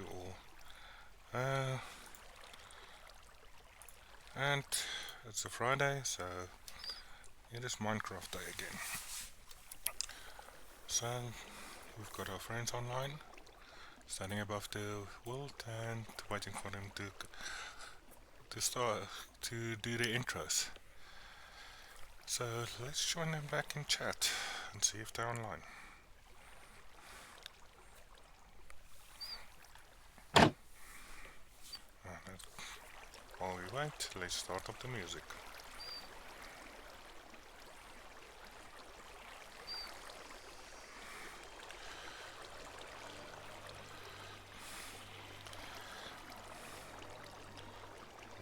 to all. And it's a Friday, so it is Minecraft day again. So we've got our friends online, standing above the world and waiting for them to start to do their intros. So let's join them back in chat and see if they're online. While we wait, let's start up the music.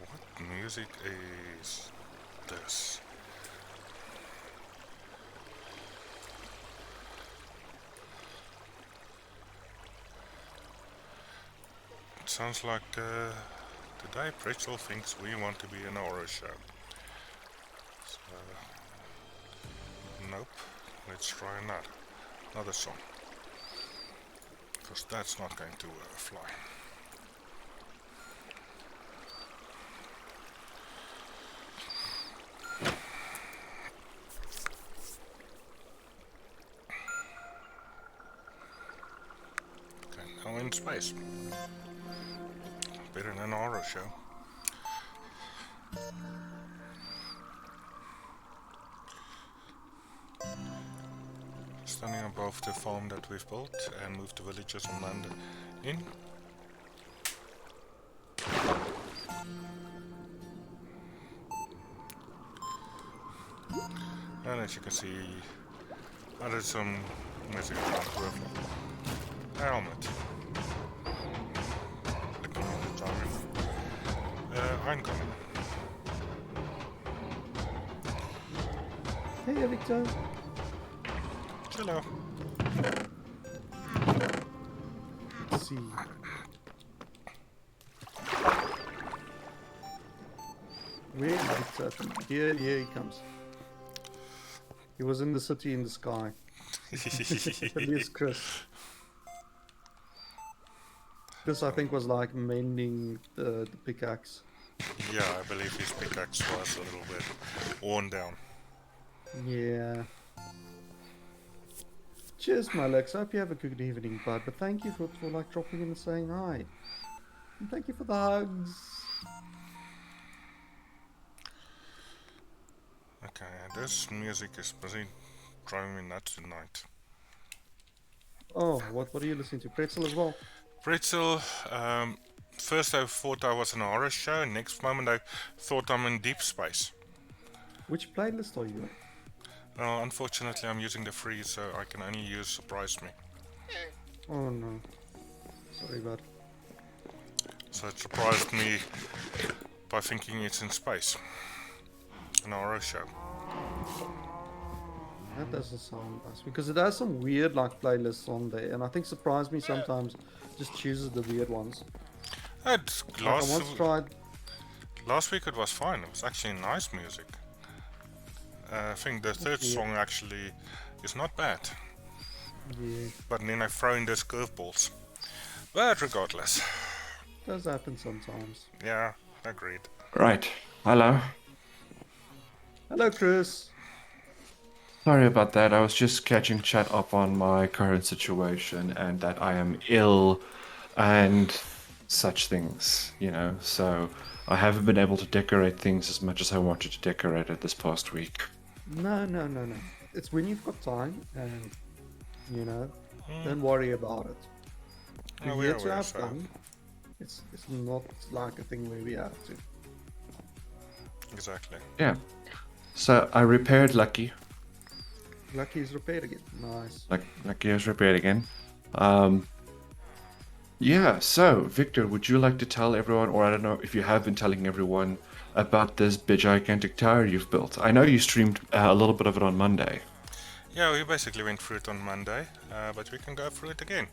What music is this? It sounds like today Pretzel thinks we want to be an horror show. So, nope. Let's try another song. Because that's not going to fly. Okay, now in space. Better than a horror show. Standing above the farm that we've built and moved the villagers on land in. And as you can see, I did some music with a helmet. Looking at the time. I'm coming. Hey, Victor. Hello. Let's see. Where is Victor? Here he comes. He was in the city in the sky. Here's Chris. Chris, I think, was like mending the pickaxe. Yeah, I believe his pickaxe was a little bit worn down. Yeah. Cheers, my Lex. I hope you have a good evening, bud. But thank you for like dropping in and saying hi. And thank you for the hugs. Okay, this music is busy driving me nuts tonight. Oh, what are you listening to? Pretzel as well? Pretzel, first I thought I was in a horror show, next moment I thought I'm in deep space. Which playlist are you on? Unfortunately I'm using the free, so I can only use Surprise Me. Oh no. Sorry, bud. So it surprised me by thinking it's in space. An horror show. That doesn't sound nice because it has some weird like playlists on there, and I think Surprise Me sometimes just chooses the weird ones. Last week it was fine. It was actually nice music. I think the third song actually is not bad. Yeah. But then I throw in those curveballs. But regardless. Does happen sometimes. Yeah, agreed. Right. Hello. Hello, Chris. Sorry about that. I was just catching chat up on my current situation and that I am ill and such things, you know. So I haven't been able to decorate things as much as I wanted to decorate it this past week. No. It's when you've got time and, you know, don't worry about it. We're here to have fun. It's not like a thing where we have to. Exactly. Yeah. So I repaired Lucky. Lucky is repaired again. Nice. Lucky is repaired again. Yeah, so Victor, would you like to tell everyone, or I don't know if you have been telling everyone, about this big gigantic tower you've built? I know you streamed a little bit of it on Monday. Yeah, we basically went through it on Monday, but we can go through it again.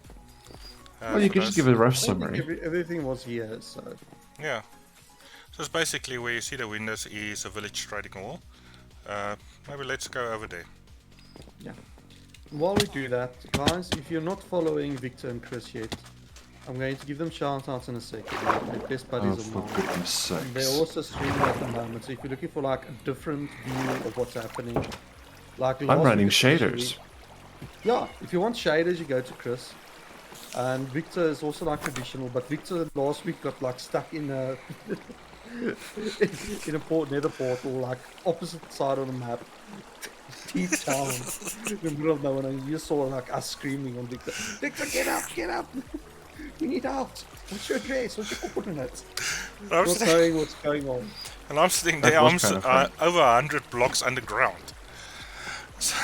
Well, you can just give a rough summary. Everything was here, so... Yeah. So it's basically where you see the windows is a village trading hall. Maybe let's go over there. Yeah. While we do that, guys, if you're not following Victor and Chris yet, I'm going to give them shout outs in a second. They're best buddies Oh, of for mine. goodness And they're sakes. also streaming at the moment. So if you're looking for like a different view of what's happening, like I'm last week running especially. shaders. Yeah, if you want shaders, you go to Chris. And Victor is also like traditional, but Victor last week got like stuck in a in a nether portal, like opposite side of the map, deep down in the middle of nowhere, and you saw like us screaming on Victor, Victor, get up, get up, we need out. What's your address? What's your coordinates? I'm Not sitting, knowing what's going on. and I'm sitting That there. was kind of fun. Over 100 blocks underground. So,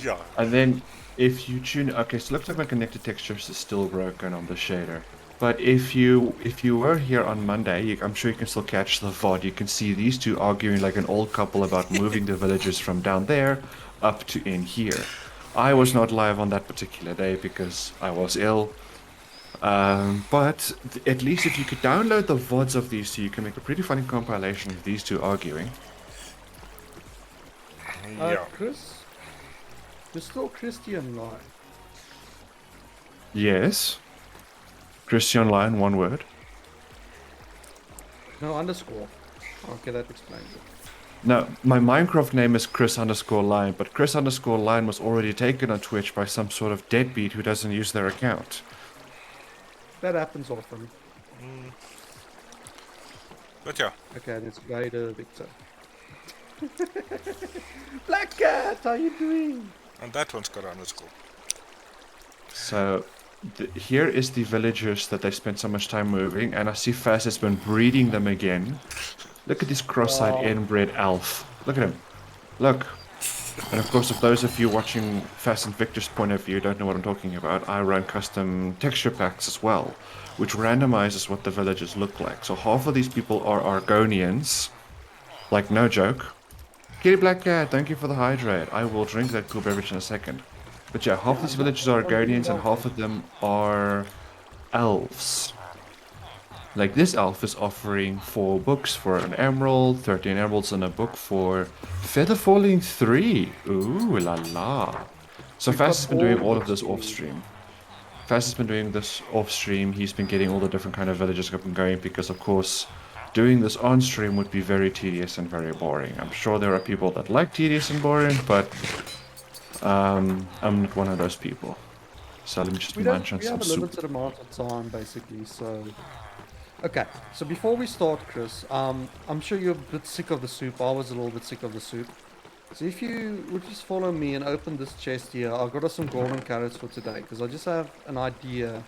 yeah. And then if you tune, okay, so looks like my connected textures is still broken on the shader. But if you were here on Monday, I'm sure you can still catch the VOD. You can see these two arguing like an old couple about moving the villagers from down there up to in here. I was not live on that particular day because I was ill. But at least if you could download the VODs of these two, you can make a pretty funny compilation of these two arguing. Yeah. Chris, you're still Christian live. Yes. Christian Lion, one word. No underscore. Okay, that explains it. No, my Minecraft name is Chris_Line, but Chris_Line was already taken on Twitch by some sort of deadbeat who doesn't use their account. That happens often. But yeah. Okay, let's go to Victor. Black Cat, how you doing? And that one's got underscore. So, here is the villagers that they spent so much time moving, and I see Faz has been breeding them again. Look at this cross-eyed inbred elf. Look at him. Look. And of course, if those of you watching Fast and Victor's point of view don't know what I'm talking about, I run custom texture packs as well, which randomizes what the villagers look like. So half of these people are Argonians, like no joke. Kitty Black Cat, thank you for the hydrate. I will drink that cool beverage in a second. But yeah, half these villagers are Argonians and half of them are elves. Like this elf is offering 4 books for an emerald, 13 emeralds and a book for Feather Falling 3. Ooh la la. So Fast has been doing all of this off stream. Fast has been doing this off stream. He's been getting all the different kind of villages up and going because of course doing this on stream would be very tedious and very boring. I'm sure there are people that like tedious and boring, but I'm not one of those people. So let me just munch on We some have a soup. limited amount of time, basically, so... Okay, so before we start, Chris, I'm sure you're a bit sick of the soup. I was a little bit sick of the soup. So if you would just follow me and open this chest here, I've got us some golden carrots for today, because I just have an idea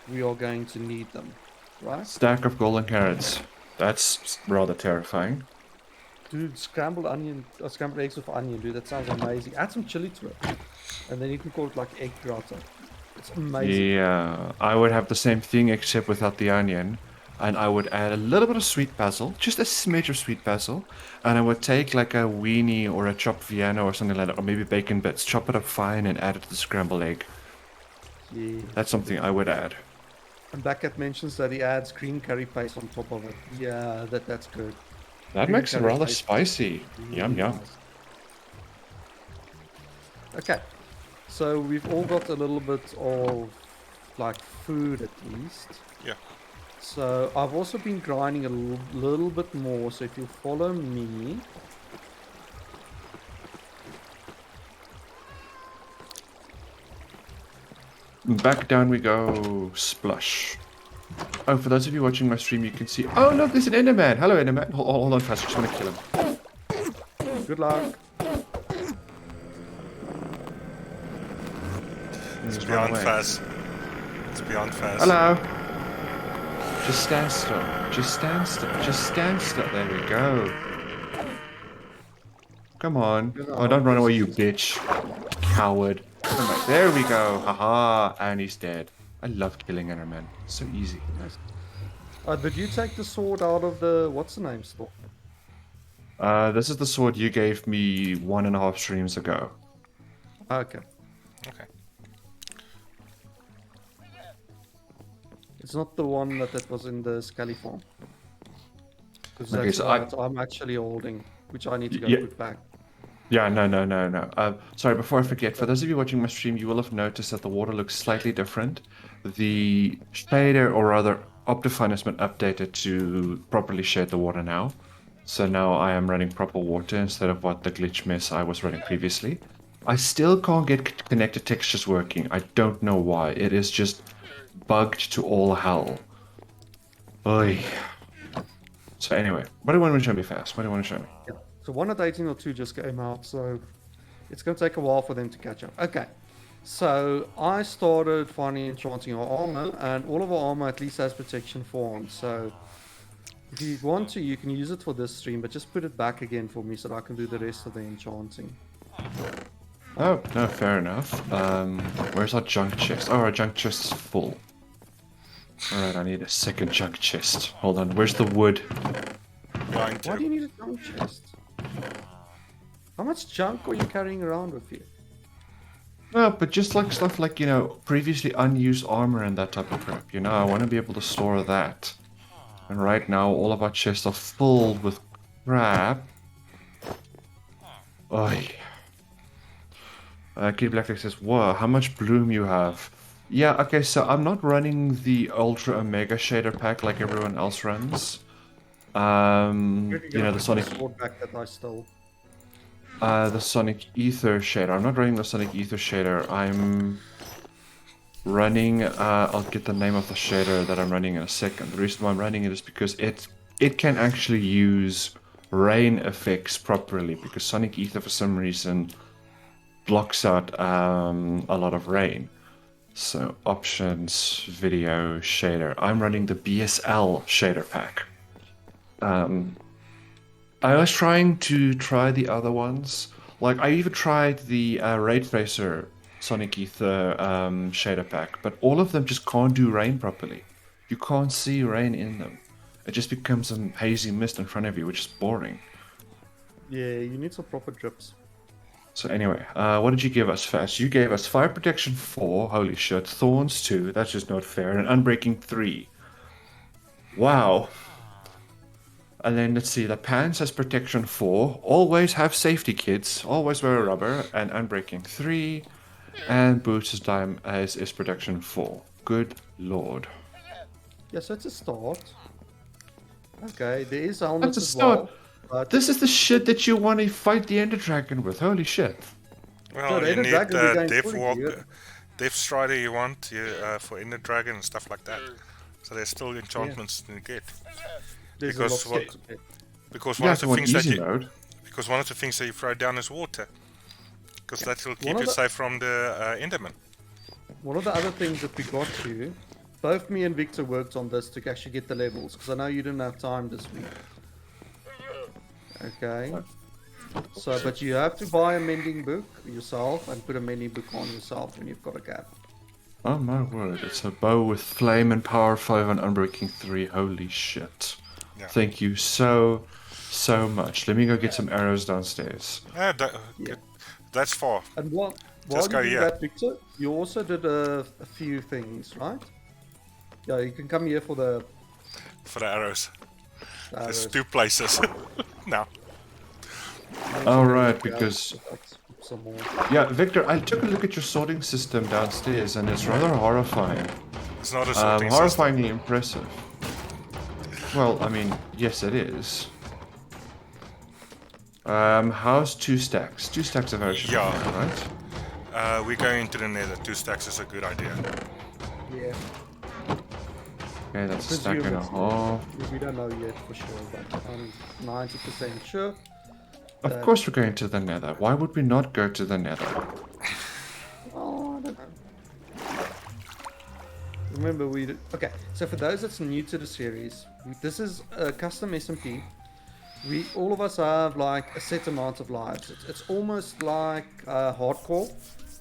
we are going to need them, right? Stack of golden carrots. That's rather terrifying. Dude, scrambled eggs with onion, dude, that sounds amazing. Add some chili to it, and then you can call it like egg gratin. It's amazing. Yeah, I would have the same thing except without the onion. And I would add a little bit of sweet basil, just a smidge of sweet basil. And I would take like a weenie or a chopped Vienna or something like that, or maybe bacon bits, chop it up fine and add it to the scrambled egg. Yeah. That's something I would add. And Beckett mentions that he adds green curry paste on top of it. Yeah, that's good. That Green makes it curry rather paste. spicy. Yum yum. Nice. Okay, so we've all got a little bit of like food at least. Yeah. So I've also been grinding a little bit more. So if you follow me, Back down we go. Splush. Oh, for those of you watching my stream, you can see. Oh, look, there's an Enderman. Hello, Enderman. Hold on fast. I just want to kill him. good luck. It's beyond fast. It's beyond fast. Hello. Just stand still. Just stand still. Just stand still. There we go. Come on. Oh, don't run away, you bitch. Coward. There we go. Haha. And he's dead. I love killing Endermen. So easy. Nice. Did you take the sword out of the what's the name store? This is the sword you gave me 1.5 streams ago. Okay. Okay. It's not the one that was in the Skelly farm. Because Okay, that's so what I'm actually holding, which I need to go Yeah. put back. Yeah, no. Sorry, before I forget, for those of you watching my stream, you will have noticed that the water looks slightly different. The shader, or rather, Optifine has been updated to properly shade the water now. So now I am running proper water instead of what the glitch mess I was running previously. I still can't get connected textures working. I don't know why. It is just bugged to all hell. Oy. So anyway, what do you want to show me fast? What do you want to show me? Yeah. So 1.18.2 just came out, so it's going to take a while for them to catch up. Okay. So I started finally enchanting our armor, and all of our armor at least has protection 4 on. So if you want to, you can use it for this stream, but just put it back again for me so that I can do the rest of the enchanting. Oh, no, fair enough. Where's our junk chest? Oh, our junk chest is full. Alright, I need a second junk chest. Hold on, where's the wood? Why do you need a junk chest? How much junk are you carrying around with you? No, but just like stuff like, you know, previously unused armor and that type of crap. You know, I want to be able to store that. And right now, all of our chests are full with crap. Oy. Kid Blacklick says, whoa, how much bloom you have? Yeah, okay, so I'm not running the Ultra Omega shader pack like everyone else runs. You know, the Sonic... sword back that I stole. The Sonic Ether shader. I'm not running the Sonic Ether shader. I'm running, I'll get the name of the shader that I'm running in a second. The reason why I'm running it is because it can actually use rain effects properly, because Sonic Ether for some reason blocks out a lot of rain. So options, video, shader. I'm running the BSL shader pack. I was trying to try the other ones. Like, I even tried the Ray Tracer Sonic Ether shader pack, but all of them just can't do rain properly. You can't see rain in them. It just becomes a hazy mist in front of you, which is boring. Yeah, you need some proper drips. So anyway, what did you give us first? You gave us Fire Protection 4, holy shit, Thorns 2, that's just not fair, and Unbreaking 3. Wow. And then let's see, the pants has protection 4. Always have safety, kids. Always wear a rubber. And unbreaking 3. And boots is protection 4. Good lord. Yeah, so it's a start. Okay, there is helmets That's a as start. well. But This is the shit that you want to fight the Ender Dragon with. Holy shit. Well, you need Death Strider you want for Ender Dragon and stuff like that. So there's still enchantments to get. There's Because a lot of stuff. because one of the things that you mode. because one of the things that you throw down is water. Because that will keep you safe from the Enderman. One of the other things that we got to, both me and Victor worked on this to actually get the levels, because I know you didn't have time this week. Okay. So, but you have to buy a mending book yourself and put a mending book on yourself when you've got a gap. Oh my word, it's a bow with flame and power 5 and unbreaking 3. Holy shit. Yeah. Thank you so much. Let me go get some arrows downstairs. That's far. And while you do that, Victor, you also did a few things, right? Yeah, you can come here for the arrows. There's 2 places now. Alright, because... Yeah, Victor, I took a look at your sorting system downstairs and it's rather horrifying. It's not a sorting horrifyingly system. Impressive. Well, I mean, yes it is. How's 2 stacks? 2 stacks of arrows, right? We're going into the nether. 2 stacks is a good idea. Yeah. Okay, that's a stack and a half. We don't know yet for sure, but I'm 90% sure. Of course we're going to the nether. Why would we not go to the nether? Oh, I don't know. Remember, okay, so for those that's new to the series, this is a custom SMP. All of us have like a set amount of lives. It's almost like hardcore.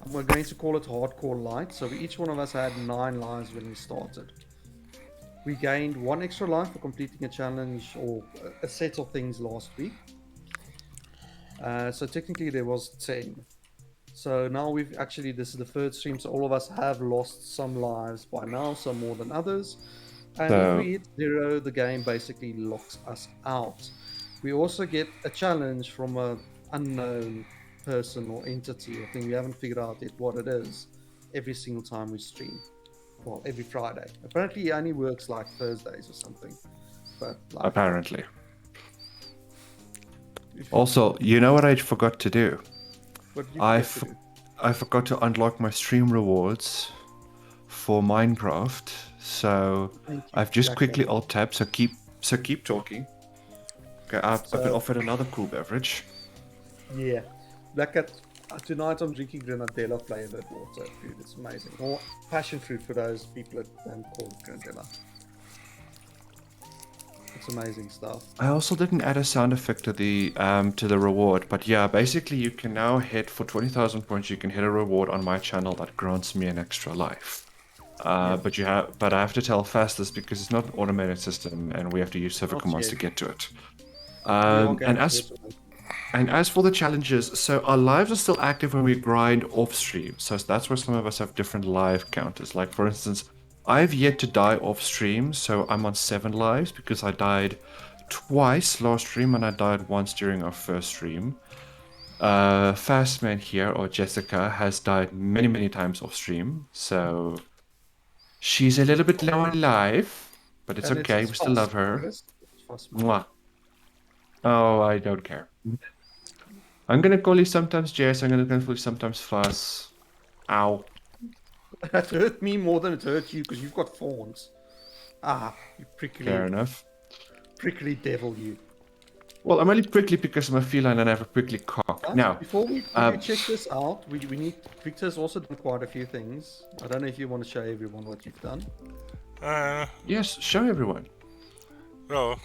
And we're going to call it hardcore light. So each one of us had 9 lives when we started. We gained 1 extra life for completing a challenge or a set of things last week. So technically there was 10. So now this is the 3rd stream, so all of us have lost some lives by now, some more than others. And if we hit 0, the game basically locks us out. We also get a challenge from an unknown person or entity or thing. We haven't figured out yet what it is every single time we stream. Well, every Friday. Apparently, he only works like Thursdays or something. But like, Apparently. Also, you know what I forgot to do? what did you forget to do? I forgot to unlock my stream rewards for Minecraft. So Thank you, I've just Black quickly Cat. alt tabbed. So keep talking. Okay, I've been offered another cool beverage. Yeah, Black Cat. Tonight I'm drinking Grenadella flavored water, dude. It's amazing. Or passion fruit for those people that don't call it Grenadella. It's amazing stuff. I also didn't add a sound effect to the reward, but yeah, basically you can now hit for 20,000 points. You can hit a reward on my channel that grants me an extra life. But I have to tell fast this because it's not an automated system, and we have to use server Not commands yet. to get to it. We are going And to as automate. And as for the challenges, so our lives are still active when we grind off stream. So that's where some of us have different live counters. Like for instance, I've yet to die off stream, so I'm on 7 lives because I died twice last stream and I died once during our first stream. Fastman here, or Jessica, has died many times off stream, so she's a little bit low on life, but it's And okay. it's We still love fast. her. It's fast. Mwah. Oh, I don't care. I'm gonna call you sometimes Jess, I'm gonna call you sometimes Fuss. Ow. That hurt me more than it hurt you because you've got fawns. Ah, you Fair enough. prickly devil, you. Well, I'm only prickly because I'm a feline and I have a prickly cock. But Now, before we check this out, we need. Victor's also done quite a few things. I don't know if you want to show everyone what you've done. yes, show everyone. Well,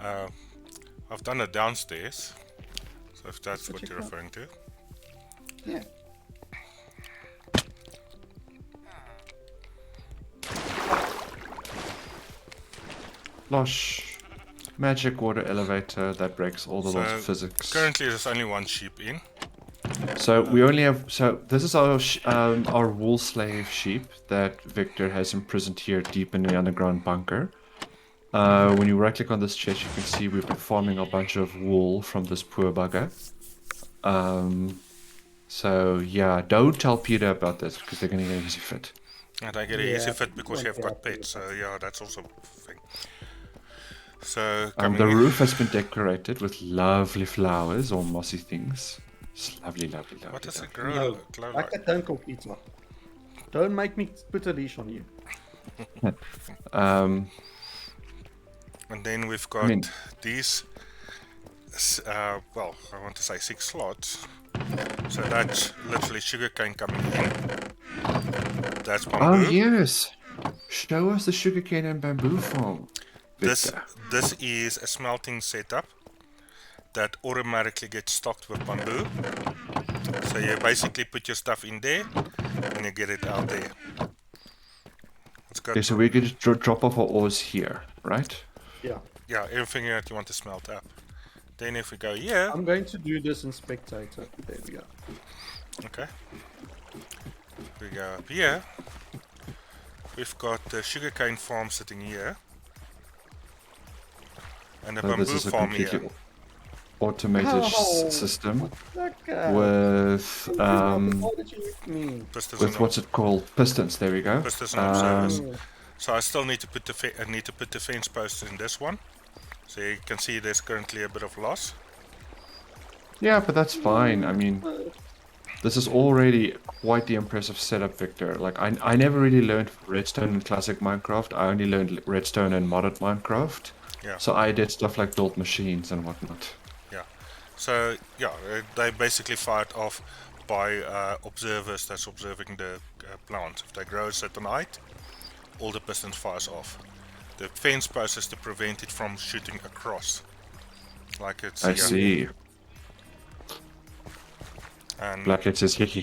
I've done it downstairs. So if that's what check you're it out. referring to. Yeah. Losh. Magic water elevator that breaks all the laws of physics. Currently there's only one sheep in. So we only have. So this is our wool slave sheep that Victor has imprisoned here deep in the underground bunker. When you right click on this chest, you can see we've been farming a bunch of wool from this poor bugger. So yeah, don't tell Peter about this because they're gonna get an easy fit. And I get an easy fit because you have got pets, so yeah, that's also a thing. So the roof has been decorated with lovely flowers or mossy things. It's lovely. What does it No, glow like that don't call pizza. Don't make me put a leash on you. And then we've got these, well, I want to say 6 slots. So that's literally sugarcane coming in. That's bamboo. Oh yes, show us the sugarcane and bamboo farm. Victor. This is a smelting setup that automatically gets stocked with bamboo. So you basically put your stuff in there and you get it out there. Okay, so we can just drop off our ores here, right? Yeah. Yeah, everything that you want to smelt up. Then if we go here... I'm going to do this in spectator. There we go. Okay. We go up here. We've got the sugarcane farm sitting here. And the bamboo this is a farm here. completely automated system Okay. with what's it called? Pistons. There we go. Pistons and observers. So I still need to put the fence posts in this one. So you can see there's currently a bit of loss. Yeah, but that's fine. I mean, this is already quite the impressive setup, Victor. Like, I never really learned redstone in classic Minecraft. I only learned redstone in modded Minecraft. Yeah. So I did stuff like build machines and whatnot. Yeah. So, yeah, they basically fired off by observers that's observing the plants. If they grow a certain height, all the pistons fires off. The fence post is to prevent it from shooting across. Like it's I see. And Blackhead says, there's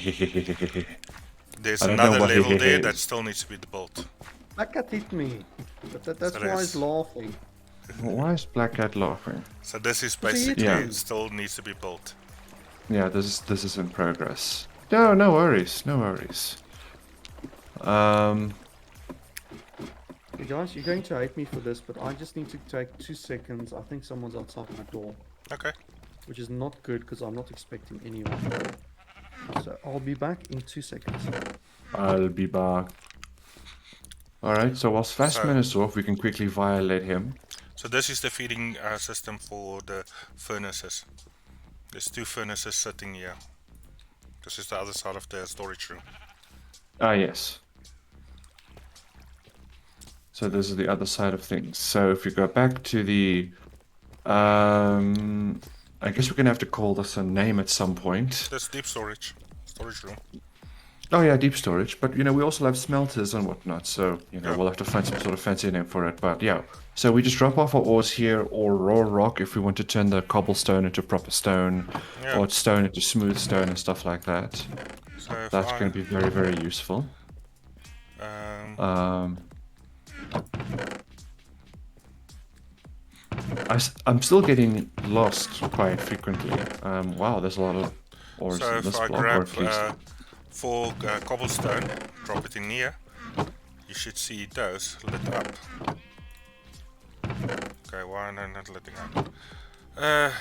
another level there that still needs to be built. Black Cat hit me. That's why he's laughing. Why is Black Cat laughing? So this is basically still needs to be built. Yeah, this is in progress. No worries, no worries. Hey guys, you're going to hate me for this, but I just need to take 2 seconds. I think someone's outside my door. Okay. which is not good because I'm not expecting anyone. So I'll be back in 2 seconds. I'll be back. Alright, so whilst Fastman is off, we can quickly violate him. So this is the feeding system for the furnaces. There's 2 furnaces sitting here. This is the other side of the storage room. Ah, yes. So this is the other side of things. So if you go back to the... I guess we're going to have to call this a name at some point. There's deep storage room. Oh yeah, deep storage. But, you know, we also have smelters and whatnot. So, you know, we'll have to find some sort of fancy name for it. But, yeah. So we just drop off our ores here, or raw rock if we want to turn the cobblestone into proper stone, or stone into smooth stone and stuff like that. So that's going to be very, very useful. I'm still getting lost quite frequently. Wow, there's a lot of ores in this block. So if I grab 4 cobblestone, drop it in here, you should see those lit up. Okay, why are they not letting up?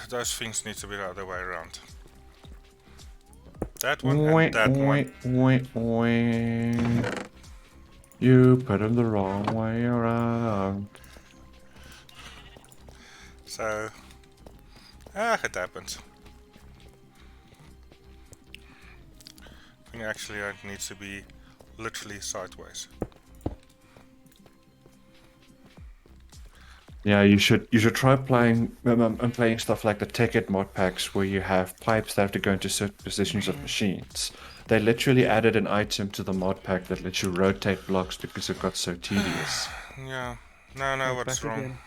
Those things need to be the other way around. That one and that one. You put them the wrong way around. So, it happens. I think actually it needs to be literally sideways. Yeah, you should try playing stuff like the Ticket mod packs where you have pipes that have to go into certain positions of machines. They literally added an item to the mod pack that lets you rotate blocks because it got so tedious. Yeah, no, what's wrong? Again.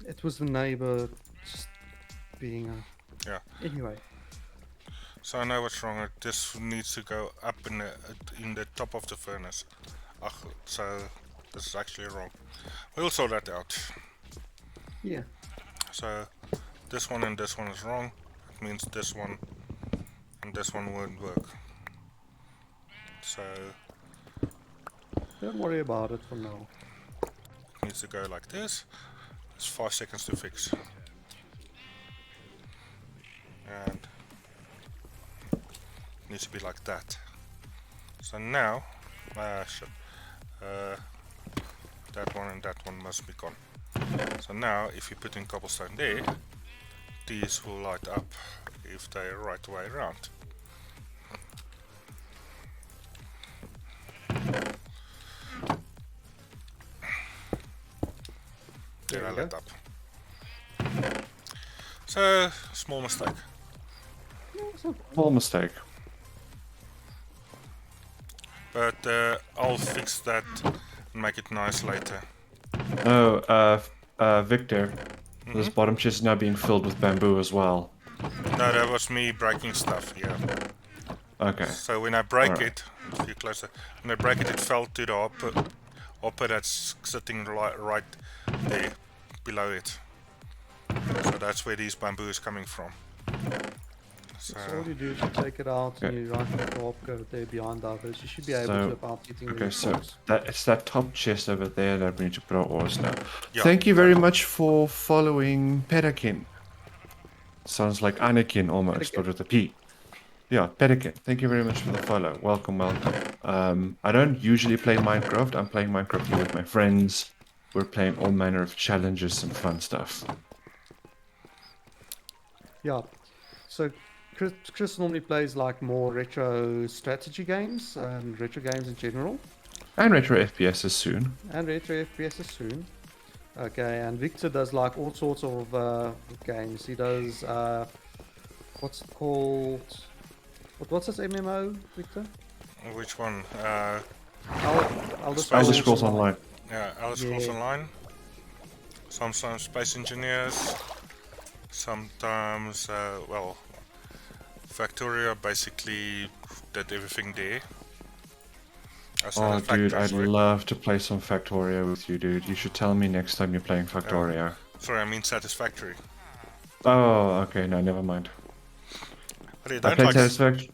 It was the neighbor just being a... Yeah. Anyway. So I know what's wrong. This needs to go up in the top of the furnace. So this is actually wrong. We'll sort that out. Yeah. So this one and this one is wrong. It means this one and this one won't work. So don't worry about it for now. It needs to go like this. It's 5 seconds to fix. And it needs to be like that. So now, that one and that one must be gone. So now, if you put in cobblestone there, these will light up if they're right way around. There I lit up. So, small mistake. Small mistake. But I'll fix that and make it nice later. Oh, Victor, this bottom chest is now being filled with bamboo as well. No, that was me breaking stuff, yeah. Okay. So when I break it, if you closer, when I break it, it fell to the hopper that's sitting right there, below it. So that's where these bamboo is coming from. So all you do is you take it out and you right click the hopper there behind the others. You should be able to about getting okay, so it's that top chest over there that we need to put our ores now. Yeah, thank you very much for following Petakin. Sounds like Anakin almost, but with a P. Yeah, Petakin. Thank you very much for the follow. Welcome, welcome. I don't usually play Minecraft. I'm playing Minecraft here with my friends. We're playing all manner of challenges and fun stuff. Yeah. So Chris normally plays like more retro strategy games and retro games in general. And retro FPSs soon. Okay, and Victor does like all sorts of games. He does what's it called? What's this MMO, Victor? Which one? Elder Scrolls Online. Yeah, Elder Scrolls Online. Sometimes Space Engineers. Sometimes, well, Factoria basically did everything there. Oh, dude, I'd love to play some Factoria with you, dude. You should tell me next time you're playing Factoria. Sorry, I mean Satisfactory. Oh, okay, no, never mind. But you don't like Satisfactory.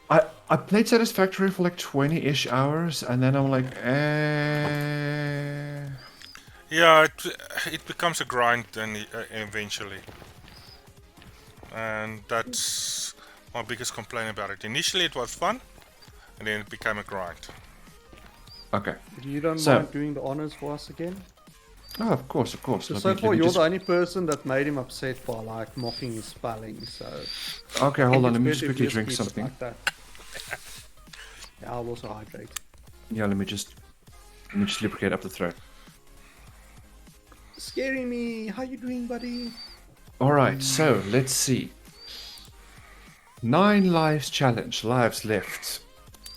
I played Satisfactory for like 20-ish hours, and then I'm like, eh. Yeah, it becomes a grind then eventually, and that's my biggest complaint about it. Initially, it was fun, and then it became a grind. Okay. If you don't So, mind doing the honors for us again. oh, of course, of course. So, Let so me far, you're just. the only person that made him upset by like mocking his spelling. So Okay, I hold think on. it's Let me just better if quickly you just drink keep it something. like that. Yeah, I'll also hydrate. Yeah, let me just lubricate up the throat. Scary me. How you doing, buddy? All right. So let's see. 9 lives challenge. Lives left.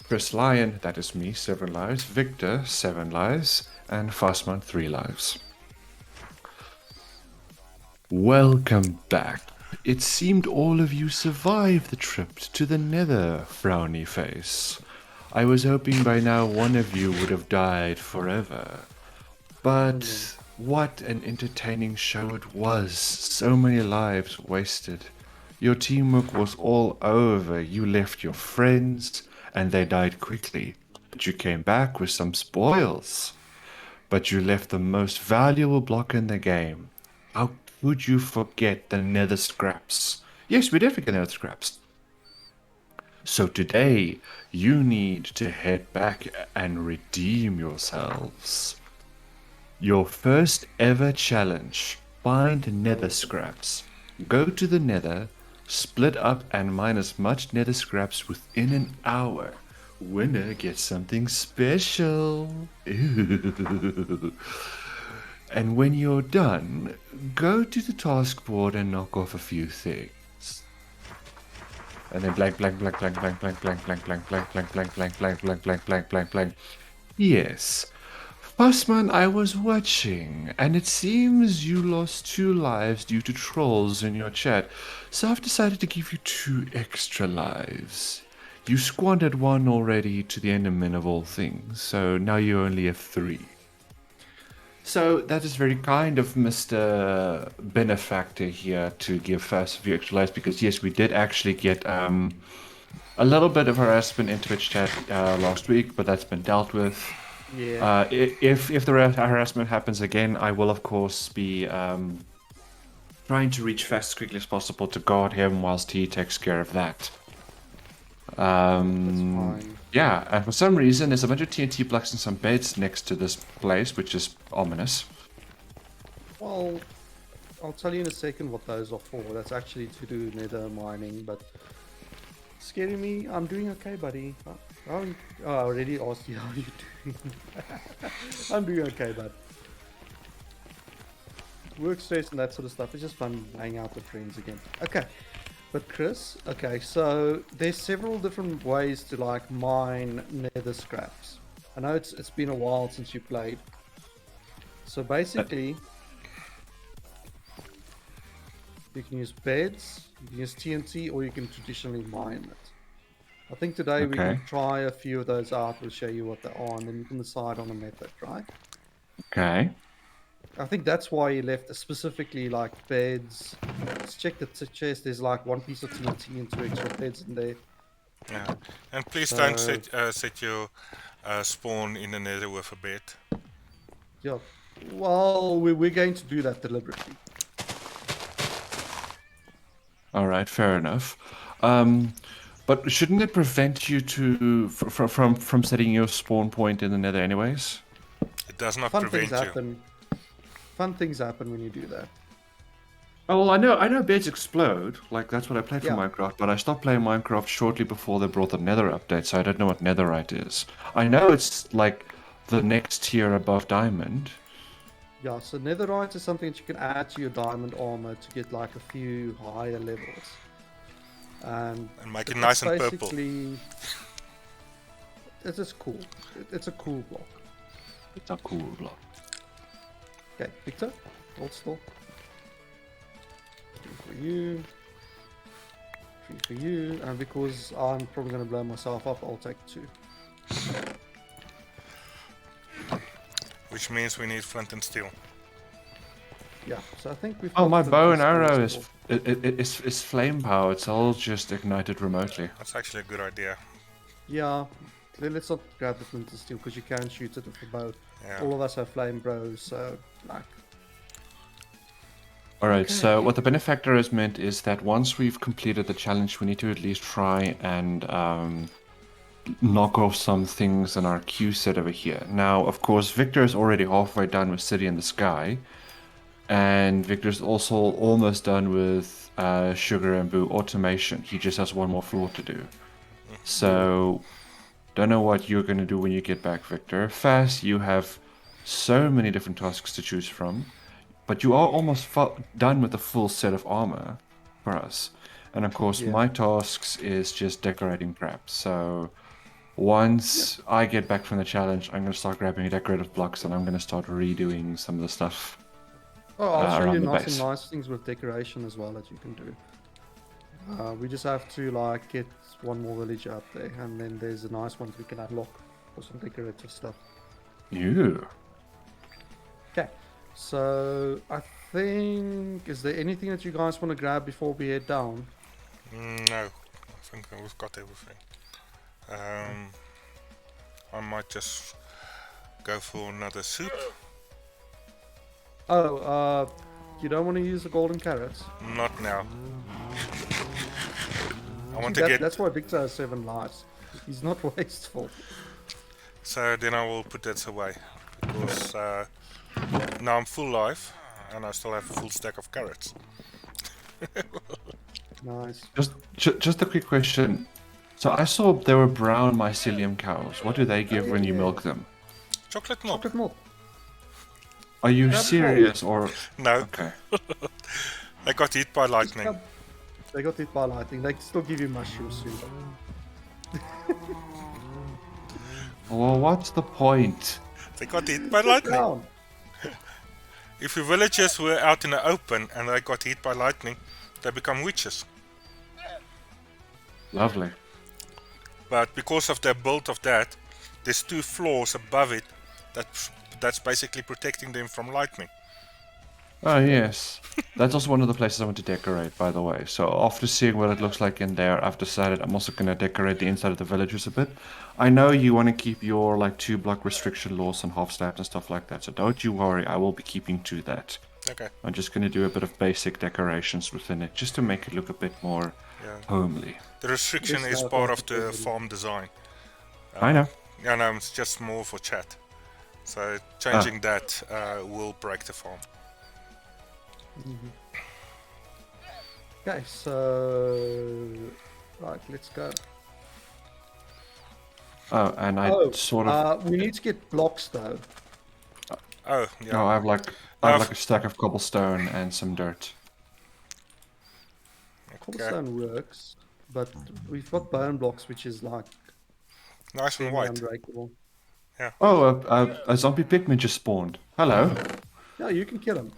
Chris Lyon, that is me, 7 lives. Victor, 7 lives. And Fastman, 3 lives. Welcome back. It seemed all of you survived the trip to the Nether, frowny face. I was hoping by now one of you would have died forever. But what an entertaining show it was. So many lives wasted. Your teamwork was all over. You left your friends, and they died quickly. But you came back with some spoils. But you left the most valuable block in the game. How could you forget the nether scraps? Yes, we did forget the nether scraps. So today, you need to head back and redeem yourselves. Your first ever challenge. Find nether scraps. Go to the nether, split up and mine as much nether scraps within an hour. Winner gets something special. And when you're done, go to the task board and knock off a few things. And then blank, blank, blank, blank, blank, blank, blank, blank, blank, blank, blank, blank, blank, blank, blank, blank, blank, blank, blank. Yes. Fussman, I was watching, and it seems you lost 2 lives due to trolls in your chat, so I've decided to give you 2 extra lives. You squandered 1 already to the enderman of all things, so now you only have 3. So that is very kind of Mr. Benefactor here to give us a few extra lives, because yes, we did actually get a little bit of harassment in Twitch chat last week, but that's been dealt with. Yeah. If the harassment happens again, I will of course be trying to reach fast as quickly as possible to guard him whilst he takes care of that. That's fine. Yeah, and for some reason there's a bunch of TNT blocks and some beds next to this place, which is ominous. Well, I'll tell you in a second what those are for. That's actually to do nether mining, but scary me. I'm doing okay, buddy. I already asked you how you doing. I'm doing okay, bud. Work stress and that sort of stuff. It's just fun hanging out with friends again. Okay. But Chris, okay, so there's several different ways to like mine nether scraps. I know it's been a while since you played. So basically, you can use beds, you can use TNT, or you can traditionally mine it. I think today we can try a few of those out. We'll show you what they are, and then you can decide on a method, right? Okay. I think that's why he left specifically like beds. Let's check the chest. There's like 1 piece of TNT and 2 extra beds in there. Yeah, and please So, don't set your spawn in the nether with a bed. yeah. Well, we're going to do that deliberately. All right, fair enough. But shouldn't it prevent you from setting your spawn point in the nether anyways? It does not Fun things prevent you. happen. Fun things happen when you do that. Oh, well, I know beds explode. Like, that's what I played for Yeah. Minecraft, but I stopped playing Minecraft shortly before they brought the Nether update, so I don't know what Netherite is. I know it's, like, the next tier above Diamond. Yeah, so netherite is something that you can add to your diamond armor to get like a few higher levels. And make it nice and purple. It's just cool. It's a cool block. It's a cool block. Okay, Victor, hold still. 3 for you. 3 for you. And because I'm probably going to blow myself up, I'll take 2. Which means we need flint and steel. Yeah, so I think we've. Oh, my bow and arrow is flame powered. It's all just ignited remotely. That's actually a good idea. Yeah, let's not grab the flint and steel because you can shoot it with a bow. Yeah. All of us have flame bows, so like. Alright, so what the benefactor has meant is that once we've completed the challenge, we need to at least try and knock off some things in our queue set over here. Now, of course, Victor is already halfway done with City in the Sky, and Victor's also almost done with Sugar and Boo Automation. He just has one more floor to do. So, don't know what you're going to do when you get back, Victor. Fast, you have so many different tasks to choose from, but you are almost done with the full set of armor for us. And of course, my tasks is just decorating crap. So, once I get back from the challenge, I'm going to start grabbing decorative blocks and I'm going to start redoing some of the stuff I'll show around you the some base. nice things with decoration as well that you can do. We just have to like get one more village up there, and then there's a nice one we can unlock for some decorative stuff. Yeah. Okay, so I think, is there anything that you guys want to grab before we head down? No, I think we've got everything. I might just go for another soup. Oh, you don't want to use the golden carrots? Not now. I want See, to get. That's why Victor has 7 lives. He's not wasteful. So then I will put that away because now I'm full life and I still have a full stack of carrots. Nice. Just a quick question. So I saw there were brown mycelium cows. What do they give when you milk them? Chocolate milk? Chocolate milk. Are you That's serious or? No. Okay. They got hit by lightning. They got hit by lightning. They still give you mushrooms soon. Well, what's the point? They got hit by lightning. Down. If your villagers were out in the open and they got hit by lightning, they become witches. Lovely. But because of the build of that, there's 2 floors above it that's basically protecting them from lightning. Oh yes. That's also one of the places I want to decorate, by the way. So after seeing what it looks like in there, I've decided I'm also going to decorate the inside of the villages a bit. I know you want to keep your like 2-block restriction laws and half stabs and stuff like that, so don't you worry, I will be keeping to that. Okay. I'm just going to do a bit of basic decorations within it, just to make it look a bit more homely. The restriction is part of the farm design. I know. Yeah, no, it's just more for chat. So changing that will break the farm. Okay, so right, let's go. Oh, and I sort of. We need to get blocks though. Oh, yeah. No, I have like a stack of cobblestone and some dirt. Cobblestone works, but we've got bone blocks, which is like nice and white. Unbreakable. Yeah. Oh, a zombie pigman just spawned. Hello. Yeah, you can kill him.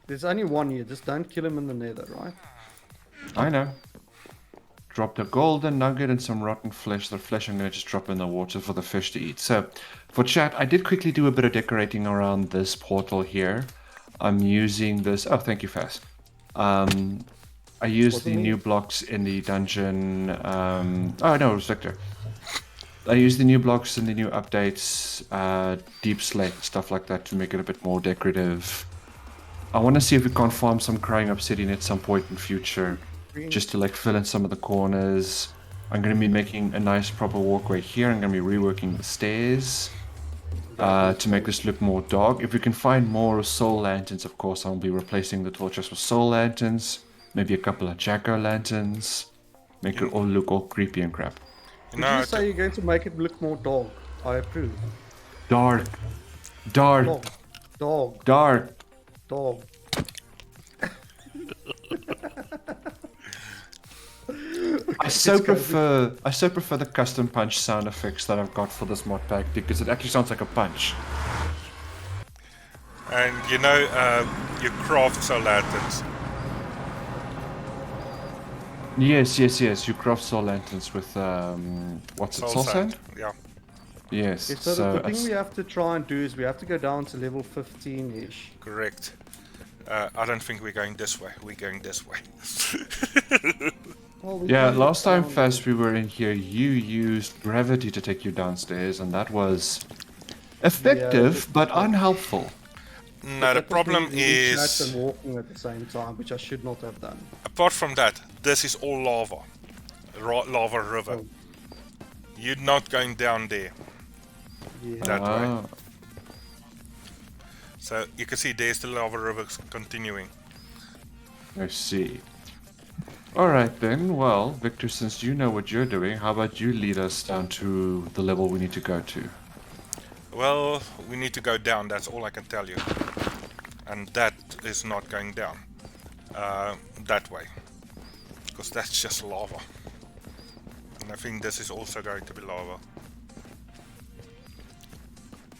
There's only one here. Just don't kill him in the nether, right? I know. Dropped a golden nugget and some rotten flesh. The flesh I'm going to just drop in the water for the fish to eat. So, for chat, I did quickly do a bit of decorating around this portal here. I'm using this... Oh, thank you, Fast. I used the new blocks in the dungeon... Oh, no, it was Victor. I used the new blocks in the new updates, deep slate, stuff like that to make it a bit more decorative. I want to see if we can't farm some crying obsidian at some point in future, just to like fill in some of the corners. I'm going to be making a nice proper walkway here. I'm going to be reworking the stairs to make this look more dark. If we can find more soul lanterns, of course, I'll be replacing the torches with soul lanterns. Maybe a couple of jack-o'-lanterns. Make it all look all creepy and crap. Did you say you're going to make it look more dark? I approve. Dark. Dark. Dog. Dark. Dog. I so prefer the custom punch sound effects that I've got for this mod pack because it actually sounds like a punch. And you know, you craft soul lanterns. Yes. You craft soul lanterns with what's it? Soul sand? Yeah. Yes. Okay, so the thing we have to try and do is we have to go down to level 15-ish. Correct. I don't think we're going this way. We're going this way. Well, we Yeah, can look last time down Fast there. we were in here, you used gravity to take you downstairs, and that was Yeah, effective but unhelpful. No, but the that was me problem reading chats and is, walking at the same time, which I should not have done. apart from that, this is all lava. Lava river. Oh, You're not going down there yeah. that way. Ah, So you can see there's the lava river continuing. I see. Alright then, well, Victor, since you know what you're doing, how about you lead us down to the level we need to go to? Well, we need to go down, that's all I can tell you. And that is not going down. That way. Because that's just lava. And I think this is also going to be lava.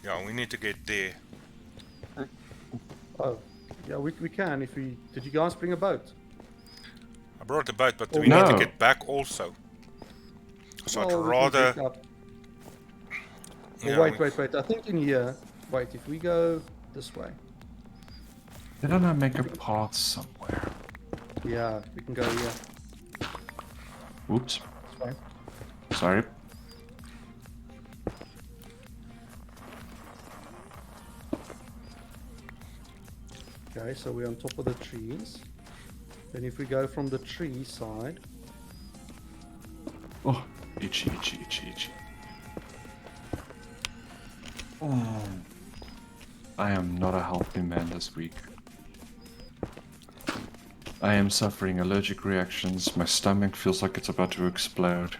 Yeah, we need to get there. Oh, yeah, we can if we... Did you guys bring a boat? I brought the boat, but Oh, we need to no. get back also. So Well, I'd we can rather... pick up... Oh, Yeah, wait. I think in here... Wait, if we go this way... Didn't I make a path somewhere? Yeah, we can go here. Oops. This way. Sorry. Okay, so we're on top of the trees. Then if we go from the tree side... Oh, itchy. Oh. I am not a healthy man this week. I am suffering allergic reactions. My stomach feels like it's about to explode.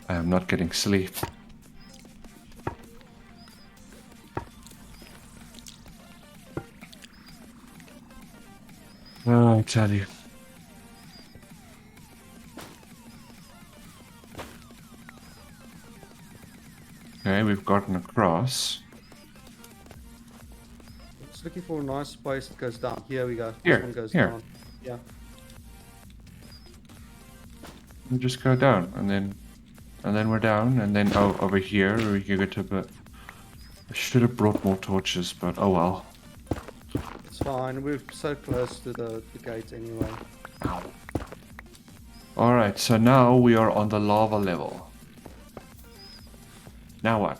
I am not getting sleep. Oh, I tell you. Okay, we've gotten across. Just looking for a nice place that goes down. Here we go. Here, This one goes here. down. Yeah. We just go down, and then we're down, and then over here we can get to. But I should have brought more torches, but oh well. It's fine. We're so close to the gate anyway. Ow. All right, so now we are on the lava level. Now what?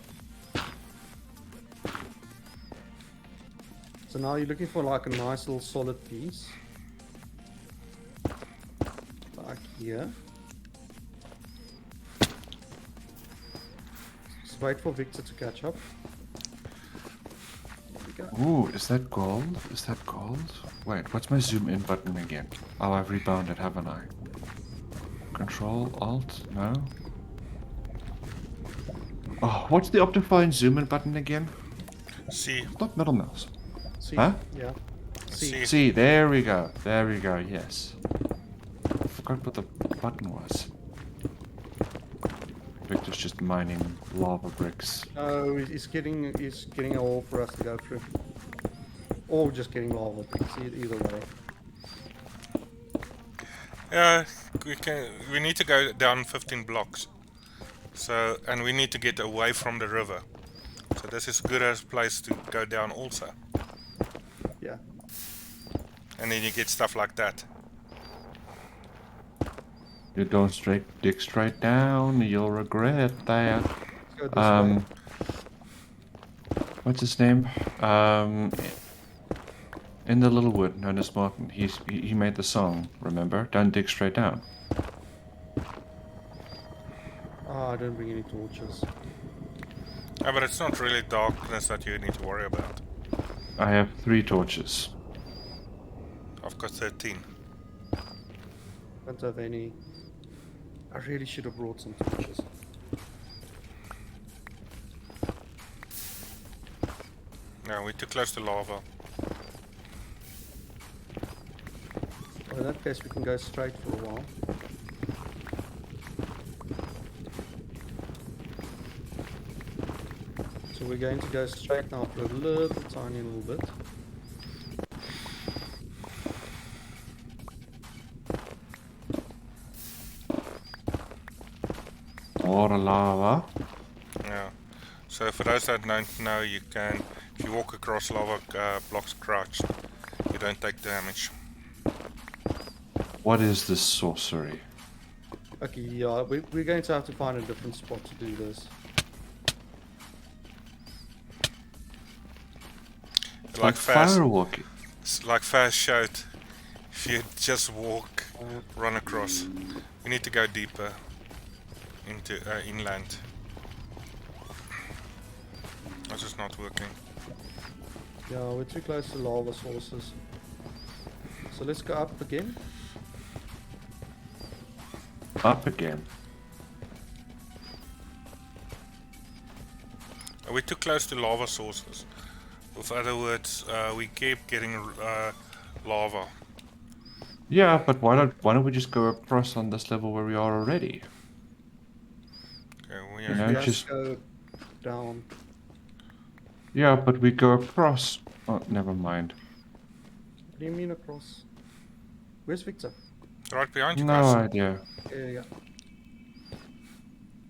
So now you're looking for like a nice little solid piece. Like here. Just wait for Victor to catch up. There we go. Ooh, is that gold? Is that gold? Wait, what's my zoom in button again? Oh, I've rebounded, haven't I? Control, Alt, no? Oh, what's the Optifine zoom in button again? see. Not middle mouse. See? Huh? Yeah. See. See, there we go. There we go, yes. I forgot what the button was. Victor's just mining lava bricks. Oh, he's getting a hole for us to go through. Or just getting lava. Either way. Yeah, we need to go down 15 blocks. So, and we need to get away from the river. So this is good as place to go down also. Yeah. And then you get stuff like that. You go dig straight down, you'll regret that. Let's go this way. What's his name? In the Little Wood, known as Martin. He made the song, remember? Don't dig straight down. Ah, I didn't bring any torches. Yeah, but it's not really darkness that you need to worry about. I have 3 torches. I've got 13. Don't have any. I really should have brought some torches. No, we're too close to lava. Well, in that case, we can go straight for a while. So we're going to go straight now for a little tiny little bit. More lava. Yeah. So for those that don't know, you can, if you walk across lava blocks crouched, you don't take damage. What is this sorcery? Okay, yeah, we're going to have to find a different spot to do this. Like firewalking. Fast showed, if you just walk, Uh, run across. We need to go deeper into inland. That's just not working. yeah, we're too close to lava sources. So let's go up again. Up again. We're too close to lava sources. With other words, we keep getting lava. Yeah, but why don't we just go across on this level where we are already? Okay, we You Because are know, we have to just go down. yeah, but we go across. Oh, never mind. What do you mean across? Where's Victor? right behind you No guys. idea. Yeah.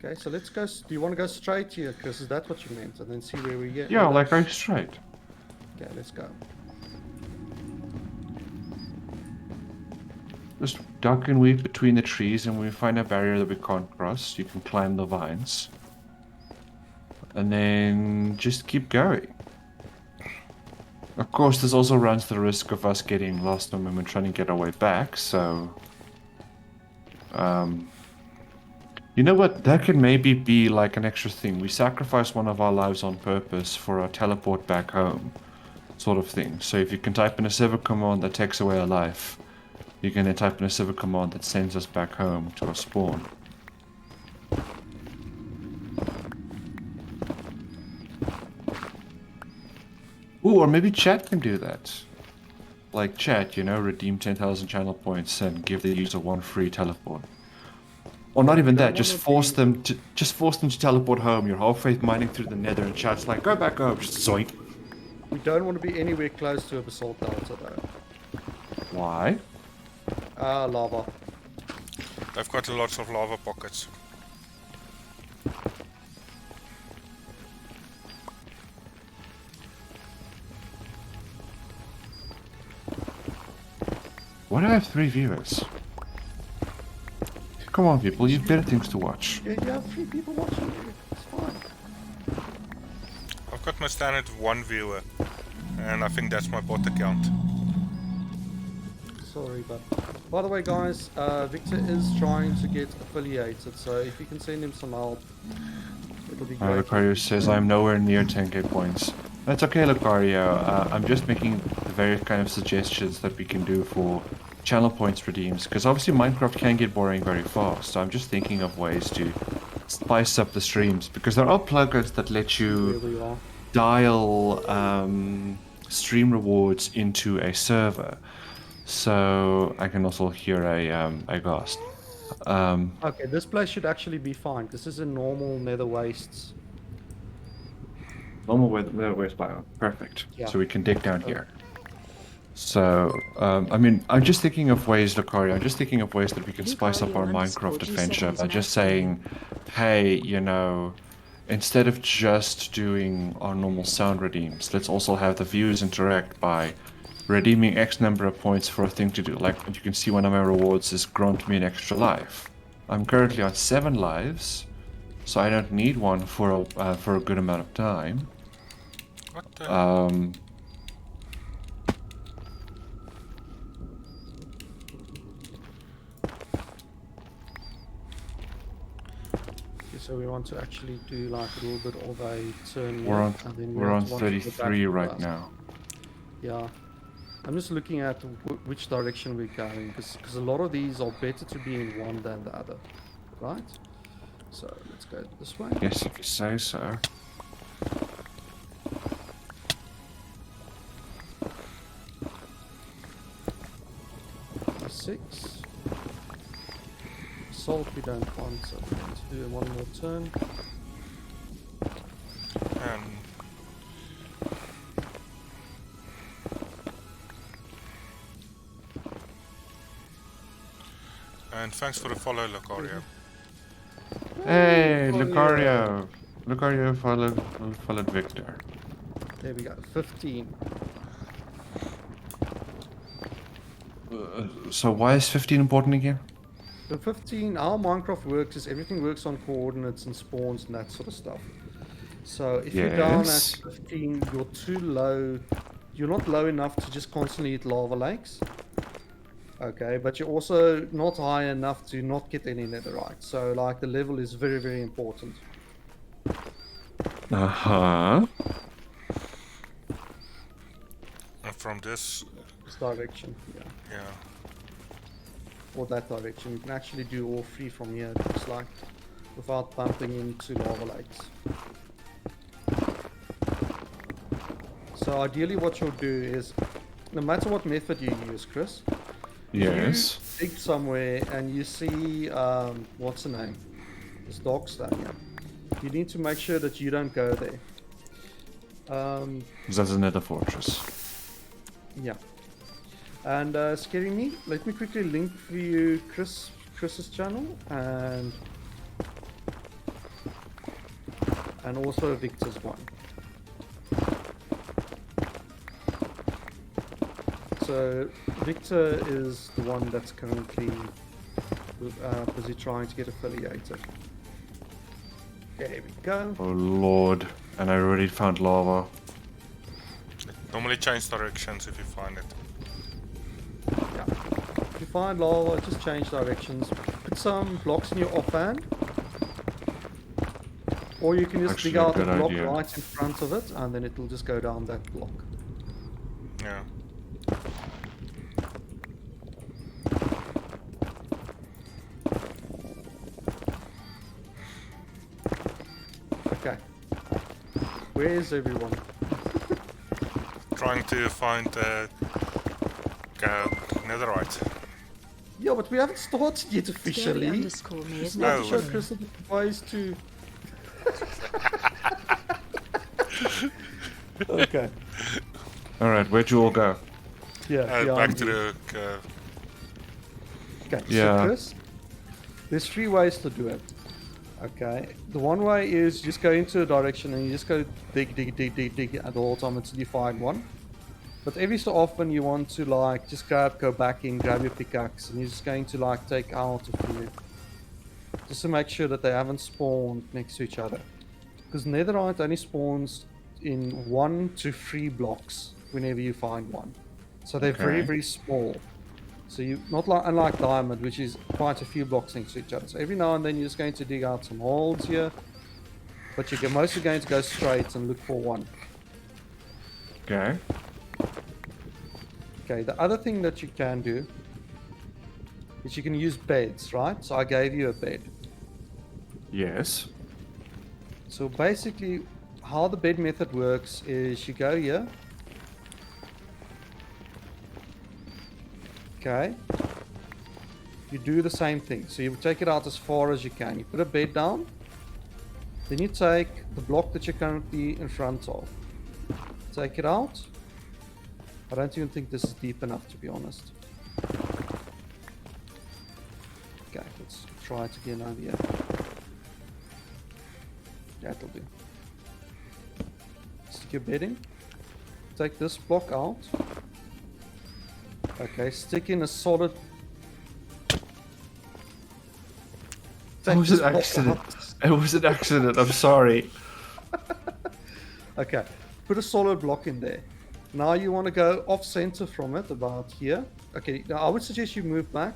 Okay, so let's go. Do you want to go straight here, Chris? Is that what you meant? And then see where we get. Yeah, like go straight. Okay, let's go. Just duck and weave between the trees, and when we find a barrier that we can't cross, you can climb the vines. And then just keep going. Of course, this also runs the risk of us getting lost when we're trying to get our way back, so... You know what? That could maybe be like an extra thing. We sacrifice one of our lives on purpose for our teleport back home, sort of thing. So if you can type in a server command that takes away a life, you can then type in a server command that sends us back home to our spawn. Ooh, or maybe chat can do that. Like chat, you know, redeem 10,000 channel points and give the user one free teleport. Or not even that, just force them to teleport home. You're halfway mining through the nether and chat's like, go back home, just zoink. We don't want to be anywhere close to a basalt delta though. Why? Lava. They've got lots of lava pockets. Why do I have 3 viewers? Come on, people, you've better things to watch. Yeah, you have 3 people watching you. It's fine. I've got my standard 1 viewer, and I think that's my bot account. Sorry, but by the way, guys, Victor is trying to get affiliated, so if you can send him some help, it'll be great. Lucario says I'm nowhere near 10k points. That's okay, Lucario. I'm just making the various kind of suggestions that we can do for channel points redeems, because obviously Minecraft can get boring very fast. So I'm just thinking of ways to spice up the streams, because there are plugins that let you dial stream rewards into a server. So I can also hear a ghost. Okay, this place should actually be fine. This is a normal nether wastes. Normal nether waste biome. Perfect. Yeah. So we can dig down here. So, I mean, I'm just thinking of ways, Lucario, I'm just thinking of ways that we can spice up our Minecraft adventure by just saying, hey, you know, instead of just doing our normal sound redeems, let's also have the viewers interact by redeeming X number of points for a thing to do. Like, you can see one of my rewards is grant me an extra life. I'm currently on 7 lives, so I don't need one for a good amount of time. What the? So we want to actually do like a little bit of a turn. We're on 33 right now. Yeah. I'm just looking at which direction we're going, because a lot of these are better to be in one than the other, right? So let's go this way. Yes, if you say so. Six. Salt we don't want, so we're going to do one more turn. And thanks for the follow, Lucario. Hey, Lucario! Lucario followed Victor. There we go, 15. So why is 15 important again? The 15, how Minecraft works is everything works on coordinates and spawns and that sort of stuff. So if you're down at Yes. 15, you're too low. You're not low enough to just constantly hit lava lakes. Okay, but you're also not high enough to not get any netherite. So like the level is very, very important. Uh-huh. And from this, Direction, yeah. yeah. Or that direction. You can actually do all three from here, it looks like, without bumping into lava lakes. So ideally what you'll do is, no matter what method you use, Chris, Yes. you dig somewhere and you see, what's the name? This dog stand, yeah. You need to make sure that you don't go there. That's another fortress. Yeah. And Scary Me, let me quickly link for you Chris's channel and also Victor's one. So Victor is the one that's currently busy trying to get affiliated. There we go. Oh lord. And I already found lava. Normally change directions if you find it. Yeah. If you find lava, just change directions. Put some blocks in your offhand. Or you can just Actually, dig out a good block idea. right in front of it and then it'll just go down that block. Yeah. Okay. Where is everyone? Trying to find netherite. Yeah, but we haven't started yet Scary officially. underscore me is No. not Let's show human. Chris the ways to. Okay. Alright, where'd you all go? Yeah. Back behind to you. the. Okay. Yeah. So Chris, there's three ways to do it. Okay. The one way is just go into a direction and you just go dig at the whole time until you find one. But every so often you want to like just go back in, grab your pickaxe, and you're just going to like take out a few, just to make sure that they haven't spawned next to each other. Because netherite only spawns in 1 to 3 blocks whenever you find one, so they're very Okay. very small. So you not like unlike diamond, which is quite a few blocks next to each other. So every now and then you're just going to dig out some holes here, but you're mostly going to go straight and look for one. Okay. Okay, the other thing that you can do is you can use beds, right? So I gave you a bed. Yes. So basically, how the bed method works is you go here. Okay. You do the same thing. So you take it out as far as you can. You put a bed down. Then you take the block that you're currently in front of. Take it out. I don't even think this is deep enough, to be honest. Okay, let's try it again over here. That'll do. Stick your bed in. Take this block out. Okay, stick in a solid. It was this an block accident. out. It was an accident. I'm sorry. Okay, put a solid block in there. Now you want to go off center from it, about here. Okay, now I would suggest you move back.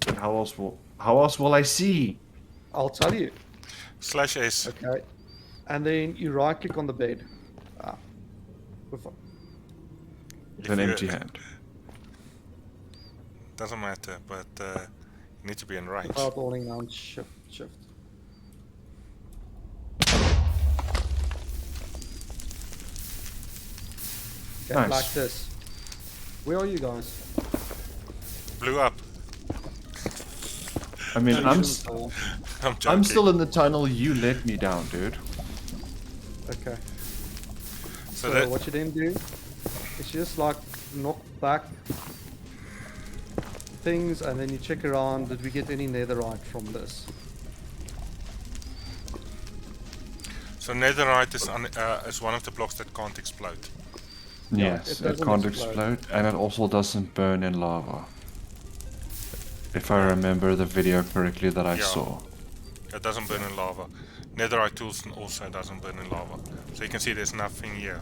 And how else will I see? I'll tell you. /S. Okay, and then you right click on the bed. With With an empty hand. Doesn't matter, but you need to be in range. without holding down shift. Okay, Nice. like this. Where are you guys? Blew up. I mean, No, you I'm shouldn't fall. I'm joking. I'm still in the tunnel. You let me down, dude. Okay. So So that what you then do is you just like knock back things and then you check around, did we get any netherite from this? so netherite is one of the blocks that can't explode. Yeah, Yes, it it doesn't can't explode. explode, and it also doesn't burn in lava. If I remember the video correctly that I saw. It doesn't burn in lava. Netherite tools also doesn't burn in lava. So you can see there's nothing here.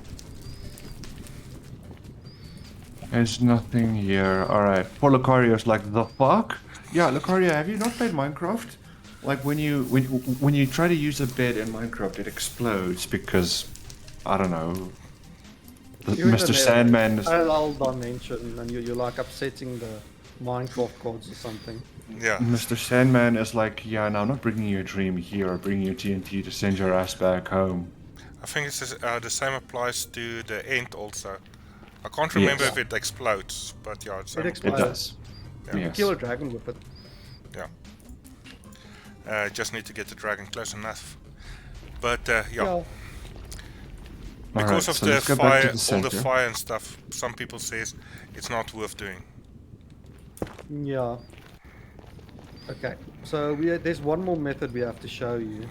There's nothing here. Alright. Poor Lucario's like, the fuck? Yeah, Lucario, have you not played Minecraft? Like when you try to use a bed in Minecraft, it explodes because I don't know. Mr. Sandman is I'll dimension, and you're like upsetting the Minecraft gods or something. Yeah. Mr. Sandman is like, yeah, no, I'm not bringing you a dream here or bringing you TNT to send your ass back home. I think it's the same applies to the end also. I can't remember if it explodes, but yeah, it explodes. It does. Yeah. Yes. Kill a dragon with it. Yeah. Just need to get the dragon close enough. But yeah. Because of the fire, all the fire and stuff, some people says it's not worth doing. Yeah. Okay, so there's one more method we have to show you.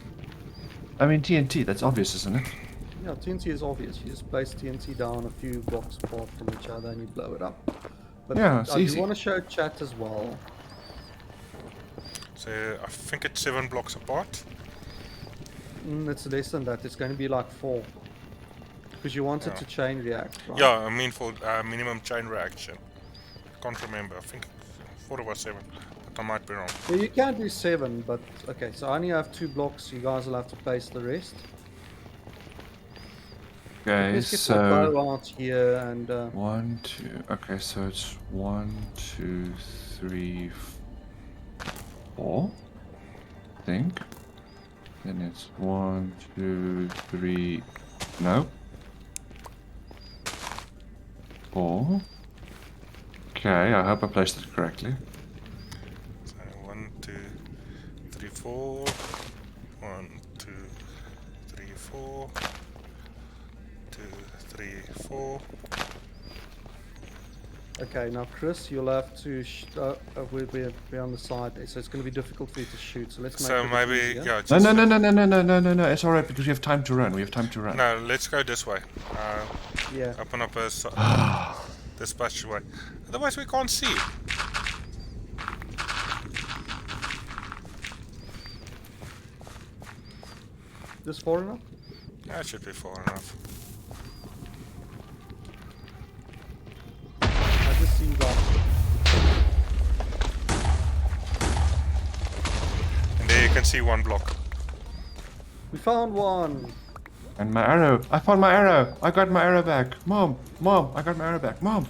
I mean TNT, that's obvious, isn't it? Yeah, TNT is obvious. You just place TNT down a few blocks apart from each other and you blow it up. But yeah, it's easy. I do want to show chat as well. So I think it's 7 blocks apart. It's less than that. It's going to be like 4. Because you want it to chain react, right? Yeah, I mean for minimum chain reaction. Can't remember. I think 4 or 7. But I might be wrong. Yeah, you can do 7, but okay. So I only have 2 blocks. You guys will have to place the rest. Okay, Let's get so the bow out here and 1, 2. Okay, so it's 1, 2, 3, 4. I think. Then it's 1, 2, 3. No. 4. Okay, I hope I placed it correctly. So 1, 2, 3, 4. 1, 2, 3, 4. 2, 3, 4. okay, now Chris, you'll have to we're on the side there, so it's going to be difficult for you to shoot. So let's make So it maybe easier. yeah. No. It's alright because we have time to run. We have time to run. No, let's go this way. Yeah. Open up a this passageway. Otherwise we can't see. This far enough? That should be far enough. I just see that. And there you can see 1 block. We found one. And my arrow. I found my arrow. I got my arrow back. Mom, I got my arrow back. Mom.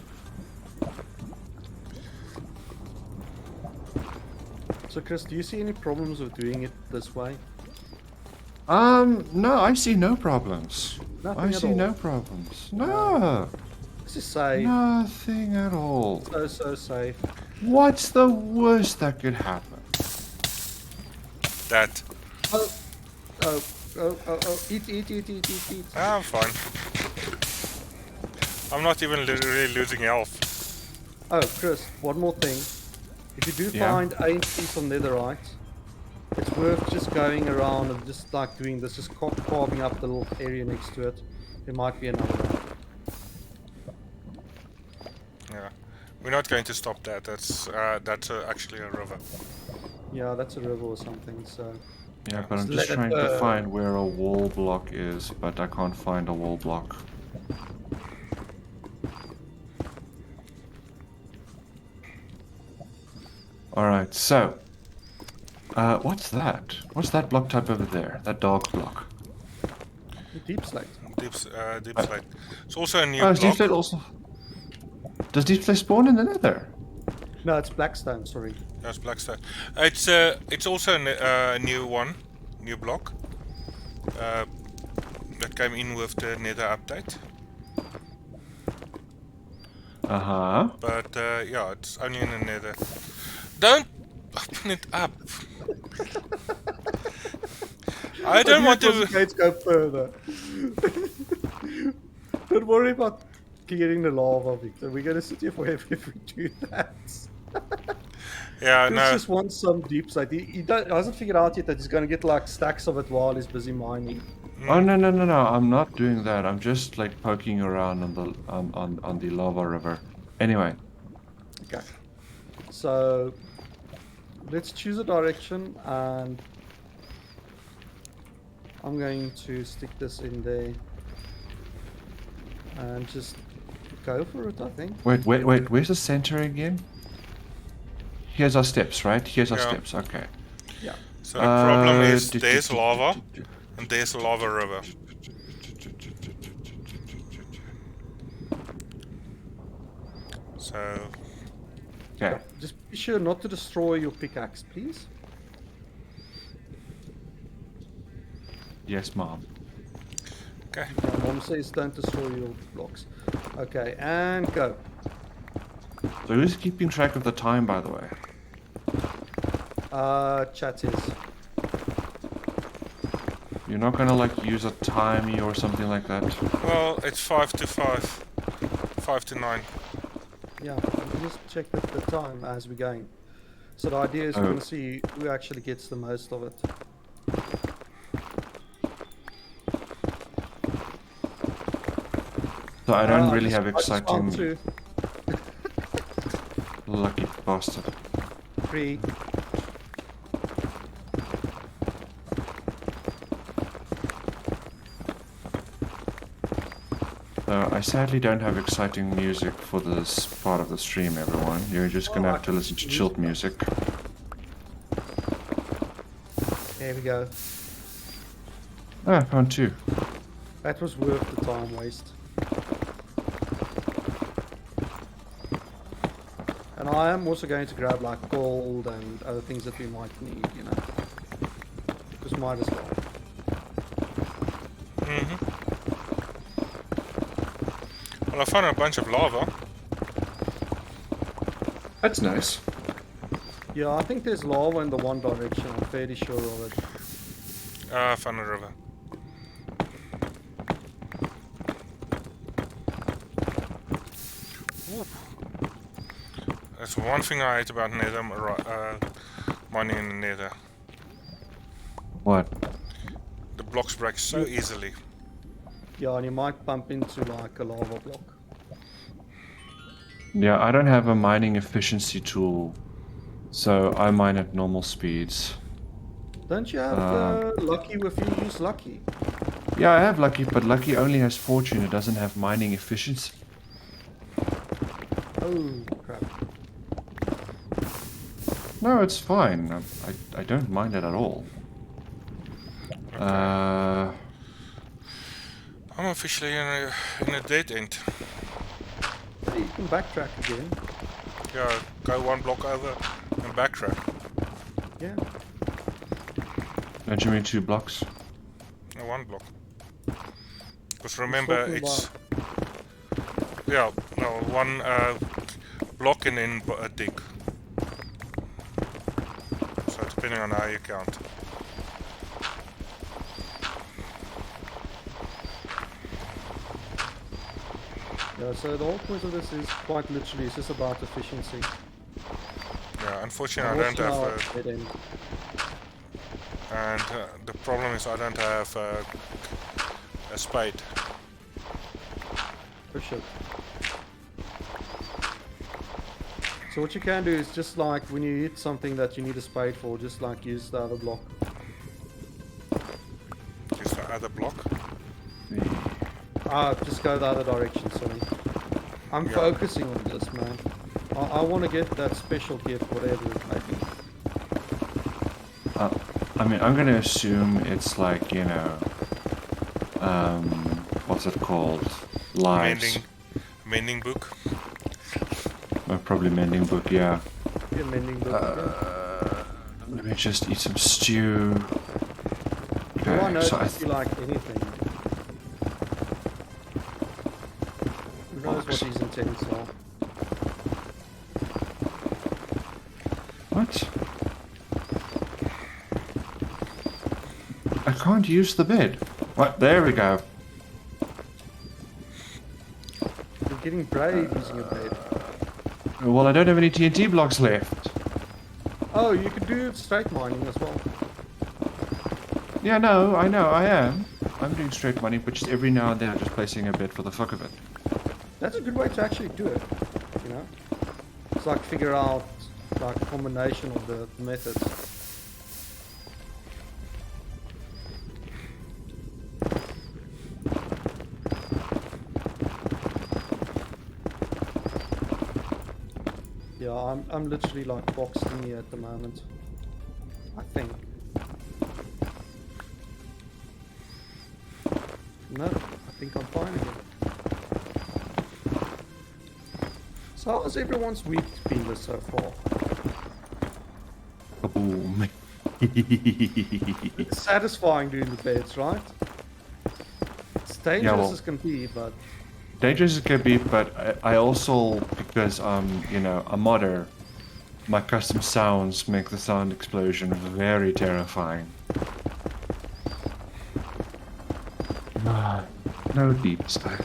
So Chris, do you see any problems with doing it this way? No, I see no problems. Nothing I at see all. no problems. No. This is safe. Nothing at all. So safe. What's the worst that could happen? That. Oh. Eat. I'm fine. I'm not even really losing health. Oh, Chris, one more thing. If you do find a piece of netherite, it's worth just going around and just like doing this, just carving up the little area next to it. There might be another one. Yeah, we're not going to stop that. That's actually a river. Yeah, that's a river or something. So. Yeah, but I'm just trying to find where a wall block is, but I can't find a wall block. Alright, so... what's that? What's that block type over there? That dark block? Deep slate. Deep slate. It's also a new block. block. Deep slate also... Does deep slate spawn in the nether? No, it's blackstone, sorry. That's blackstone. It's also a new block. That came in with the nether update. Uh-huh. But yeah, it's only in the nether. Don't open it up. I don't want to. Let's go further. Don't worry about clearing the lava, Victor. We're gonna sit here forever if we do that. Yeah, Chris no. just wants some deep slate. He hasn't figured out yet that he's gonna get like stacks of it while he's busy mining. Oh no! I'm not doing that. I'm just like poking around on the lava river. Anyway. Okay. So let's choose a direction, and I'm going to stick this in there and just go for it, I think. Wait. Where's the center again? Here's our steps, right? Here's our Yeah. steps. Okay. Yeah. So the problem is do- there's do- lava do- do- and there's a lava river. So Okay. Just be sure not to destroy your pickaxe, please. Yes, Mom. okay. My mom says don't destroy your blocks. Okay, and go. So who's keeping track of the time, by the way? Chat is. You're not gonna like use a timey or something like that? Well, it's 5 to 5. 5 to 9. Yeah, we just check the time as we're going. So the idea is we're Oh. going to see who actually gets the most of it. So I don't really have I just found exciting... Lucky bastard. 3. I sadly don't have exciting music for this part of the stream, everyone. You're just gonna have to listen to chilled music. There we go. Ah, found 2. That was worth the time waste. And I am also going to grab like gold and other things that we might need, you know. Because might as well. Well, I found a bunch of lava. That's nice. Yeah, I think there's lava in the one direction. I'm fairly sure of it. I found a river. Ooh. That's one thing I hate about nether, mining in the nether. What? The blocks break so easily. Yeah, and you might bump into like a lava block. Yeah, I don't have a mining efficiency tool, so I mine at normal speeds. Don't you have lucky if you use lucky? Yeah, I have lucky, but lucky only has fortune. It doesn't have mining efficiency. Oh, crap. No, it's fine. I don't mind it at all. I'm officially in a dead end. Hey, you can backtrack again. Yeah, go one block over and backtrack. Yeah. Don't you mean 2 blocks? No, one block. Because remember, it's... Yeah, no, one block and then a dig. So depending on how you count. Yeah, so the whole point of this is quite literally, it's just about efficiency. Yeah, unfortunately I don't have... dead end. and the problem is I don't have a spade. For sure. So what you can do is just like when you hit something that you need a spade for, just like use the other block. Use the other block. Just go the other direction, sorry. I'm focusing on this, man. I want to get that special gift, whatever it might be. I mean, I'm gonna assume it's like, you know, what's it called? Lives. Mending book. Probably mending book, yeah. Yeah, mending book. Let me just eat some stew. Okay, I know so if you like anything. Who knows what these intents are? What? I can't use the bed. What? There we go. You're getting brave using a bed. Well, I don't have any TNT blocks left. Oh, you could do straight mining as well. Yeah, no, I know, I am. I'm doing straight mining, but just every now and then I'm just placing a bed for the fuck of it. That's a good way to actually do it, you know? It's like figure out like a combination of the methods. Yeah, I'm literally like boxed in here at the moment. I think. No, I think I'm fine again. So how has everyone's week been so far? Kaboom. It's satisfying doing the beds, right? It's Yeah, dangerous well, as can be, but dangerous it can be, but I also, because you know, a modder, my custom sounds make the sound explosion very terrifying. No deep side.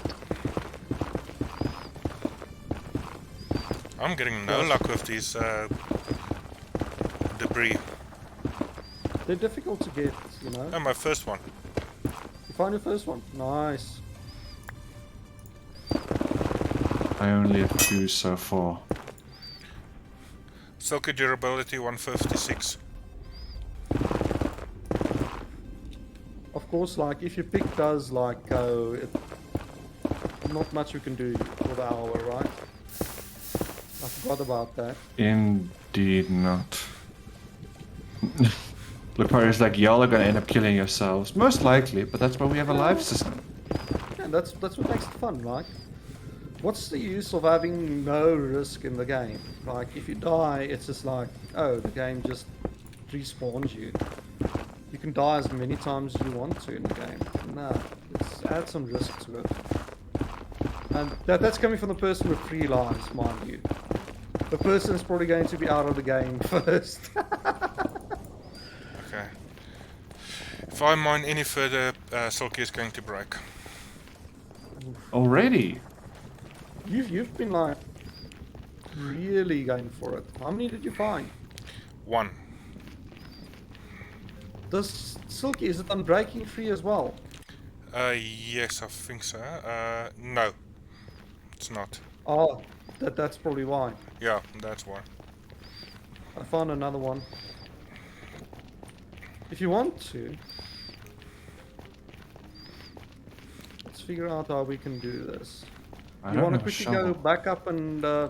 I'm getting no luck with these debris. they're difficult to get, you know. Oh, my first one. You find your first one. Nice. I only have 2 so far. Silky durability 156. Of course, like if your pick does like go, not much you can do for the hour, right? I forgot about that. Indeed not. Lucari's like, y'all are gonna end up killing yourselves. Most likely, but that's why we have a live system. Yeah, that's what makes it fun, right? What's the use of having no risk in the game? Like if you die, it's just like, oh, the game just respawns you. You can die as many times as you want to in the game. Nah, let's add some risk to it. And that's coming from the person with 3 lives, mind you. The person is probably going to be out of the game first. Okay. If I mine any further, Silky is going to break. Already? You've been like really going for it. How many did you find? 1. Does Silky, is it unbreaking free as well? Yes, I think so. No, it's not. Oh, that's probably why. Yeah, that's why. I found another one. If you want to, let's figure out how we can do this. I You don't want to have a quickly go shovel. back up and ooh,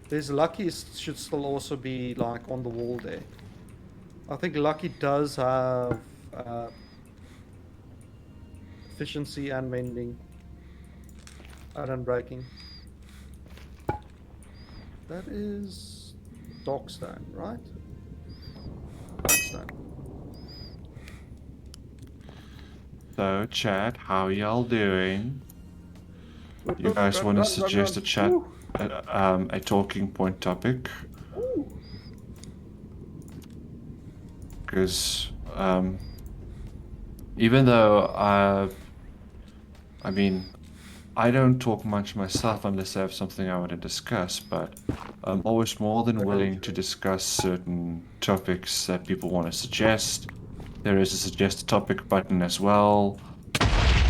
there's Lucky should still also be like on the wall there. I think Lucky does have efficiency and mending and unbreaking. That is Dockstone, right? Dockstone. So, chat, how y'all doing? You guys Run, want to run, run, suggest run. a chat, Ooh. a talking point topic? Ooh. Because, even though I mean, I don't talk much myself unless I have something I want to discuss, but I'm always more than willing to discuss certain topics that people want to suggest. There is a suggest a topic button as well.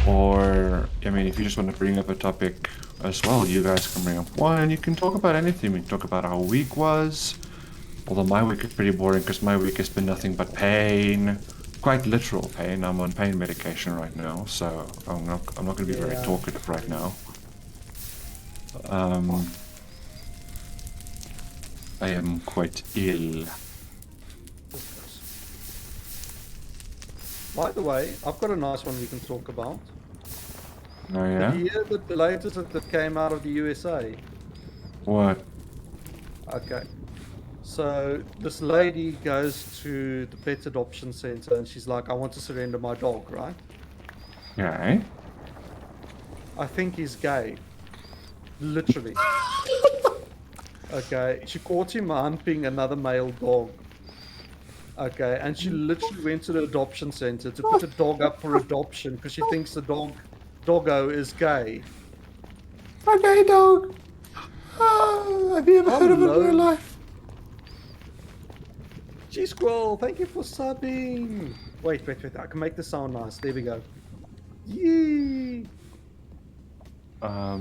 Or, I mean, if you just want to bring up a topic as well, you guys can bring up one. You can talk about anything. We can talk about how week was. Although my week is pretty boring because my week has been nothing but pain. Quite literal pain. I'm on pain medication right now, so I'm not going to be very talkative right now. I am quite ill. By the way, I've got a nice one we can talk about. Oh yeah? Did you hear the latest that came out of the USA? What? Okay. So this lady goes to the pet adoption center and she's like, I want to surrender my dog, right? Okay. I think he's gay. Literally. Okay. She caught him humping another male dog. Okay. And she literally went to the adoption center to put the dog up for adoption because she thinks the doggo is gay. A gay dog! Oh, have you ever heard of it in real life? G-Squirrel, thank you for subbing. Wait. I can make the sound nice. There we go. Yee! Yeah,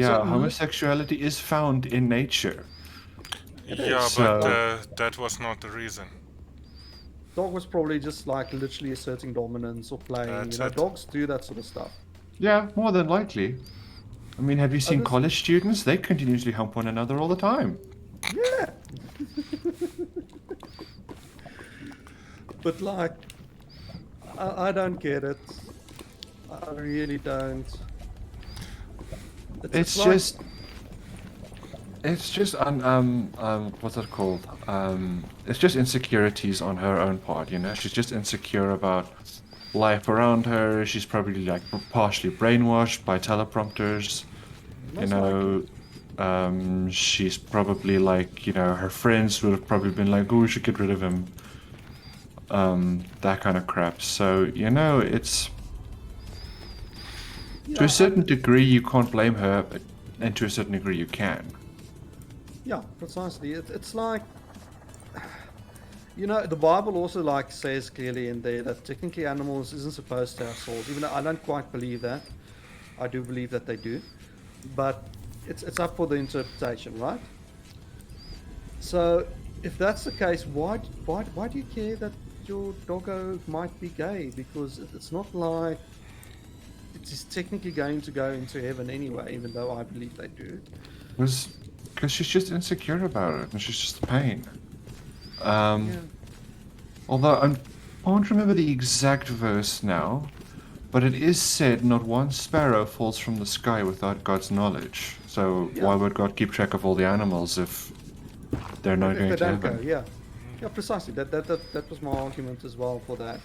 So, homosexuality is found in nature. It Yeah, is. but So that was not the reason. Dog was probably just like literally asserting dominance or playing. That's it. Dogs do that sort of stuff. yeah, more than likely. I mean, have you seen Others, college students? They continuously hump one another all the time. yeah. But like, I don't get it. I really don't. It's It's like, just It's just what's it called? It's just insecurities on her own part, you know. She's just insecure about life around her. She's probably like partially brainwashed by teleprompters, you most likely. know. She's probably like, you know, her friends would have probably been like, "Oh, we should get rid of him." That kind of crap. So, you know, it's to a Yeah, certain degree you can't blame her, but and to a certain degree you can. yeah, precisely. It's like, the Bible also like says clearly in there that technically animals isn't supposed to have souls. Even though I don't quite believe that, I do believe that they do, but it's up for the interpretation, right? So if that's the case, why do you care that your doggo might be gay? Because it's not like it is technically going to go into heaven anyway, even though I believe they do. Was because she's just insecure about it and she's just a pain. Um, Yeah. Although I can't remember the exact verse now, but it is said not one sparrow falls from the sky without God's knowledge. So Yeah. why would God keep track of all the animals if they're not If going they to don't go, heaven? yeah. Yeah, precisely. That was my argument as well for that.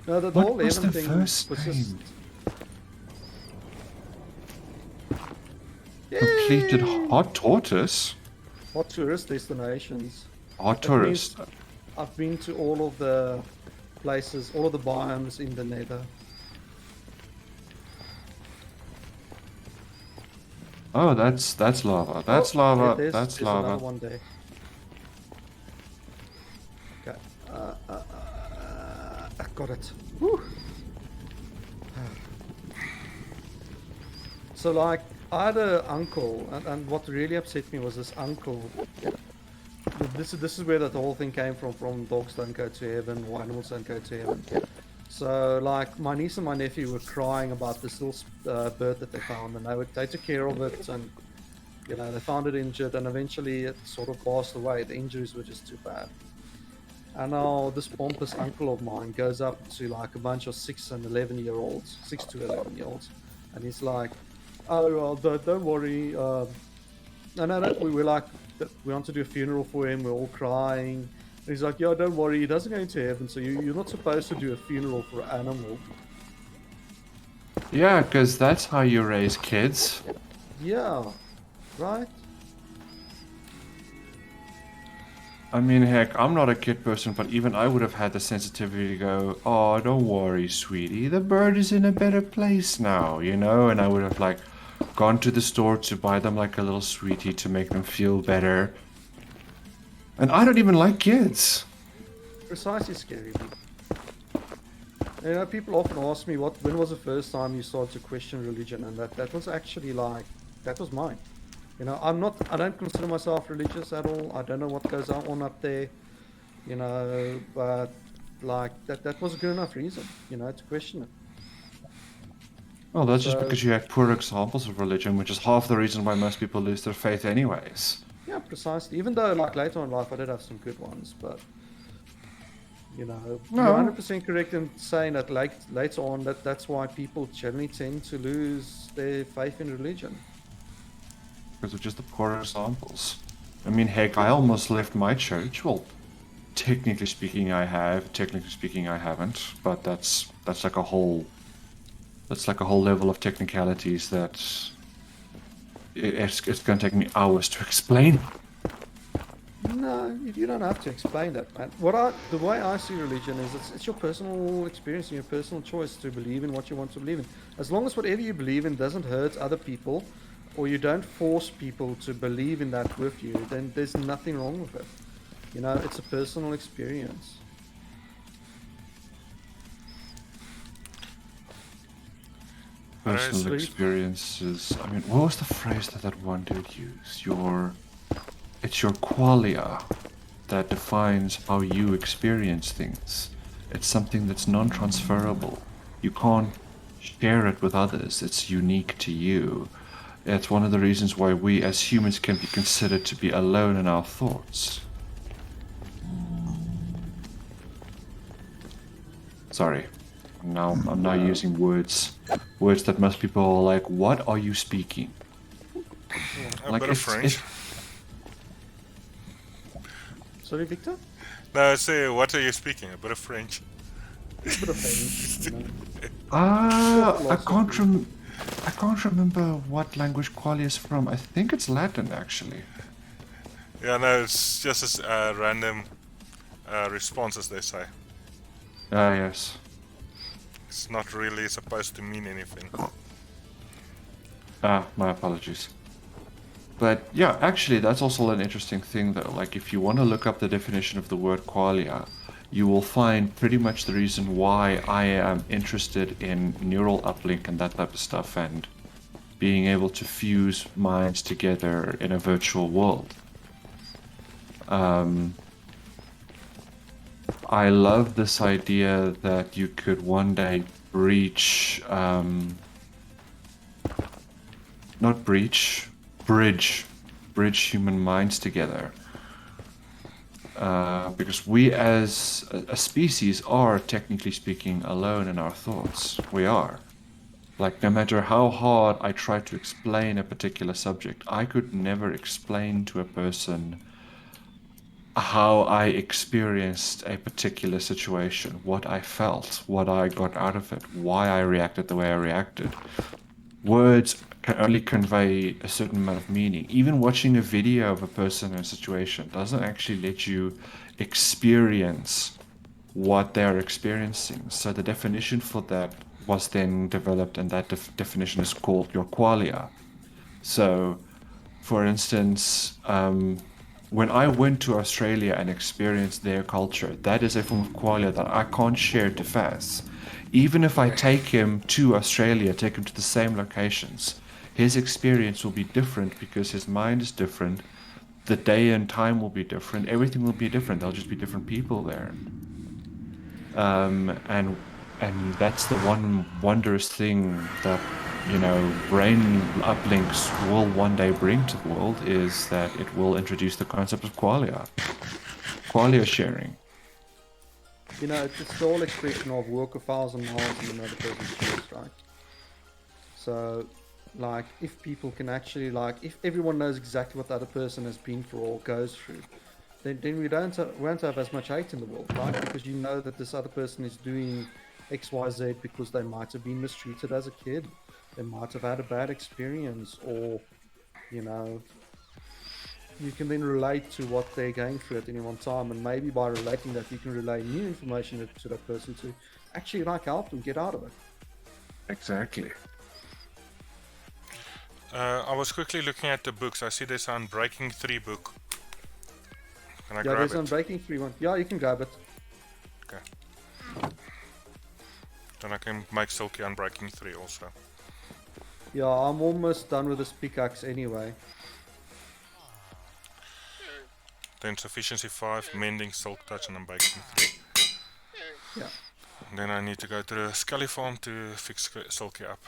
No, the What whole was heaven the thing verse was just. name? Completed Yay! Hot Tortoise? Hot tourist destinations. Hot It means Tourist. I've been to all of the places, all of the biomes in the nether. Oh, that's lava. Oh, That's lava. there's That's there's another lava. one there. Okay. I got it. Whew. So like, I had an uncle, and what really upset me was this uncle. This is where that whole thing came from dogs don't go to heaven, or animals don't go to heaven. So like, my niece and my nephew were crying about this little bird that they found, and they took care of it, and they found it injured, and eventually it sort of passed away. The injuries were just too bad. And now this pompous uncle of mine goes up to like a bunch of 6 and 11-year-olds, 6 to 11-year-olds, and he's like, "Oh well, don't worry. No, we were like, we want to do a funeral for him. We're all crying." And he's like, "Yeah, don't worry. He doesn't go into heaven, so you're not supposed to do a funeral for an animal." Yeah, because that's how you raise kids. Yeah, right. I mean, heck, I'm not a kid person, but even I would have had the sensitivity to go, "Oh, don't worry, sweetie. The bird is in a better place now, you know?" And I would have, like, gone to the store to buy them, like, a little sweetie to make them feel better. And I don't even like kids. Precisely, scary. People often ask me, when was the first time you started to question religion? And that was actually like, that was mine. I don't consider myself religious at all. I don't know what goes on up there, but like that was a good enough reason, to question it. Well, that's just So because you have poor examples of religion, which is half the reason why most people lose their faith anyways. yeah, precisely. Even though like later on in life I did have some good ones, but you're No, 100% correct in saying that later on that's why people generally tend to lose their faith in religion. because of just the poor examples. I mean, heck, I Yeah. almost left my church. Well, technically speaking, I have. Technically speaking, I haven't. But that's like a whole level of technicalities that it's going to take me hours to explain. No, you don't have to explain that, man. The way I see religion is it's your personal experience and your personal choice to believe in what you want to believe in. As long as whatever you believe in doesn't hurt other people, or you don't force people to believe in that with you, then there's nothing wrong with it. It's a personal experience. Personal Alright, experiences. I mean, what was the phrase that one dude used? It's your qualia that defines how you experience things. It's something that's non-transferable. You can't share it with others. It's unique to you. It's one of the reasons why we as humans can be considered to be alone in our thoughts. Sorry. I'm now using words that most people are like, what are you speaking? A bit of French. Sorry, Victor? No, say, what are you speaking? A bit of French. A bit of French, you know. I can't remember what language qualia is from. I think it's Latin, actually. Yeah, no, it's just a random response, as they say. Ah, yes. It's not really supposed to mean anything. Ah, my apologies. But yeah, actually, that's also an interesting thing, though. Like, if you want to look up the definition of the word qualia, you will find pretty much the reason why I am interested in neural uplink and that type of stuff, and being able to fuse minds together in a virtual world. I love this idea that you could one day breach, not breach, bridge human minds together. Because we as a species are, technically speaking, alone in our thoughts. We are. Like, no matter how hard I try to explain a particular subject, I could never explain to a person how I experienced a particular situation, what I felt, what I got out of it, why I reacted the way I reacted. Words can only convey a certain amount of meaning. Even watching a video of a person in a situation doesn't actually let you experience what they're experiencing. So the definition for that was then developed, and that definition is called your qualia. So, for instance, when I went to Australia and experienced their culture, that is a form of qualia that I can't share to Faz. Even if I take him to Australia, take him to the same locations, his experience will be different because his mind is different. The day and time will be different. Everything will be different. There'll just be different people there. And that's the one wondrous thing that, brain uplinks will one day bring to the world, is that it will introduce the concept of qualia sharing. You know, it's the whole expression of work 1,000 miles in another person's shoes, right? So, like, if people can actually, like, if everyone knows exactly what the other person has been through or goes through, then we won't have as much hate in the world, right? Because you know that this other person is doing X, Y, Z because they might have been mistreated as a kid, they might have had a bad experience, or, you know, you can then relate to what they're going through at any one time, and maybe by relating that, you can relay new information to that person to actually, like, help them get out of it. Exactly. I was quickly looking at the books. I see there's an Unbreaking 3 book. Can I grab it? Yeah, there's an Unbreaking 3 one. Yeah, you can grab it. Okay. Then I can make Silky Unbreaking 3 also. Yeah, I'm almost done with this pickaxe anyway. Then Sufficiency 5, Mending, Silk Touch, and Unbreaking 3. Yeah. And then I need to go to the Scully farm to fix Silky up.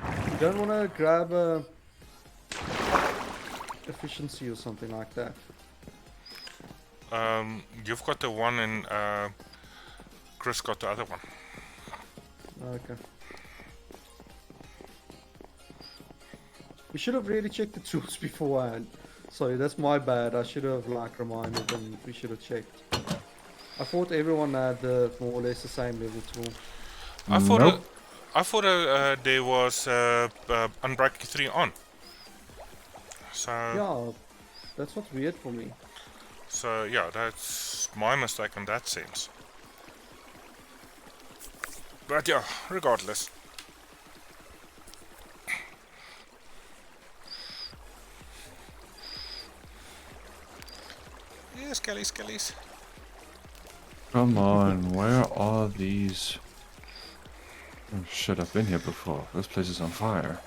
You don't want to grab a efficiency or something like that. You've got the one and Chris got the other one. Okay. We should have really checked the tools beforehand. Sorry, that's my bad. I should have reminded them we should have checked. I thought everyone had more or less the same level tool. I thought there was Unbreaking 3 on. So yeah, that's what's weird for me. So yeah, that's my mistake in that sense. But yeah, regardless. Yeah, skellies. Come on, where are these? Oh shit, I've been here before. This place is on fire.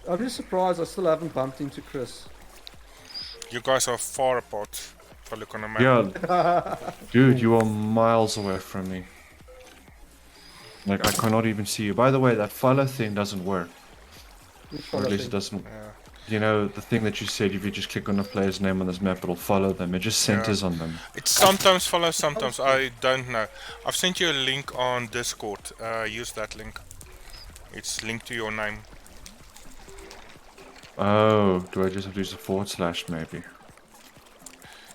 I'm just surprised I still haven't bumped into Chris. You guys are far apart. If I look on the map. Yeah, dude, you are miles away from me. Like, I cannot even see you. By the way, that follow thing doesn't work. Which Or one at I least it think? doesn't. Yeah. You know, the thing that you said, if you just click on a player's name on this map, it'll follow them. It just Yeah. centers on them. It sometimes follows, sometimes Supposed I don't know. I've sent you a link on Discord. Use that link. It's linked to your name. Oh, do I just have to use a / maybe?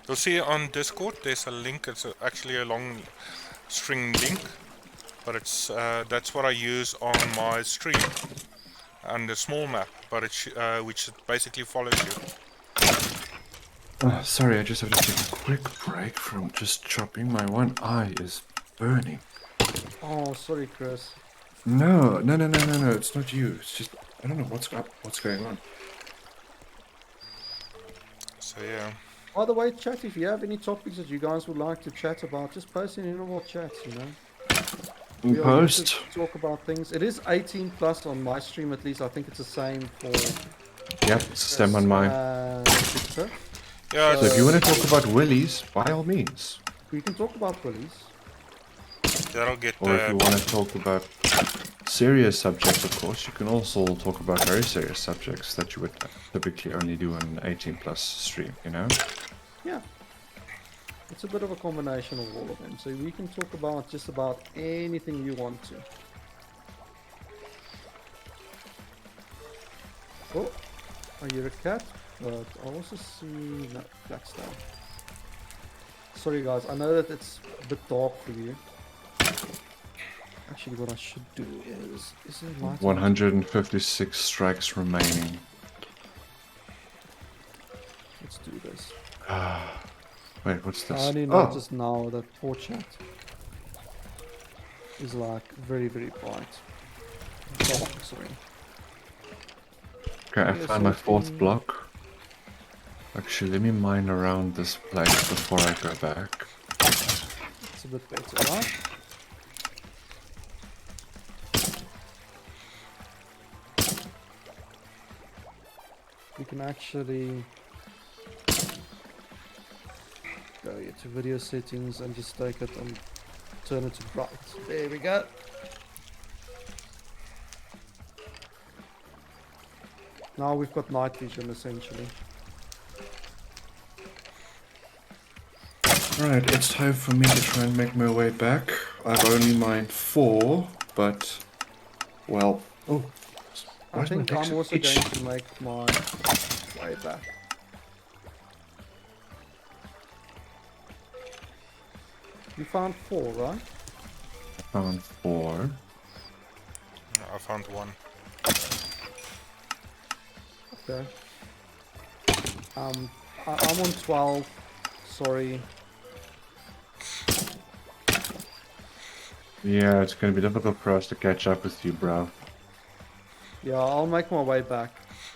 You'll see on Discord there's a link. It's actually a long string link, but it's that's what I use on my stream and the small map, but which basically follows you. Sorry, I just have to take a quick break from just chopping. My one eye is burning. Oh, sorry, Chris. No, it's not you. It's just, I don't know what's going on. So yeah. By the way, chat, if you have any topics that you guys would like to chat about, just post in normal chats, you know. We are here to Post. talk about things. It is 18 plus on my stream, at least. I think it's the same for Yep, it's the same on mine. Victor. Yeah. So if you want to talk about willies, by all means. We can talk about willies. That'll get. Or if you want to talk about serious subjects, of course, you can also talk about very serious subjects that you would typically only do on an 18 plus stream, you know? Yeah. It's a bit of a combination of all of them. So we can talk about just about anything you want to. Oh, I hear a cat, but I also see no Blackstone. Sorry guys, I know that it's a bit dark for you. Actually, what I should do is it light? 156 strikes remaining. Let's do this. Wait, what's this? I only noticed now that poor chat is like very, very bright. Dark, sorry. Okay, I found my fourth block. Actually, let me mine around this place before I go back. It's a bit better, right? We can actually go here to video settings and just take it and turn it to bright. There we go. Now we've got night vision essentially. Alright, it's time for me to try and make my way back. I've only mined 4, but... well... oh. I think I'm also going to make my way back. You found 4, right? Found 4. I found 1. Okay. I'm on 12. Sorry. Yeah, it's gonna be difficult for us to catch up with you, bro. Yeah, I'll make my way back.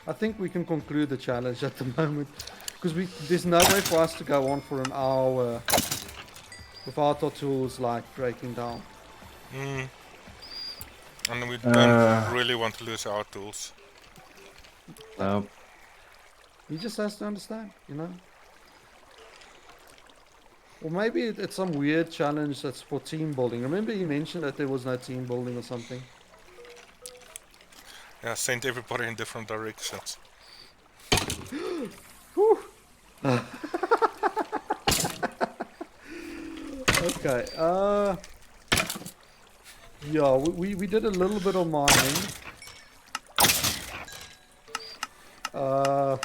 I think we can conclude the challenge at the moment. Because there's no way for us to go on for an hour without our tools like breaking down. And we don't really want to lose our tools. No. He just has to understand, you know? Or maybe it's some weird challenge that's for team building. Remember you mentioned that there was no team building or something? Yeah, send everybody in different directions. Okay, yeah, we did a little bit of mining. A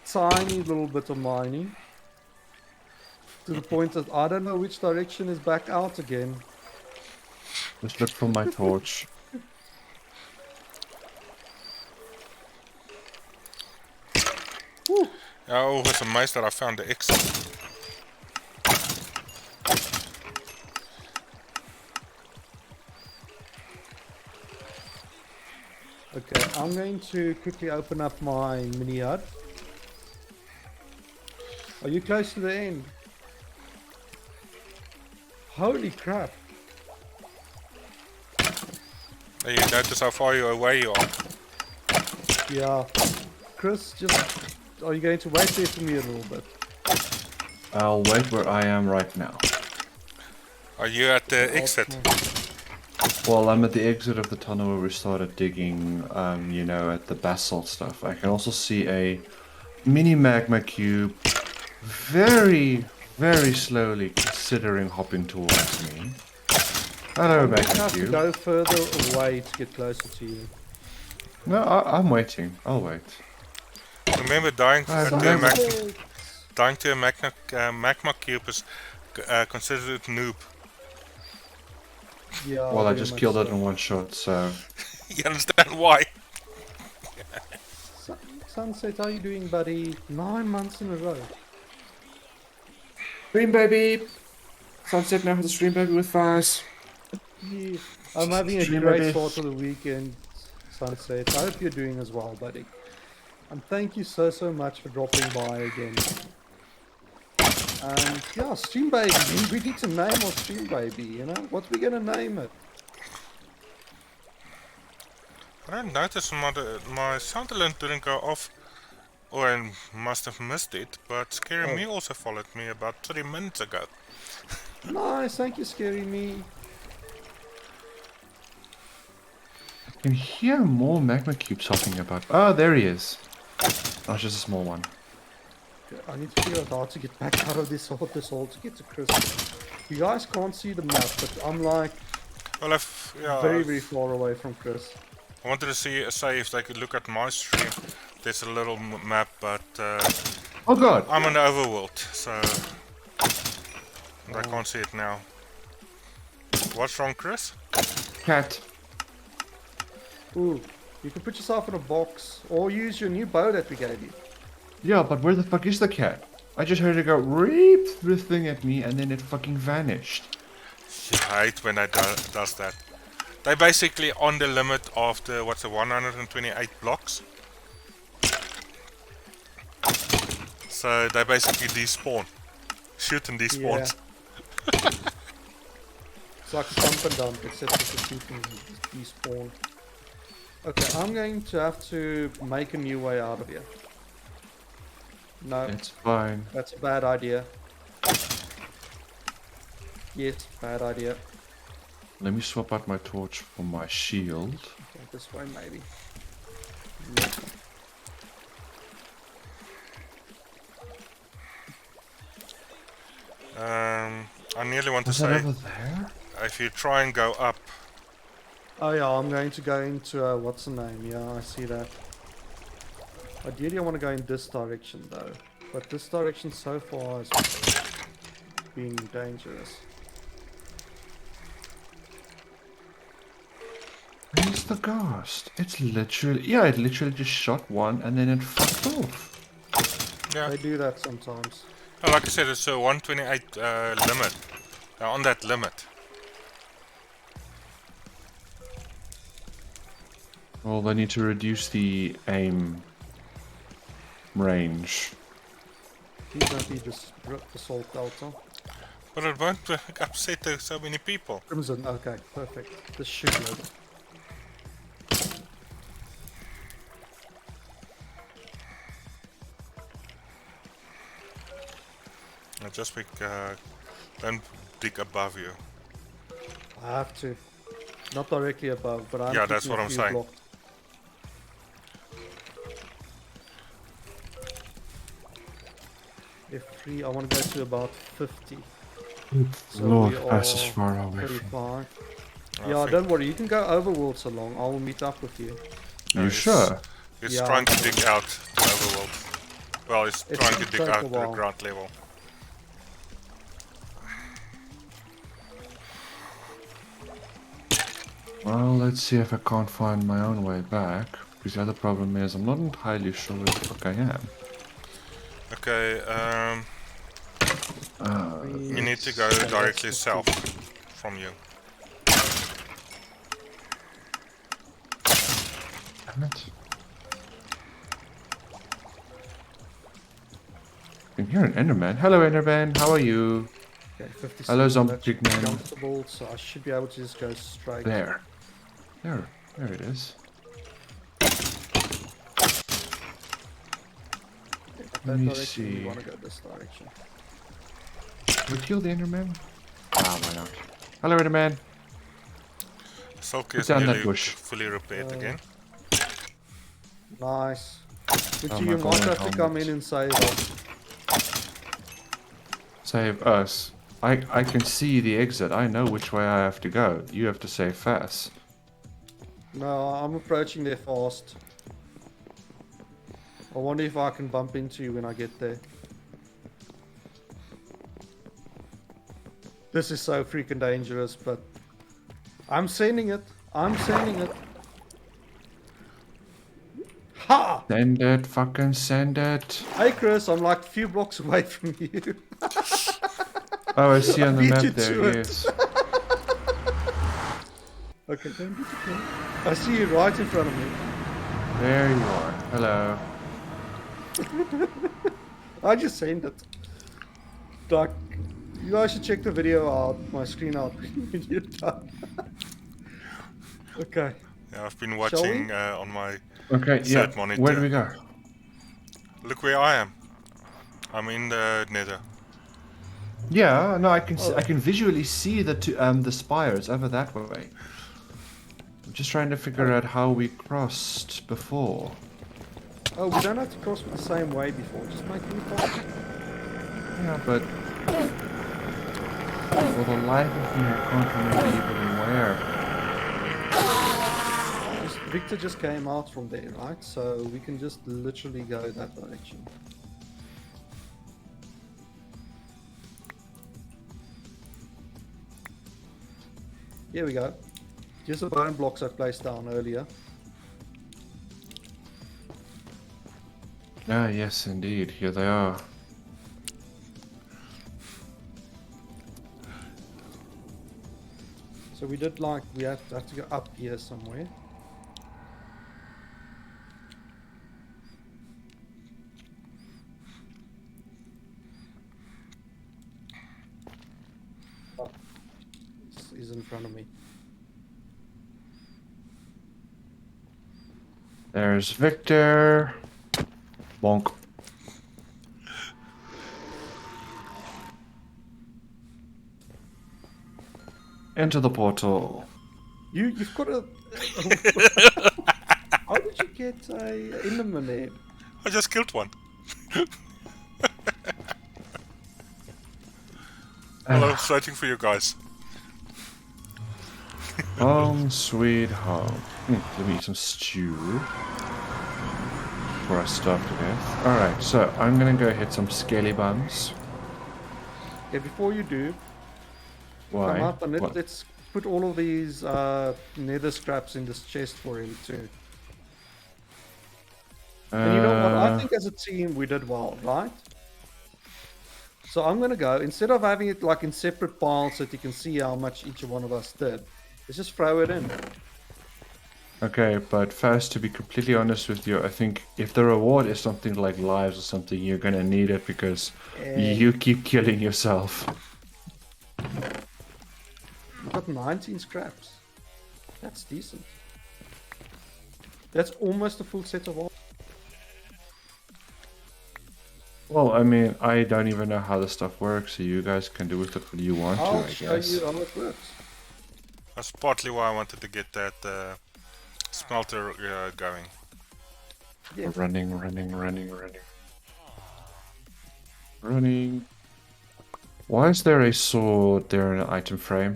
tiny little bit of mining. To the point that I don't know which direction is back out again. Just look for my torch. I was amazed that I found the exit. Okay, I'm going to quickly open up my mini hut. Are you close to the end? Holy crap. You notice how far away you are. Yeah. Chris, just... Are you going to wait there for me a little bit? I'll wait where I am right now. Are you at the exit? Well, I'm at the exit of the tunnel where we started digging, you know, at the basalt stuff. I can also see a mini magma cube very, very slowly considering hopping towards me. Hello, I'm going to magma have to cube. go further away to get closer to you. No, I'm waiting. I'll wait. Remember, dying to a magma cube is considered noob. Yeah, Well, I very just much killed it so. in one shot, so... You understand why? Sunset, how you doing, buddy? 9 months in a row. Stream baby! Sunset now for the stream baby with fires. Yeah, I'm having a Stream great baby. start to the weekend, Sunset. I hope you're doing as well, buddy. And thank you so much for dropping by again. And yeah, stream baby. We need to name our stream baby, you know? What are we gonna name it? I didn't notice my sound alert didn't go off, or I must have missed it, but Scary Me also followed me about 30 minutes ago. Nice, thank you, Scary Me. I can hear more magma cubes hopping about. Oh, there he is. Oh, just a small one. I need to figure out how to get back out of this hole to get to Chris. You guys can't see the map, but I'm like Well, very far away from Chris. I wanted to say if they could look at my stream. There's a little map, but Oh god! I'm in the overworld, so I can't see it now. What's wrong, Chris? Cat. Ooh, you can put yourself in a box or use your new bow that we gave you. Yeah, but where the fuck is the cat? I just heard it go reap through the thing at me and then it fucking vanished. I hate when it does that. They're basically on the limit of the 128 blocks. So they basically despawn. Shoot and despawn. Yeah. It's like a pump and dump, except for the shooting despawn. Okay, I'm going to have to make a new way out of here. No, It's fine. that's a bad idea. Yes, bad idea. Let me swap out my torch for my shield. Okay, this way maybe. I nearly want to Was that say, over there? if you try and go up, Oh yeah, I'm going to go into, what's the name? Yeah, I see that. Ideally I want to go in this direction though. But this direction so far has been dangerous. Where's the ghost? It's literally... Yeah, it literally just shot one and then it fucked off. yeah. They do that sometimes. Oh, like I said, it's a 128 limit. On that limit. Well, they need to reduce the aim range. Please don't be this Assault Delta. But it won't upset so many people. Crimson, okay, perfect. This should be over. Just don't dig above you. I have to. Not directly above, but I'm Yeah, that's keeping what a I'm few saying. blocks. F3, I want to go to about 50. So Lord, we are that's as far away from... 35. I Yeah, think don't worry, you can go overworld so long. I will meet up with you. You it's- sure? It's Yeah. trying to dig out the overworld. Well, it's trying to gonna dig take a out the while. ground level. Well, let's see if I can't find my own way back. Because the other problem is I'm not entirely sure where the fuck I am. Okay, you need to go Okay, directly that's south from you. Damn it. I can hear an Enderman. Hello, Enderman. How are you? Okay, 56. Hello, zombie That should be pigman. comfortable, so I should be able to just go straight. There. There it is. Let That me direction, we see. want to go this direction. We kill the Enderman? Ah, why not? Hello, Enderman. Sulky Put is down that nearly bush. fully repaired again. Nice. But Oh, you my might golden have to come in helmet. and save us. Save us. I can see the exit. I know which way I have to go. You have to save fast. No, I'm approaching there fast. I wonder if I can bump into you when I get there. This is so freaking dangerous, but I'm sending it. I'm sending it. Ha! Send it, fucking send it. Hey Chris, I'm like a few blocks away from you. Oh, I see I on the beat map you there, to it. yes. Okay, don't be too close. I see you right in front of me. There you are. Hello. I just sent it. Like, you guys should check the video out, my screen out when you're done. Okay, Yeah, I've been shall we? watching on my Okay, yeah. third Where do monitor. we go? Look where I am. I'm in the nether. Yeah, no, I Oh, can visually see the spires over that way. I'm just trying to figure out how we crossed before. oh, we don't have to cross the same way before. Just make me fast. Yeah, but for the life of me, I can't remember even where. Victor just came out from there, right? So we can just literally go that direction. Here we go. Just the bone blocks I placed down earlier. Ah, yes, indeed. Here they are. So we did like, we have to go up here somewhere. Oh, he's in front of me. There's Victor. Bonk. Into the portal. You've got a... How did you get a Enderman there? I just killed one. Hello, waiting for you guys. Home sweet home. Let me eat some stew before I starve to death. Alright, so I'm gonna go hit some scaly bums. Okay, before you do, Why? come up and What? let's put all of these nether scraps in this chest for him too. And you know what? I think as a team we did well, right? So I'm gonna go, instead of having it like in separate piles so that you can see how much each one of us did, let's just throw it in. Okay, but first, to be completely honest with you, I think if the reward is something like lives or something, you're gonna need it because you keep killing yourself. We've got 19 scraps. That's decent. That's almost a full set of all. Well, I mean, I don't even know how the stuff works, so you guys can do with it what you want I'll to, I show guess. you how it works. That's partly why I wanted to get that smelter going. Yeah. Running. Running. Why is there a sword there in an item frame?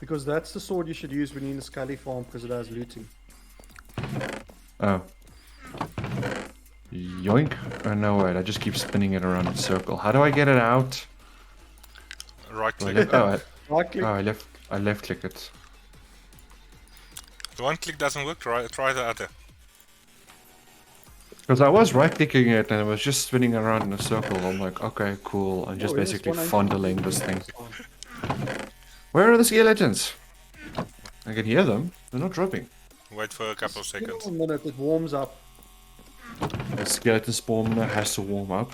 Because that's the sword you should use when you're in a skelly farm because it has looting. Oh. Yoink. Oh, no, wait, I just keep spinning it around in a circle. How do I get it out? Right Do I click. Right click. I left click it. The one click doesn't work, try the other. Because I was right clicking it and it was just spinning around in a circle. I'm like, okay, cool. I'm just Oh, yes, basically 190. fondling this thing. Where are the skeletons? I can hear them. They're not dropping. Wait for a couple of Give it seconds. a minute, it warms up. The skeleton spawner has to warm up.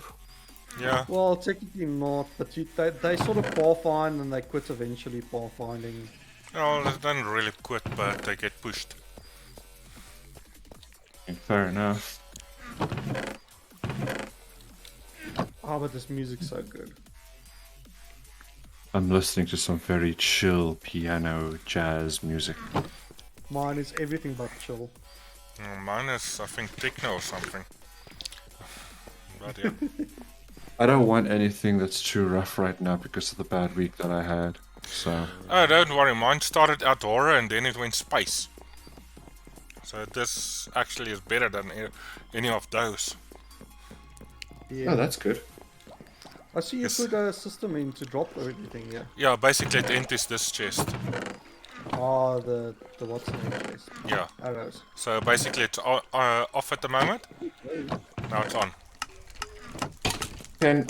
Yeah. Well, technically not, but they sort of pathfind and they quit eventually pathfinding. No, they don't really quit, but they get pushed. Fair enough. Oh, but this music's so good. I'm listening to some very chill piano jazz music. Mine is everything but chill. Mine is, I think, techno or something. But yeah. I don't want anything that's too rough right now because of the bad week that I had. So. Oh, don't worry. Mine started out horror and then it went space. So this actually is better than any of those. Yeah. Oh, that's good. I see you Yes. put a system in to drop everything, yeah. Yeah, basically it enters this chest. Oh, the what's the name chest? Yeah. Arrows. So basically it's off at the moment. Now it's on. Can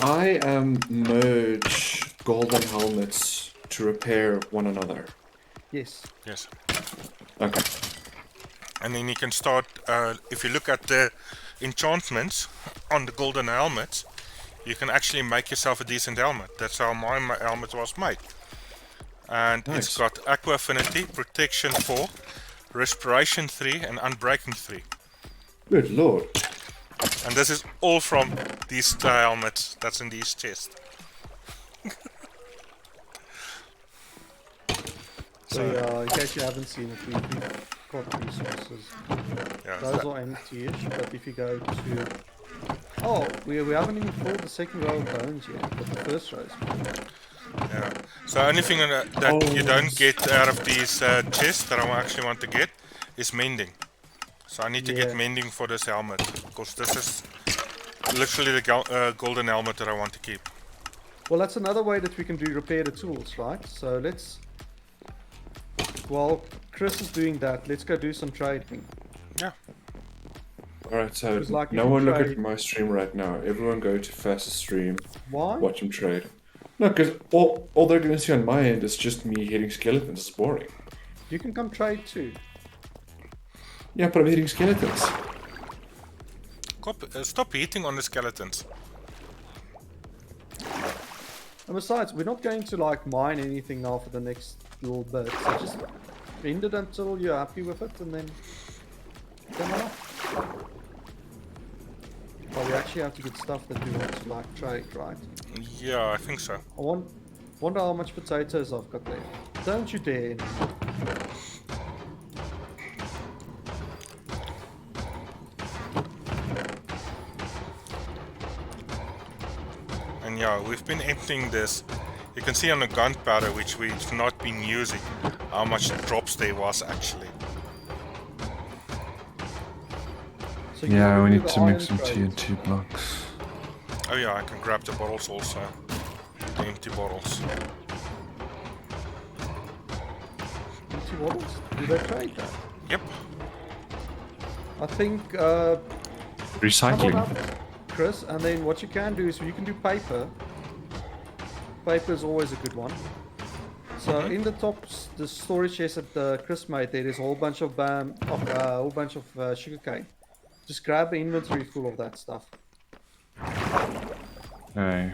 I merge golden helmets to repair one another? Yes. Yes. Okay. And then you can start, if you look at the enchantments on the golden helmets, you can actually make yourself a decent helmet. That's how my helmet was made. And Nice. it's got Aqua Affinity, Protection 4, Respiration 3 and Unbreaking 3. Good lord. And this is all from these helmets that's in these chests. So yeah, in case you haven't seen it, we've got resources. Yeah, Those are empty-ish, but if you go to... Oh, we haven't even filled the second row of bones yet, but the first row is full. yeah. So only thing that you don't get out of these chests that I actually want to get is mending. So I need to get mending for this helmet, because this is literally the golden helmet that I want to keep. Well, that's another way that we can do repair the tools, right? So let's... While Chris is doing that, let's go do some trading. Yeah. Alright, so Like no one look at my stream right now. Everyone go to Fast's stream. Why? Watch him trade. No, because all they're going to see on my end is just me hitting skeletons. It's boring. You can come trade too. Yeah, but I'm hitting skeletons. Stop hitting on the skeletons. And besides, we're not going to like mine anything now for the next little bit. So just end it until you're happy with it, and then turn it off. Well, we actually have to get stuff that we want to like trade, right? Yeah, I think so. I wonder how much potatoes I've got left. Don't you dare. And yeah, we've been emptying this. You can see on the gunpowder, which we've not been using, how much drops there was actually. So Yeah, we need the to make iron some trade. TNT blocks. Oh yeah, I can grab the bottles also. The empty bottles. Empty bottles? Do they trade that? Yep. I think Recycling. Chris, and then what you can do is you can do paper. Paper is always a good one. So in the top, the storage chest that Chris made, there is a whole bunch of sugarcane. Just grab the inventory full of that stuff. Okay.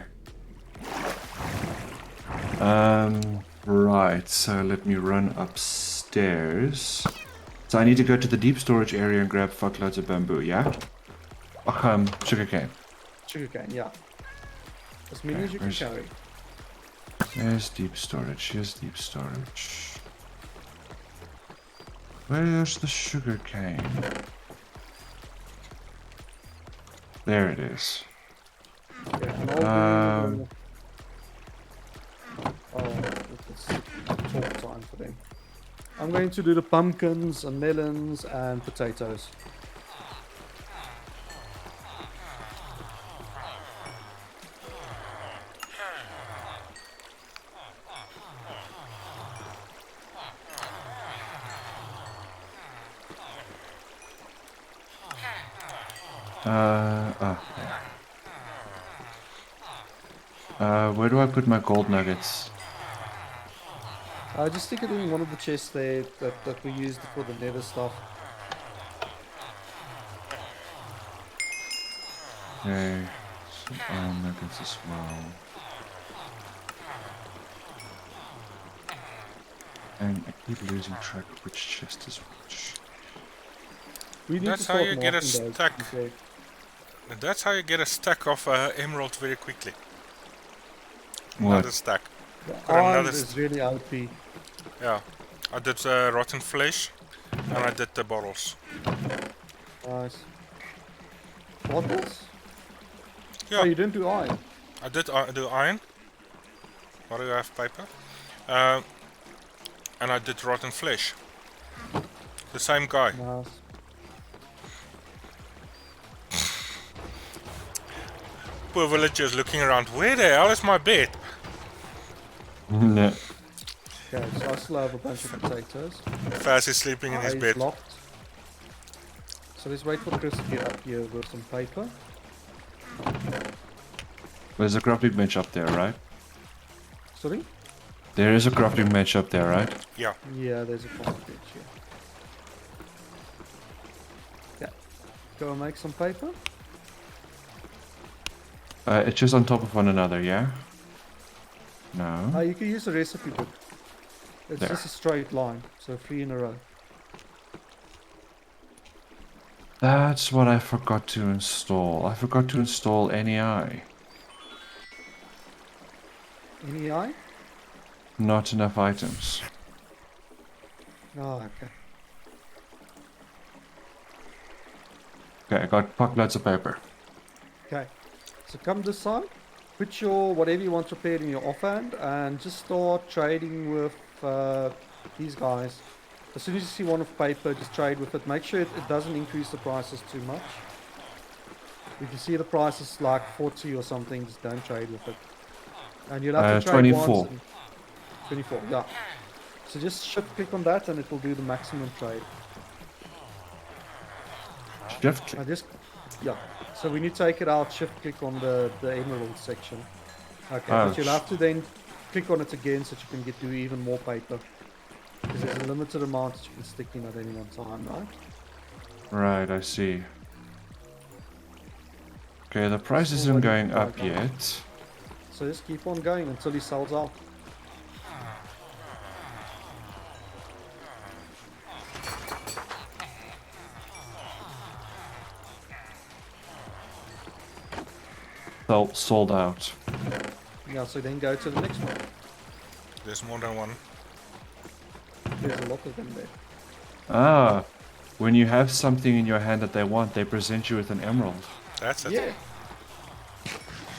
Right, so let me run upstairs. So I need to go to the deep storage area and grab fuckloads of bamboo, yeah? Sugarcane. Sugarcane, yeah. As many as you can carry. There's deep storage, here's deep storage. Where's the sugarcane? There it is. Yeah, and it's talk time for them. I'm going to do the pumpkins and melons and potatoes. Where do I put my gold nuggets? Just stick it in one of the chests there that we used for the nether stuff. Okay, some iron nuggets as well. And I keep losing track of which chest is which. We need That's to how start you get a marking those, stack. to be fair. That's how you get a stack of emerald very quickly. What? Another stack. The Got iron another. is really OP. Yeah. I did rotten flesh, and I did the bottles. Nice. Bottles? Oh, Yeah. you didn't do iron. I did do iron. What do you have, paper? Uh, and I did rotten flesh. The same guy. Nice. Poor villagers looking around. Where the hell is my bed? No. Okay, so I still have a bunch of potatoes. Faz is sleeping in his He's bed. locked. So let's wait for Chris to get up here with some paper. There's a crafting bench up there, right? Sorry? There is a crafting bench up there, right? Yeah. Yeah, there's a coffee bench here. Yeah. Go and make some paper. It's just on top of one another, yeah? No. You can use the recipe book. It's There. just a straight line, so 3 in a row. That's what I forgot to install. I forgot to install NEI. NEI? Not enough items. Oh, okay. Okay, I got loads of paper. Okay. So come this side, put your whatever you want prepared in your offhand, and just start trading with these guys. As soon as you see one of paper, just trade with it. Make sure it doesn't increase the prices too much. If you see the price is like 40 or something, just don't trade with it. And you'll have to trade 24. once. 24, yeah. So just shift click on that and it will do the maximum trade. Shift click. I just, yeah. So when you take it out, shift click on the emerald section. Okay, but you'll have to then click on it again so that you can do even more paper. Because there's a limited amount that you can stick in at any one time, right? Right, I see. Okay, the price isn't going up yet. So just keep on going until he sells out. Sold out. Yeah, so then go to the next one. There's more than one. There's a lot of them there. Ah, when you have something in your hand that they want, they present you with an emerald. That's it. Yeah.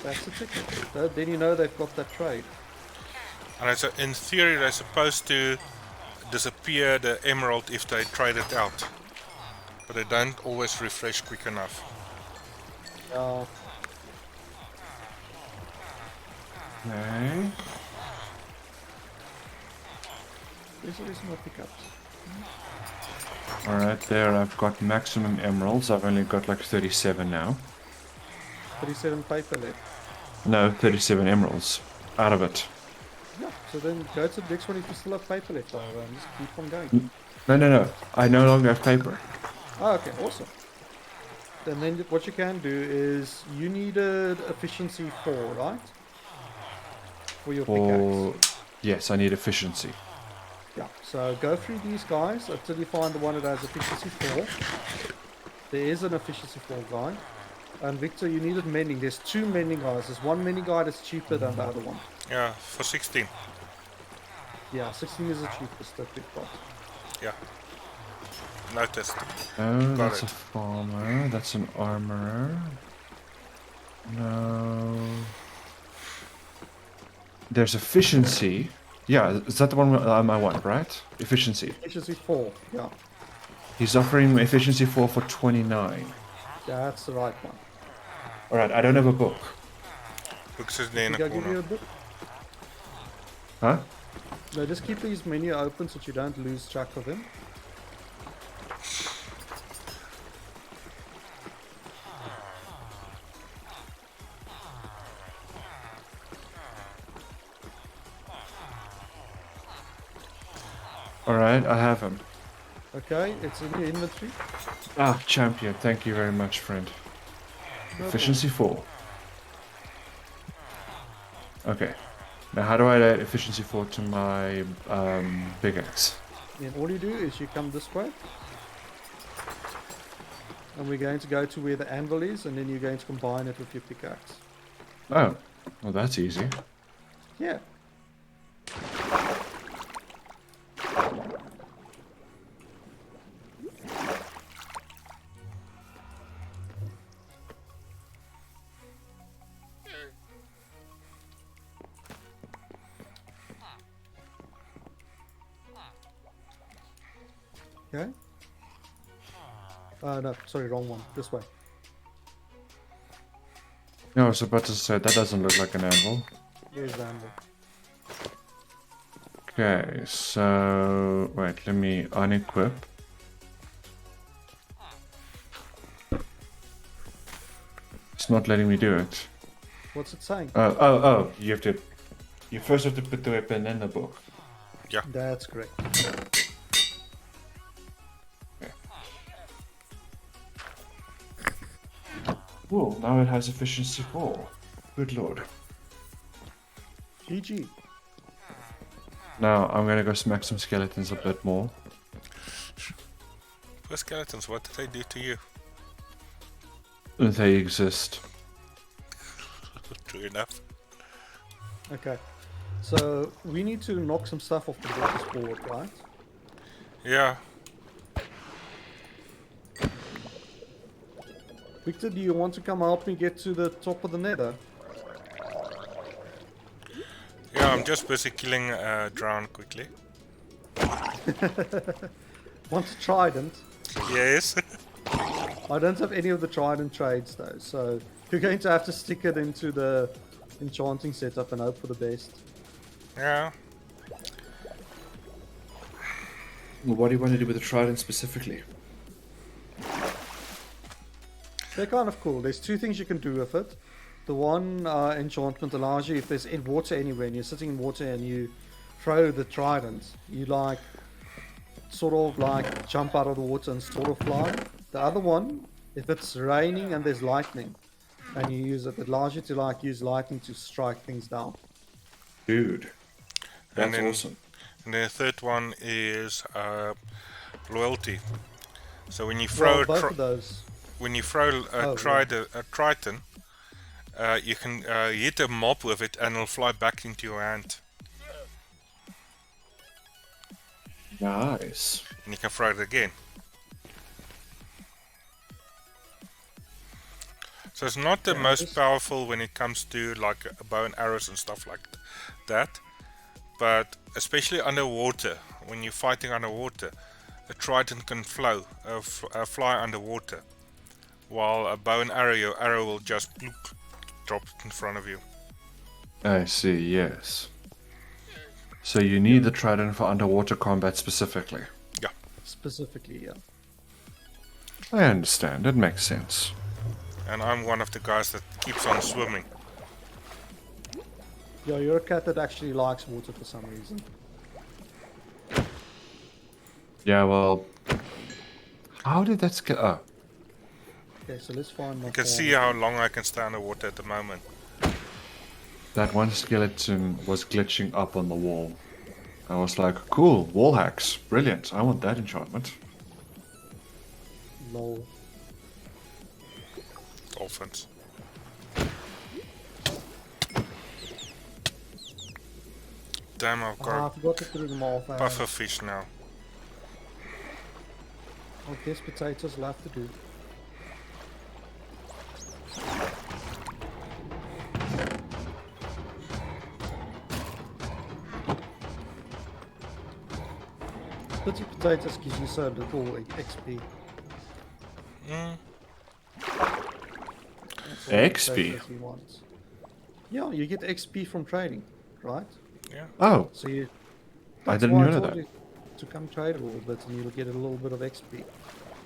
That's the ticket. Then you know they've got that trade. And it's in theory they're supposed to disappear the emerald if they trade it out. But they don't always refresh quick enough. Okay. There's no pickups. Alright, there I've got maximum emeralds. I've only got like 37 now. 37 paper left. No, 37 emeralds. Out of it. Yeah, so then go to the next one if you still have paper left over and just keep on going. No. I no longer have paper. Oh, okay, awesome. And then what you can do is you needed efficiency 4, right? For your pickaxe. Yes, I need efficiency. Yeah, so go through these guys until you find the one that has efficiency 4. There is an efficiency 4 guy. And Victor, you needed mending. There's 2 mending guys. There's one mending guy that's cheaper than the other one. Yeah, for 16. Yeah, 16 is the cheapest that we've got. Yeah. Noticed. No, Got that's it. a farmer. That's an armorer. No. There's efficiency. Yeah, is that the one I want, right? Efficiency. Efficiency 4, yeah. He's offering me efficiency 4 for 29. That's the right one. Alright, I don't have a book. Books is there in Did I the give you a corner. book? Huh? No, just keep these menu open so that you don't lose track of them. Alright, I have him. Okay, it's in your inventory. Ah, champion. Thank you very much, friend. No Efficiency 4. Okay. Now how do I add efficiency 4 to my pickaxe? problem. And all you do is you come this way. And we're going to go to where the anvil is, and then you're going to combine it with your pickaxe. Oh, well, that's easy. Yeah. Okay. No, sorry, wrong one. This way. No, I was about to say, that doesn't look like an anvil. There's the anvil. Okay, so... Wait, let me unequip. It's not letting me do it. What's it saying? Oh, you have to... You first have to put the weapon in the book. Yeah. That's correct. Cool, now it has efficiency 4. Good lord. GG. Now, I'm gonna go smack some skeletons a bit more. Poor skeletons, what did they do to you? They exist. True enough. Okay. So, we need to knock some stuff off the board, right? Yeah. Victor, do you want to come help me get to the top of the nether? Yeah, I'm just busy killing drown quickly. Want a trident? Yes. I don't have any of the trident trades though, so you're going to have to stick it into the enchanting setup and hope for the best. Yeah. Well, what do you want to do with the trident specifically? They're kind of cool. There's two things you can do with it. The one enchantment allows you, if there's water anywhere and you're sitting in water and you throw the trident, you like sort of like jump out of the water and sort of fly. The other one, if it's raining and there's lightning and you use it, it allows you to like use lightning to strike things down. Dude, that's then, awesome. And the third one is loyalty. So when you throw both of those. when you throw a triton, you can hit a mob with it and it'll fly back into your hand. Nice. And you can throw it again. So it's not the most powerful when it comes to like bow and arrows and stuff like that. But especially underwater, when you're fighting underwater, a trident can fly underwater. While a bow and arrow, your arrow will just bloop, drop in front of you. I see, yes. So you need the trident for underwater combat specifically? Yeah. Specifically, yeah. I understand, it makes sense. And I'm one of the guys that keeps on swimming. Yeah, you're a cat that actually likes water for some reason. Yeah, well... How did that scale... Oh. Okay, so let's find my You can see how long I can stay underwater at the moment. That one skeleton was glitching up on the wall. I was like, cool, wall hacks. Brilliant, I want that enchantment. Lol. Dolphins. Damn, I've I got forgot to put them off. puffer fish now. I guess potatoes will have to do. Pity potatoes gives you so little XP. XP? Yeah, you get XP from trading, right? Yeah. Oh, So you. I That's didn't why know told that. you to come trade a little bit, and you'll get a little bit of XP.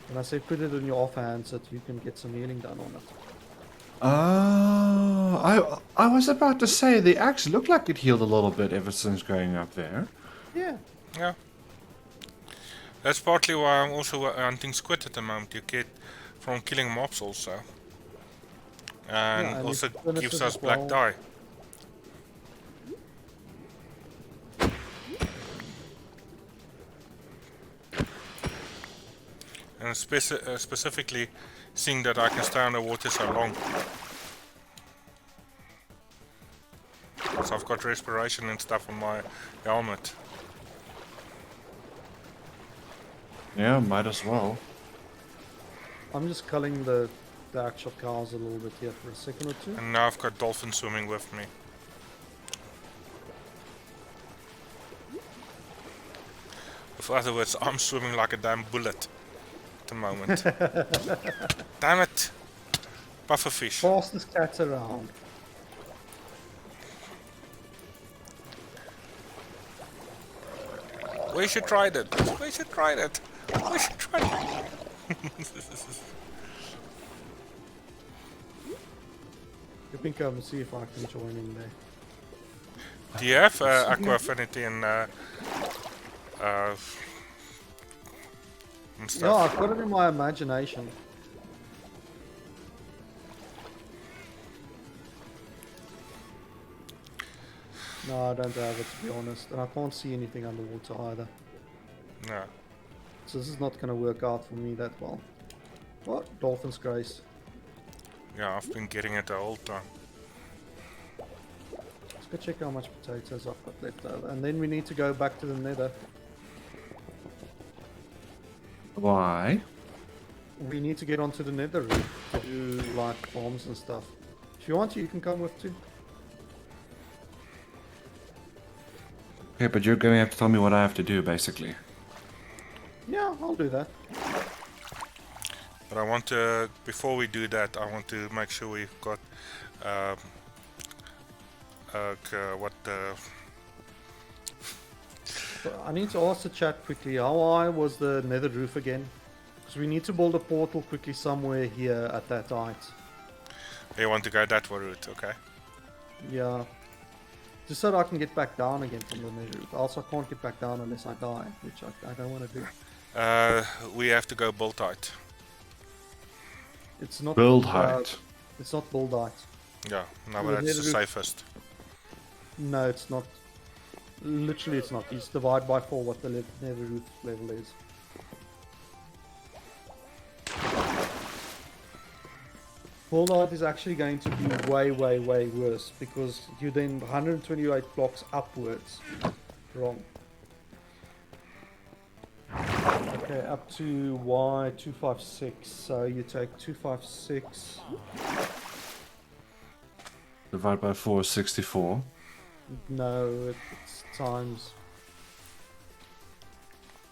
And I said put it in your offhand so that you can get some healing done on it. I was about to say the axe looked like it healed a little bit ever since going up there. Yeah. Yeah. That's partly why I'm also hunting squid at the moment. You get from killing mobs also. And also gives us black dye. And specifically seeing that I can stay underwater so long. So I've got respiration and stuff on my helmet. Yeah, might as well. I'm just culling the actual cows a little bit here for a second or two. And now I've got dolphins swimming with me. In other words, I'm swimming like a damn bullet at the moment. Damn it! Pufferfish. Fastest cats around. We should try that. We should try that. We should try that. I think I will see if I can join in there. Do you have aqua affinity and stuff? Yeah, I've got it in my imagination. No, I don't have it, to be honest. And I can't see anything underwater either. No. So this is not going to work out for me that well. What? Dolphin's Grace. Yeah, I've been getting it the whole time. Let's go check how much potatoes I've got left over. And then we need to go back to the nether. Why? We need to get onto the nether room to do like farms and stuff. If you want to, you can come with too. Okay, but you're going to have to tell me what I have to do, basically. Yeah, I'll do that. But I want to, before we do that, I want to make sure we've got what the... So I need to ask the chat quickly, how high was the nether roof again? Because we need to build a portal quickly somewhere here at that height. You want to go that route, okay? Yeah. Just so that I can get back down again from the nether roof. Also, I can't get back down unless I die, which I don't want to do. We have to go bolt height. It's not Build height. It's not build height. Yeah, no, The but that's nether the roof- safest. No, it's not. Literally, it's not. It's divide by 4 what the nether roof level is. Build height is actually going to be way, way, way worse because you then 128 blocks upwards. Wrong. Okay, up to Y256. So you take 256. Divide by 4 is 64. No, it's times.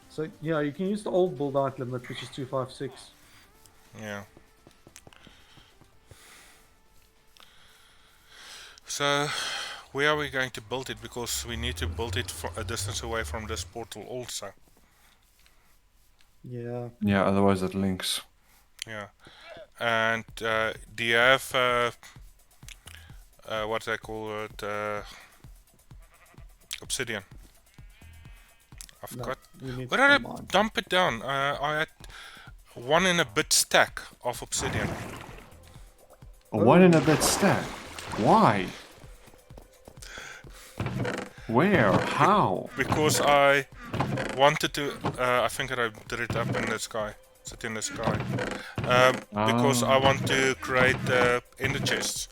So yeah, you can use the old build height limit, which is 256. Yeah. So, where are we going to build it? Because we need to build it for a distance away from this portal also. Yeah. Yeah, otherwise it links. Yeah. And do you have what they call it? Obsidian. I forgot. We need Where to did I combine. dump it down? I had 1 and a bit stack of obsidian. A 1 and a bit stack. Why? Where? How? Because I wanted to, I think that I did it up in the sky. Sit in the sky. Because I want to create ender chests.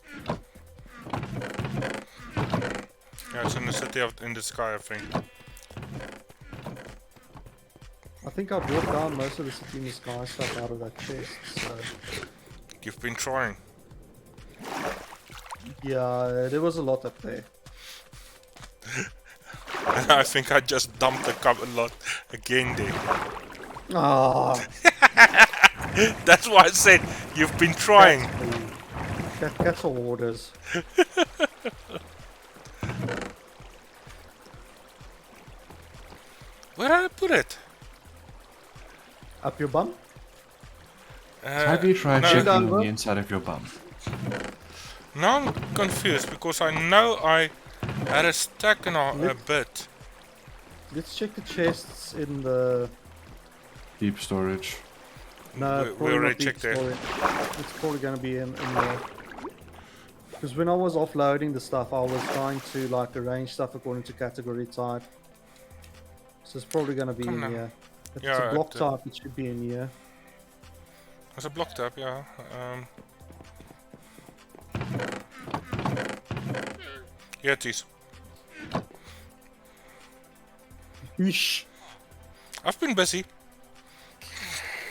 Yeah, it's in the city of in the sky, I think. I think I brought down most of the city in the sky stuff out of that chest. So You've been trying. yeah, there was a lot up there. I think I just dumped a lot again there. Ah, That's why I said you've been trying. that's all orders. Where did I put it? Up your bum? Have you tried no, checking on no. the inside of your bum? Now I'm confused because I know I had a stack and a bit. Let's check the chests in the. Deep storage. No, We probably already not deep checked there. storage. It's probably going to be in there. Because when I was offloading the stuff, I was trying to like arrange stuff according to category type. So it's probably going to be Come in now. here. If Yeah, it's a block it, type, it should be in here. As a block tab, yeah. Here it is. Yeesh. I've been busy.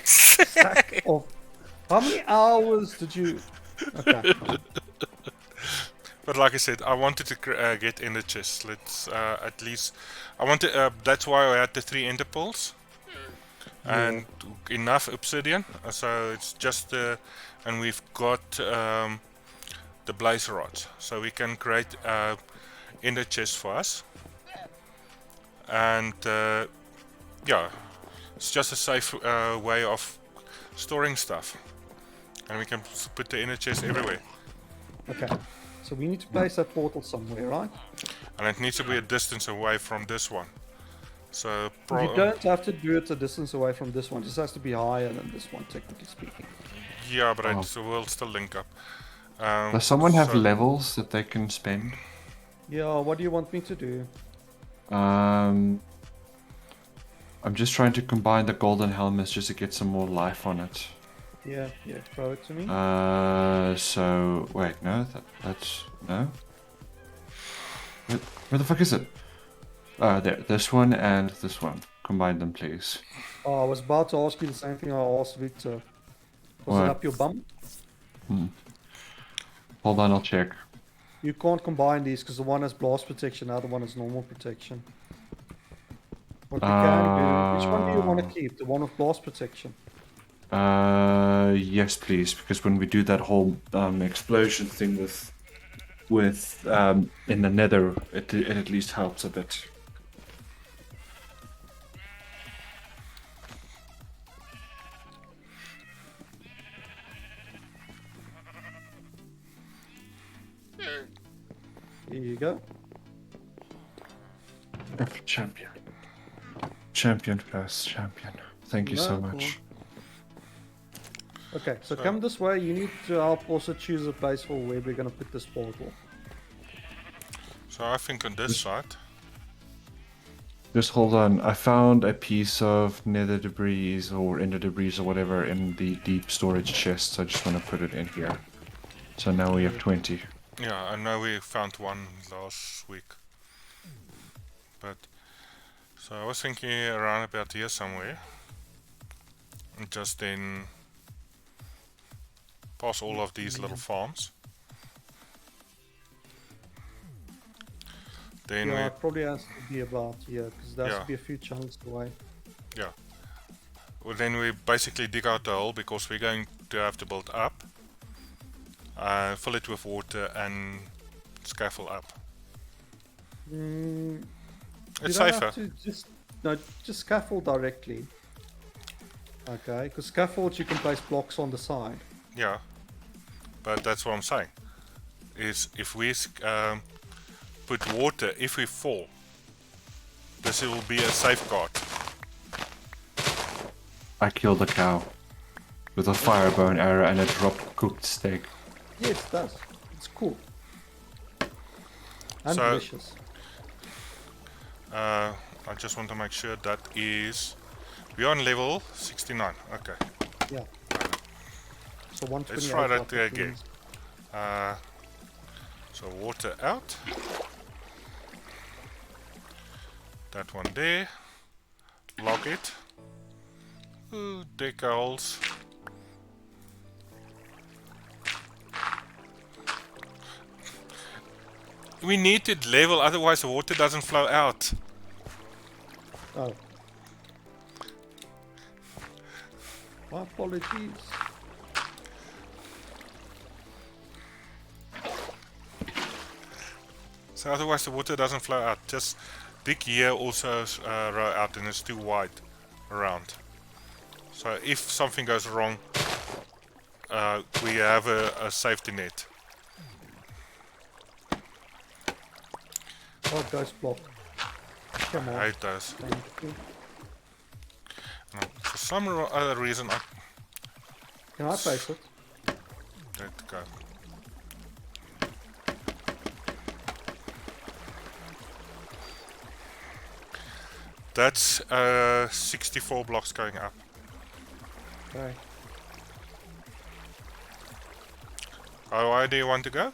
Sack of. How many hours did you? Okay. But like I said, I wanted to get in the chest. Let's at least. I wanted. That's why I had the 3 ender pearls and enough obsidian. So it's just and we've got the blaze rods, so we can create ender chest for us. And yeah, it's just a safe way of storing stuff, and we can put the ender chest everywhere. Okay. So we need to place that portal somewhere, right? And it needs to be a distance away from this one. So You don't have to do it a distance away from this one. It just has to be higher than this one, technically speaking. yeah, but it will still link up. Does someone have levels that they can spend? Yeah, what do you want me to do? I'm just trying to combine the golden helmets just to get some more life on it. Yeah, throw it to me. So wait, no, that's no. Where the fuck is it? There, this one and this one. Combine them, please. Oh, I was about to ask you the same thing I asked Victor. Was What? it up your bum? Hold on, I'll check. You can't combine these because the one has blast protection, the other one has normal protection. What we can do, which one do you want to keep? The one with blast protection? Yes, please, because when we do that whole explosion thing with in the nether, it at least helps a bit. Here you go. Champion. Champion plus champion. Thank you so No, much. Okay, so come this way. You need to help also choose a place for where we're going to put this portal. So I think on this side. Just hold on. I found a piece of nether debris or ender debris or whatever in the deep storage chest. So I just want to put it in here. So now we have 20. Yeah, I know we found one last week. But so I was thinking around about here somewhere. And just then pass all of these little farms. Then Yeah, it probably has to be about here because there has Yeah. to be a few chunks away. Yeah. Well, then we basically dig out the hole because we're going to have to build up, fill it with water, and scaffold up. You It's don't safer. have to just scaffold directly. Okay, because scaffolds you can place blocks on the side. Yeah, but that's what I'm saying. Is if we put water, if we fall, this will be a safeguard. I killed a cow with a firebone arrow and a dropped cooked steak. Yes, it does. It's cool. And So- delicious. I just want to make sure that is we're on level 69. Okay, Yeah. So 128. let's try that up it again. means- So water out. That one there. Log it. Ooh, dig holes. We need it level, otherwise the water doesn't flow out. Oh. My apologies. So otherwise the water doesn't flow out. Just dig here also row out, and it's too wide around. So if something goes wrong, we have a safety net. Oh, ghost block. Come I on. hate those. Thank you. No, for some other reason I Can I place it? let it go. That's 64 blocks going up. Okay. How high do you want to go?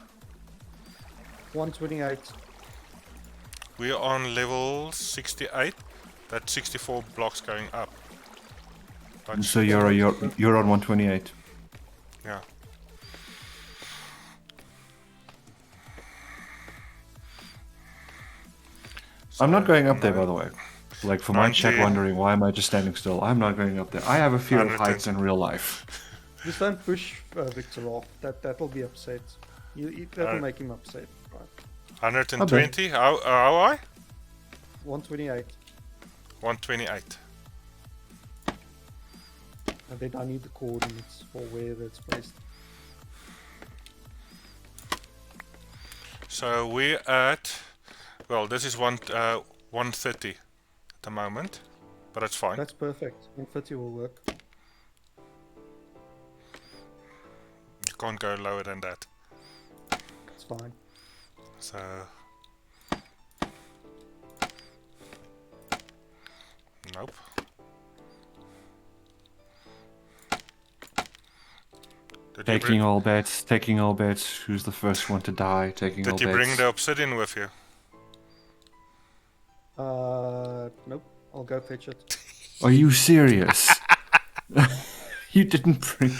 128. We're on level 68. That's 64 blocks going up. That's So you're on 128. yeah. I'm not So, going up there, by the way. Like, for my chat 90. wondering, why am I just standing still? I'm not going up there. I have a fear of 110. heights in real life. Just don't push Victor off. That'll be upset. That'll make him upset. Right. 120. How high? 128. 128. And then I need the coordinates for where that's placed. So we're at, well, this is 130 at the moment, but that's fine. That's perfect. 130 will work. You can't go lower than that. It's fine. So nope. Taking all bets. Who's the first one to die? Taking all bets. Did you bring the obsidian with you? Nope. I'll go fetch it. Are you serious? You didn't bring.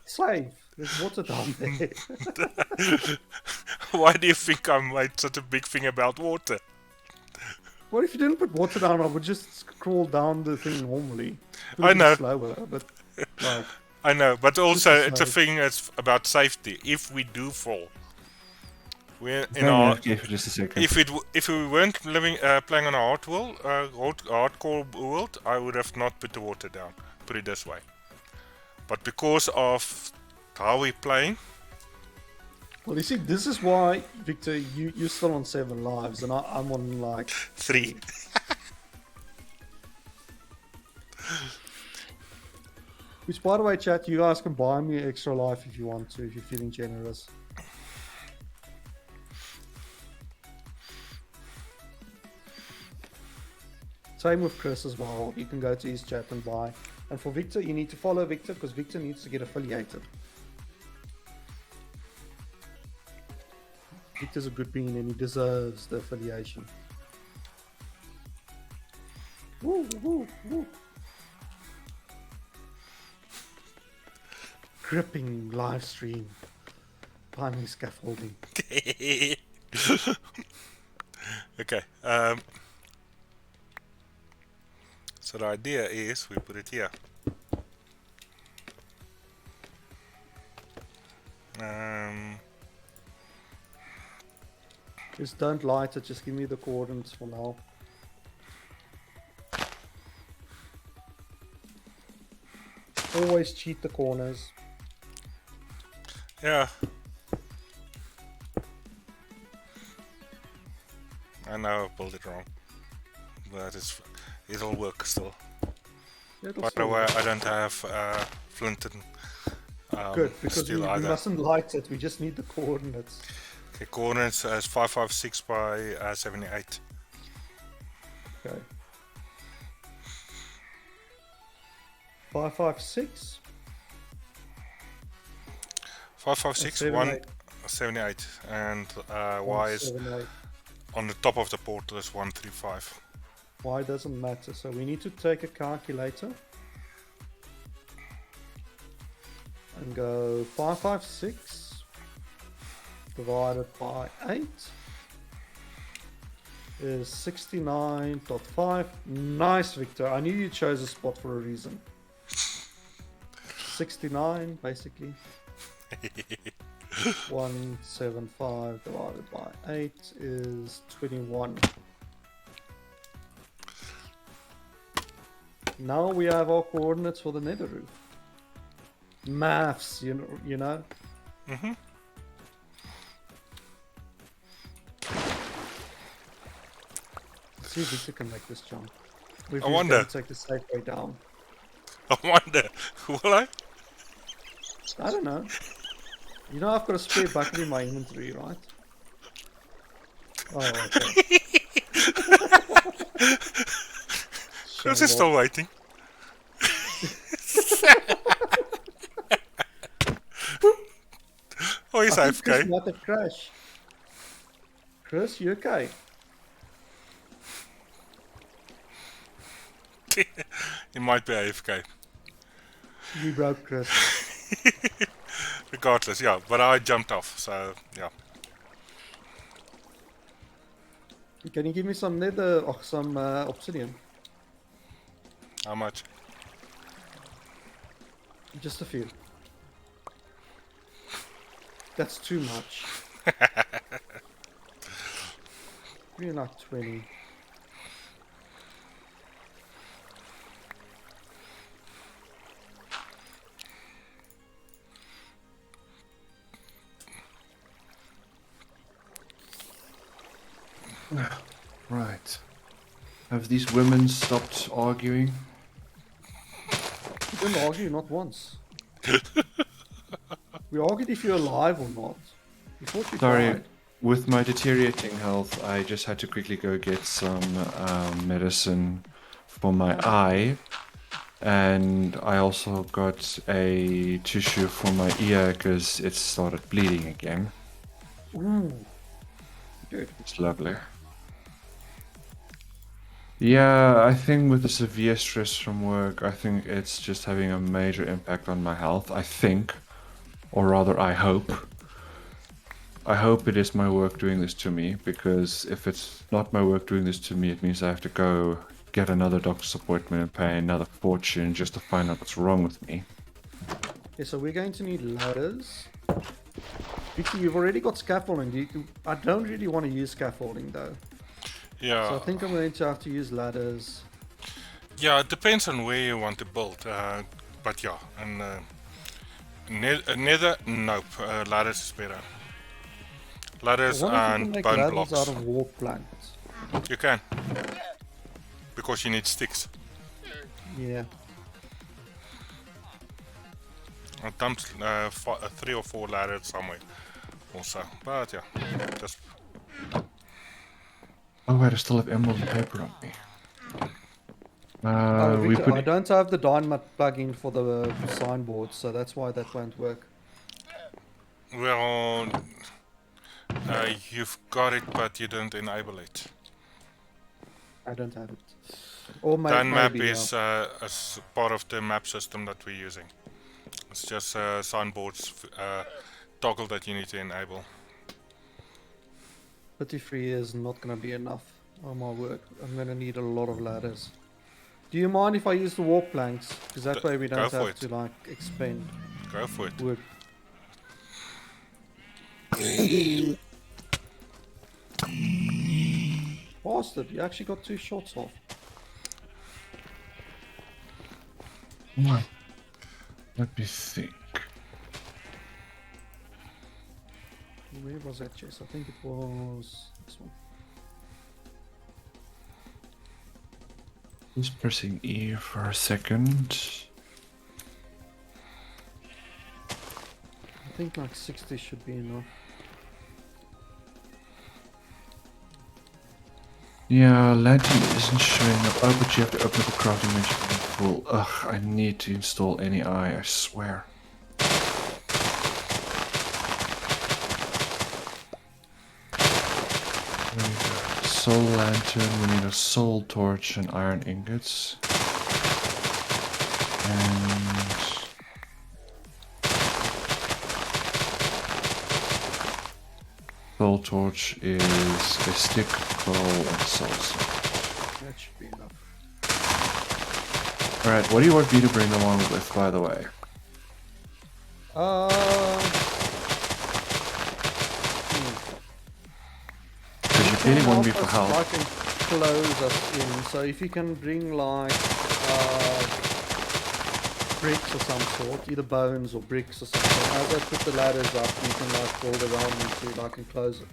Save. There's water down there. Why do you think I made such a big thing about water? What if you didn't put water down? I would just crawl down the thing normally. I know. Slower, but like, I know, but also it's a safe. thing that's about safety. If we do fall, we're in Hang on, our. okay, for just a second. If we weren't playing on a hardcore world, I would have not put the water down. Put it this way. But because of how we're playing, well, you see, this is why, Victor, you're still on 7 lives, and I'm on like 3. Which, by the way, chat, you guys can buy me extra life if you want to, if you're feeling generous. Same with Chris as well. You can go to his chat and buy. And for Victor, you need to follow Victor because Victor needs to get affiliated. Victor's a good bean and he deserves the affiliation. Woo, woo, woo. Gripping live stream. Climbing scaffolding. Okay. So the idea is we put it here. Just don't light it, just give me the coordinates for now. Always cheat the corners. Yeah. I know I pulled it wrong. But it'll work still. By the way, I don't have flint and good, because steel we either. mustn't light it, we just need the coordinates. Okay, coordinates as 556 by 78. Okay. 556. 556 178 and Y is 178. on the top of the portal is 135. Y doesn't matter, so we need to take a calculator and go 556 divided by 8 is 69.5. Nice, Victor. I knew you chose a spot for a reason. 69 basically. 175 divided by 8 is 21. Now we have our coordinates for the nether roof. Maths, you know. Mm-hmm. Let's see if Victor can make this jump. If I wonder. Take the safe way down. I wonder. Will I? I don't know. You know I've got a spare bucket in my inventory, right? Oh, okay. Chris is still waiting. Oh, he's I think Chris AFK. might have crashed. Chris, you okay? He might be AFK. We broke Chris. Regardless, yeah. But I jumped off, so yeah. Can you give me some nether, or some obsidian? How much? Just a few. That's too much. Give me like 20. Right. Have these women stopped arguing? We didn't argue, not once. We argued if you're alive or not. We thought you Sorry, died. with my deteriorating health, I just had to quickly go get some medicine for my eye. And I also got a tissue for my ear because it started bleeding again. Ooh. Good. It's lovely. Yeah, I think with the severe stress from work, I think it's just having a major impact on my health. I think, or rather, I hope. I hope it is my work doing this to me, because if it's not my work doing this to me, it means I have to go get another doctor's appointment and pay another fortune just to find out what's wrong with me. Okay, so we're going to need ladders. Vicky, you've already got scaffolding. I don't really want to use scaffolding though. Yeah. So I think I'm going to have to use ladders. Yeah, it depends on where you want to build. But yeah, and nether, nope. Ladders is better. Ladders I wonder if you and can make bone ladders blocks. out of walk planks. You can. Because you need sticks. Yeah. I dumped 3 or 4 ladders somewhere also. But yeah, just Oh wait, I still have emerald paper on me. Oh, We Victor, I put don't have the dynamite plugin for the signboard, so that's why that won't work. well, you've got it, but you don't enable it. I don't have it. Or Map maybe, is as part of the map system that we're using. It's just signboards toggle that you need to enable. 33 is not going to be enough on my work. I'm going to need a lot of ladders. Do you mind if I use the walk planks? Because that way we don't have to like expend Go for it. wood. Bastard, you actually got 2 shots off. Let me think. Where was that chest? I think it was this one. Just pressing E for a second. I think like 60 should be enough. Yeah, lantern isn't showing up. Oh, but you have to open the crafting menu in full. Ugh, I need to install any eye, I swear. There we go. Soul lantern, we need a soul torch and iron ingots. And soul torch is a stick, coal, and soul sand. That should be enough. Alright, what do you want me to bring along with, by the way? Because you clearly want me for help. I can close us in. So if you can bring like bricks or some sort, either bones or bricks or something. As I put the ladders up, you can like build around me so I can close it.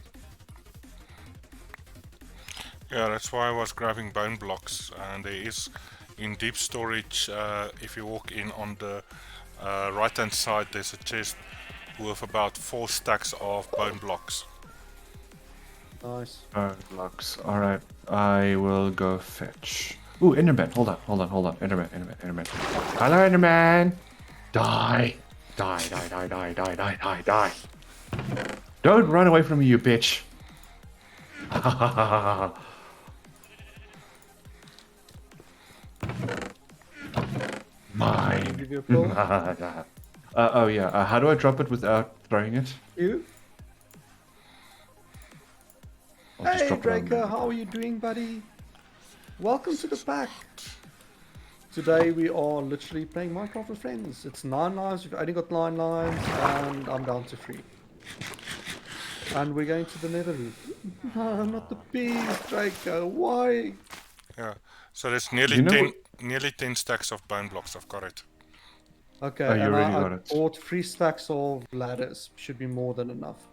Yeah, that's why I was grabbing bone blocks, and there is in deep storage, if you walk in on the right hand side, there's a chest with about 4 stacks of bone blocks. Nice. Bone blocks. Alright, I will go fetch. Ooh, Enderman. Hold on. Enderman. Hello, Enderman. Die. Die, die, die, die, die, die, die, die. Don't run away from me, you bitch. Mine. Give you a pull. Oh yeah. How do I drop it without throwing it? You. I'll just Hey drop it on Draco, there. how are you doing, buddy? Welcome to the pack. Today we are literally playing Minecraft with friends. It's 9 lives, we've only got 9 lives, and I'm down to 3. And we're going to the nether roof. No, not the bees, Draco, why? Yeah. So there's nearly You know 10 stacks of bone blocks. I've got it. Okay, Oh, you and already I got it. bought 3 stacks of ladders. Should be more than enough.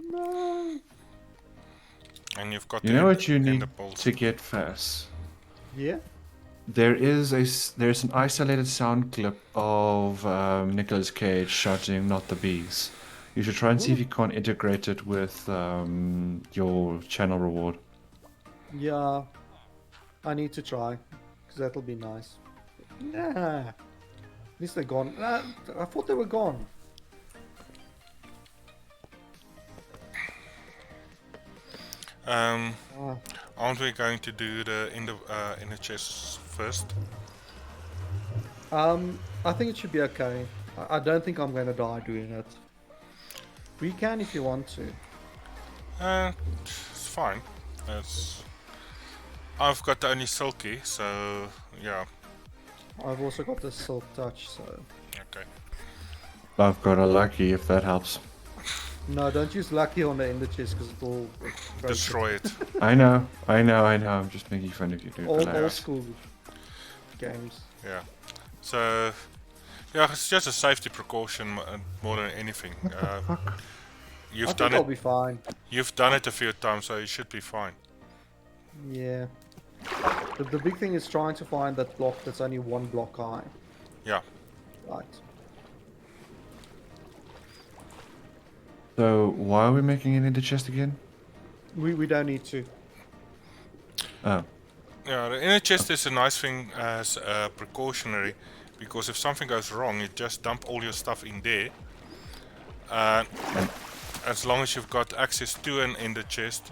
No. And you've got You know what you in need the balls. to get first? Yeah? There's an isolated sound clip of Nicolas Cage shouting "Not the bees." You should try and see if you can't integrate it with your channel reward. Yeah. I need to try. Because that'll be nice. Nah. At least they're gone. I thought they were gone. Um, Ah. aren't we going to do the inner chest first? I think it should be okay. I don't think I'm going to die doing it. We can if you want to. It's fine. I've got the only silky, so yeah. I've also got the silk touch, so... Okay. I've got a lucky if that helps. No, don't use lucky on the ender chest because it'll break Destroy it. I know. I'm just making fun of you, dude. Old Relax. school games. Yeah. So yeah, it's just a safety precaution more than anything. Fuck. I You've think done I'll it. be fine. You've done it a few times, so you should be fine. Yeah. The big thing is trying to find that block that's only 1 block high. Yeah. Right. So why are we making it into chest again? We don't need to. Oh. Yeah, the inner chest is a nice thing as a precautionary, because if something goes wrong, you just dump all your stuff in there. And as long as you've got access to an inner chest,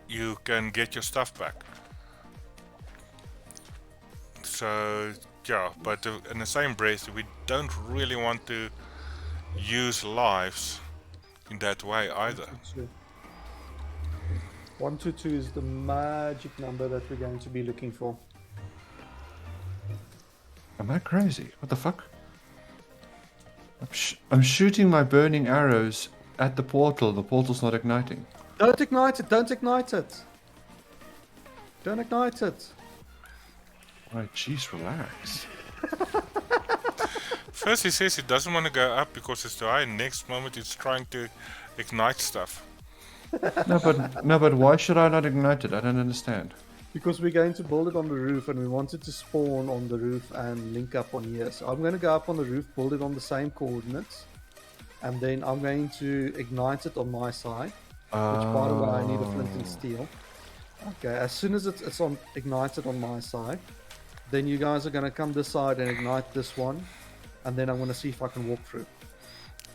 you can get your stuff back. So yeah, but in the same breath, we don't really want to use lives in that way either. 122 is the magic number that we're going to be looking for. Am I crazy? What the fuck? I'm shooting my burning arrows at the portal. The portal's not igniting. Don't ignite it! Don't ignite it! Don't ignite it! Alright, jeez, relax. First he says he doesn't want to go up because it's too high, and next moment he's trying to ignite stuff. No, but why should I not ignite it? I don't understand. Because we're going to build it on the roof and we wanted to spawn on the roof and link up on here. So I'm going to go up on the roof, build it on the same coordinates. And then I'm going to ignite it on my side. Which, by the way, I need a flint and steel. Okay, as soon as it's ignited on my side, then you guys are going to come this side and ignite this one. And then I'm going to see if I can walk through.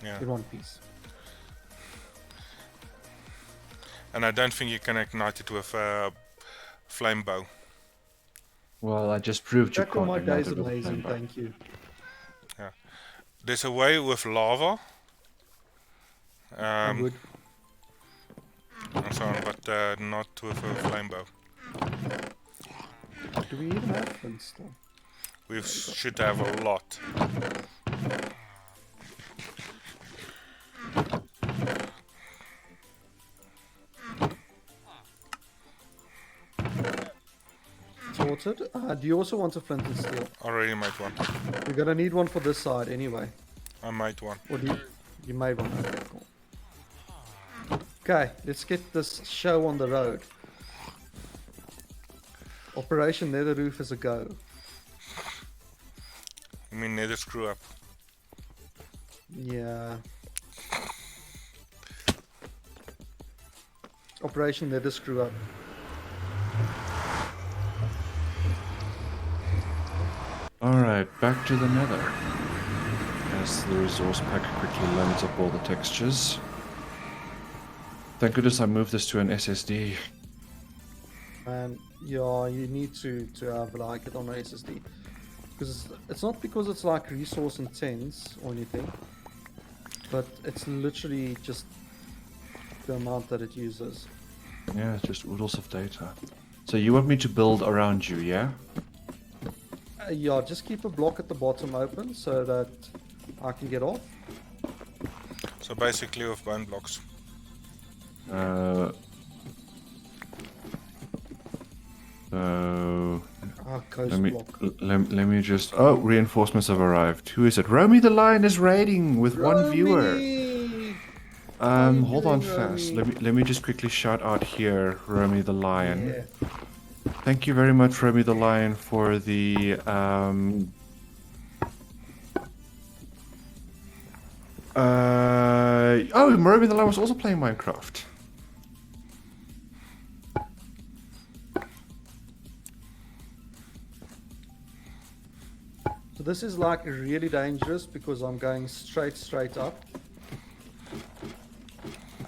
Yeah. In one piece. And I don't think you can ignite it with a flame bow. Well, I just proved you Back on can't my ignite days it with a amazing, flame bow. thank you. Yeah. There's a way with lava. I would. And so on, but not with a flame bow. Do we even have flint still? We should have a lot. Sorted. Do you also want a flint and steel? Already made one. You're gonna need one for this side anyway. I made one. Or do you made one? Okay, cool. Okay, let's get this show on the road. Operation Nether Roof is a go. You mean nether screw up? Yeah. Operation Nether Screw Up. Alright, back to the nether. As the resource pack quickly loads up all the textures. Thank goodness I moved this to an SSD. And yeah, you need to have like it on an SSD. Because it's not because it's like resource intense or anything. But it's literally just the amount that it uses. Yeah, it's just oodles of data. So you want me to build around you, yeah? Yeah, just keep a block at the bottom open so that I can get off. So basically with bone blocks. Coast block. Let me just. Oh, reinforcements have arrived. Who is it? Romy the Lion is raiding with one viewer. Hold on fast. Let me just quickly shout out here, Romy the Lion. Yeah. Thank you very much, Romy the Lion, for the oh, Romy the Lion was also playing Minecraft. So this is like really dangerous because I'm going straight up.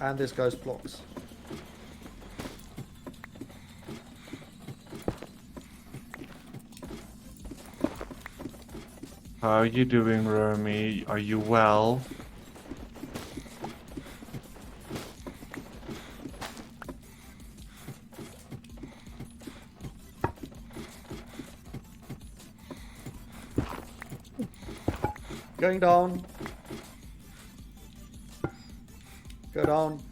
And there's ghost blocks. How are you doing, Romy? Are you well? Going down. Go down.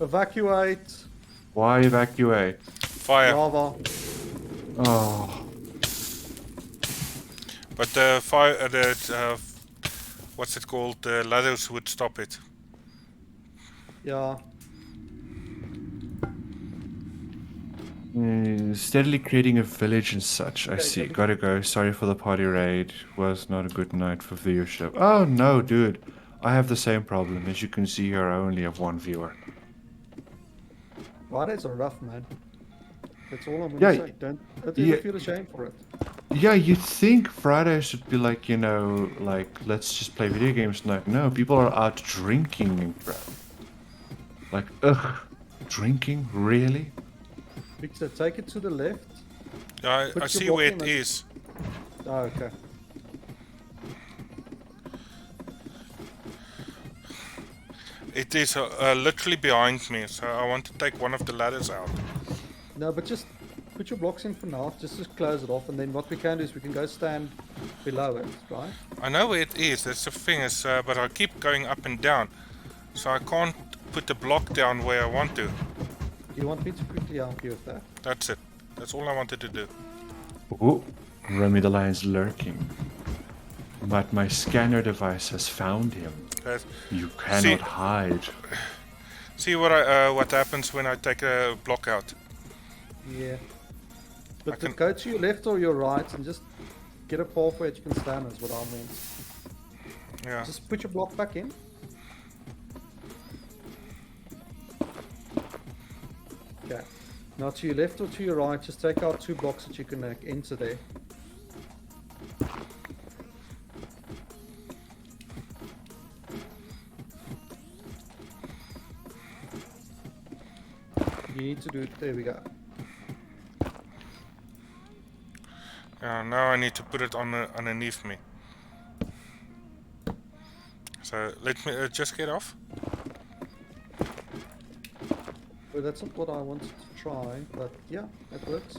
Evacuate. Why evacuate? Fire. Lava. Oh. But the fire, what's it called? The ladders would stop it. Yeah. Steadily creating a village and such. I see. Gotta go. Sorry for the party raid. Was not a good night for viewership. Oh no, dude. I have the same problem. As you can see here, I only have one viewer. Fridays are rough, man. That's all I'm gonna say. Don't ever feel ashamed for it. Yeah, you'd think Friday should be like, you know, like, let's just play video games tonight. No, people are out drinking and crap. Like, ugh. Drinking? Really? Victor, take it to the left. Yeah, I see where it is. Oh, okay. It is literally behind me, so I want to take one of the ladders out. No, but just put your blocks in for now. Just close it off, and then what we can do is we can go stand below it, right? I know where it is. That's the thing is, but I keep going up and down, so I can't put the block down where I want to. You want me to quickly help you with that? That's it. That's all I wanted to do. Ooh, Remy the Lion's lurking. But my scanner device has found him. You cannot hide. See what happens when I take a block out. Yeah. But go to your left or your right and just get a path where you can stand is what I meant. Yeah. Just put your block back in. Okay. Now to your left or to your right, just take out 2 blocks that you can enter there. You need to do it. There we go. Now I need to put it on underneath me. So let me just get off. Well, that's not what I wanted to try, but yeah, it works.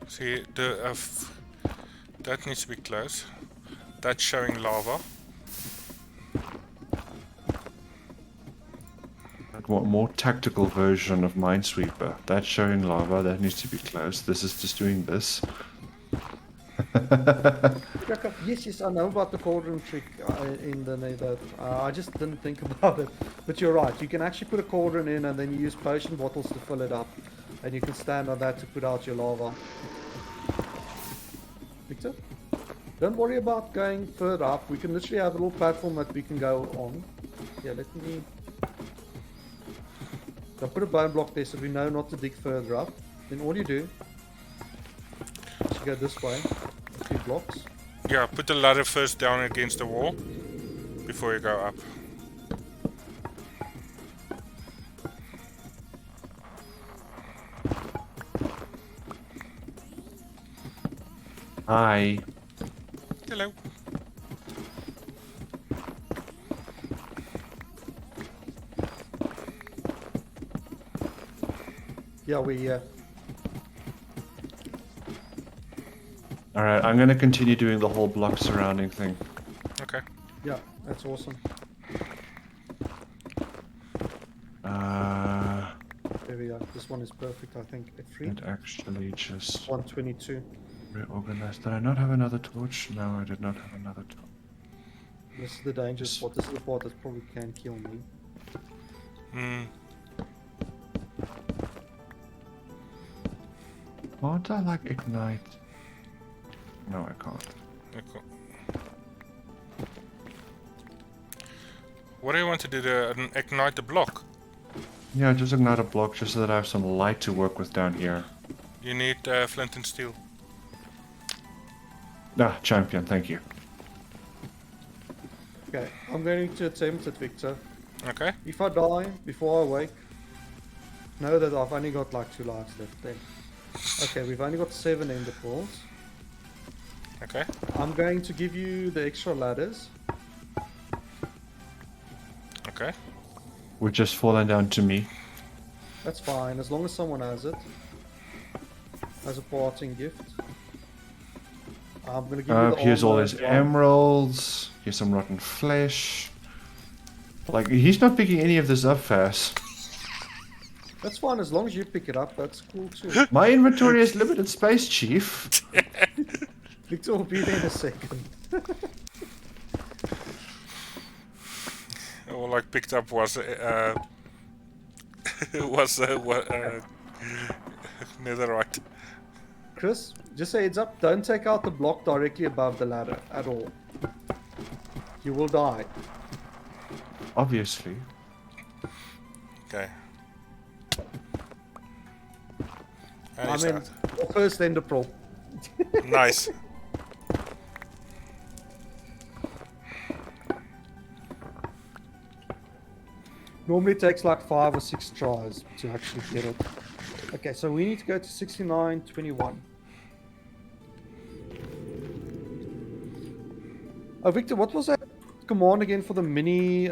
See, that needs to be close. That's showing lava. What more tactical version of Minesweeper? That's showing lava. That needs to be closed. This is just doing this. Yes, I know about the cauldron trick in the nether. I just didn't think about it. But you're right. You can actually put a cauldron in and then you use potion bottles to fill it up. And you can stand on that to put out your lava. Victor? Don't worry about going further up. We can literally have a little platform that we can go on. Yeah, let me... So put a bone block there so we know not to dig further up. Then all you do is you go this way. few blocks. Yeah, put the ladder first down against the wall before you go up. Hi. Hello. Yeah, we Alright, I'm gonna continue doing the whole block surrounding thing. Okay. yeah, that's awesome. There we go. This one is perfect, I think. At free. It actually just 122. reorganized. Did I not have another torch? No, I did not have another torch. This is the danger spot. This is the part that probably can kill me. Hmm. Can't I like ignite? No, I can't. Okay. What do you want to do to ignite the block? Yeah, just ignite a block just so that I have some light to work with down here. You need flint and steel. Ah, champion, thank you. Okay, I'm going to attempt it, Victor. Okay. If I die before I wake, know that I've only got like 2 lives left then. Okay, we've only got 7 ender pearls. Okay. I'm going to give you the extra ladders. Okay. We're just falling down to me. That's fine, as long as someone has it. As a parting gift. I'm gonna give you the Here's all armor his as well. emeralds. Here's some rotten flesh. Like, he's not picking any of this up fast. That's fine, as long as you pick it up, that's cool too. My inventory has limited space, Chief. Victor will be there in a second. All I picked up was netherite. Chris, just a heads up, don't take out the block directly above the ladder at all. You will die. Obviously. Okay. I mean, first ender pearl. Nice. Normally it takes like 5 or 6 tries to actually get it. Okay, so we need to go to 6921. Oh, Victor, what was that command again for the mini,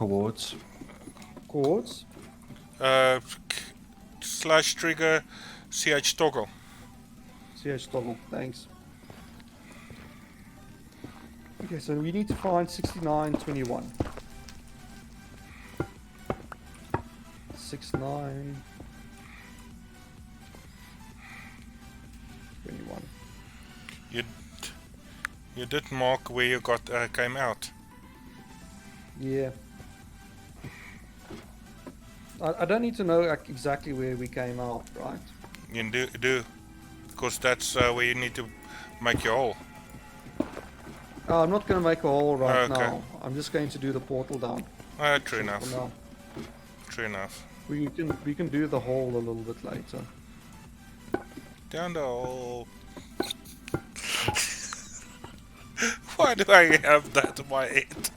Awards. chords? Slash trigger CH toggle. CH toggle, thanks. Okay, so we need to find 6921. 6921. You did mark where you got came out. Yeah. I don't need to know like, exactly where we came out, right? You do, because that's where you need to make your hole. I'm not going to make a hole right Okay. now. I'm just going to do the portal down. True enough. For now. True enough. We can do the hole a little bit later. Down the hole. Why do I have that in my head?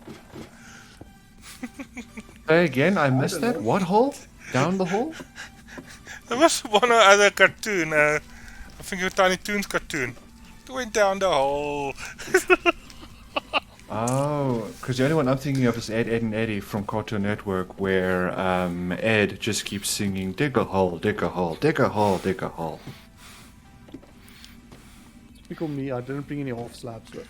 Say again, I missed don't that. know. What hole? Down the hole? There was one other cartoon, I think a Tiny Toons cartoon. It went down the hole. Oh, because the only one I'm thinking of is Ed, Ed, and Eddie from Cartoon Network, where Ed just keeps singing, dig a hole, dig a hole, dig a hole, dig a hole. Typical me, I didn't bring any half slabs with.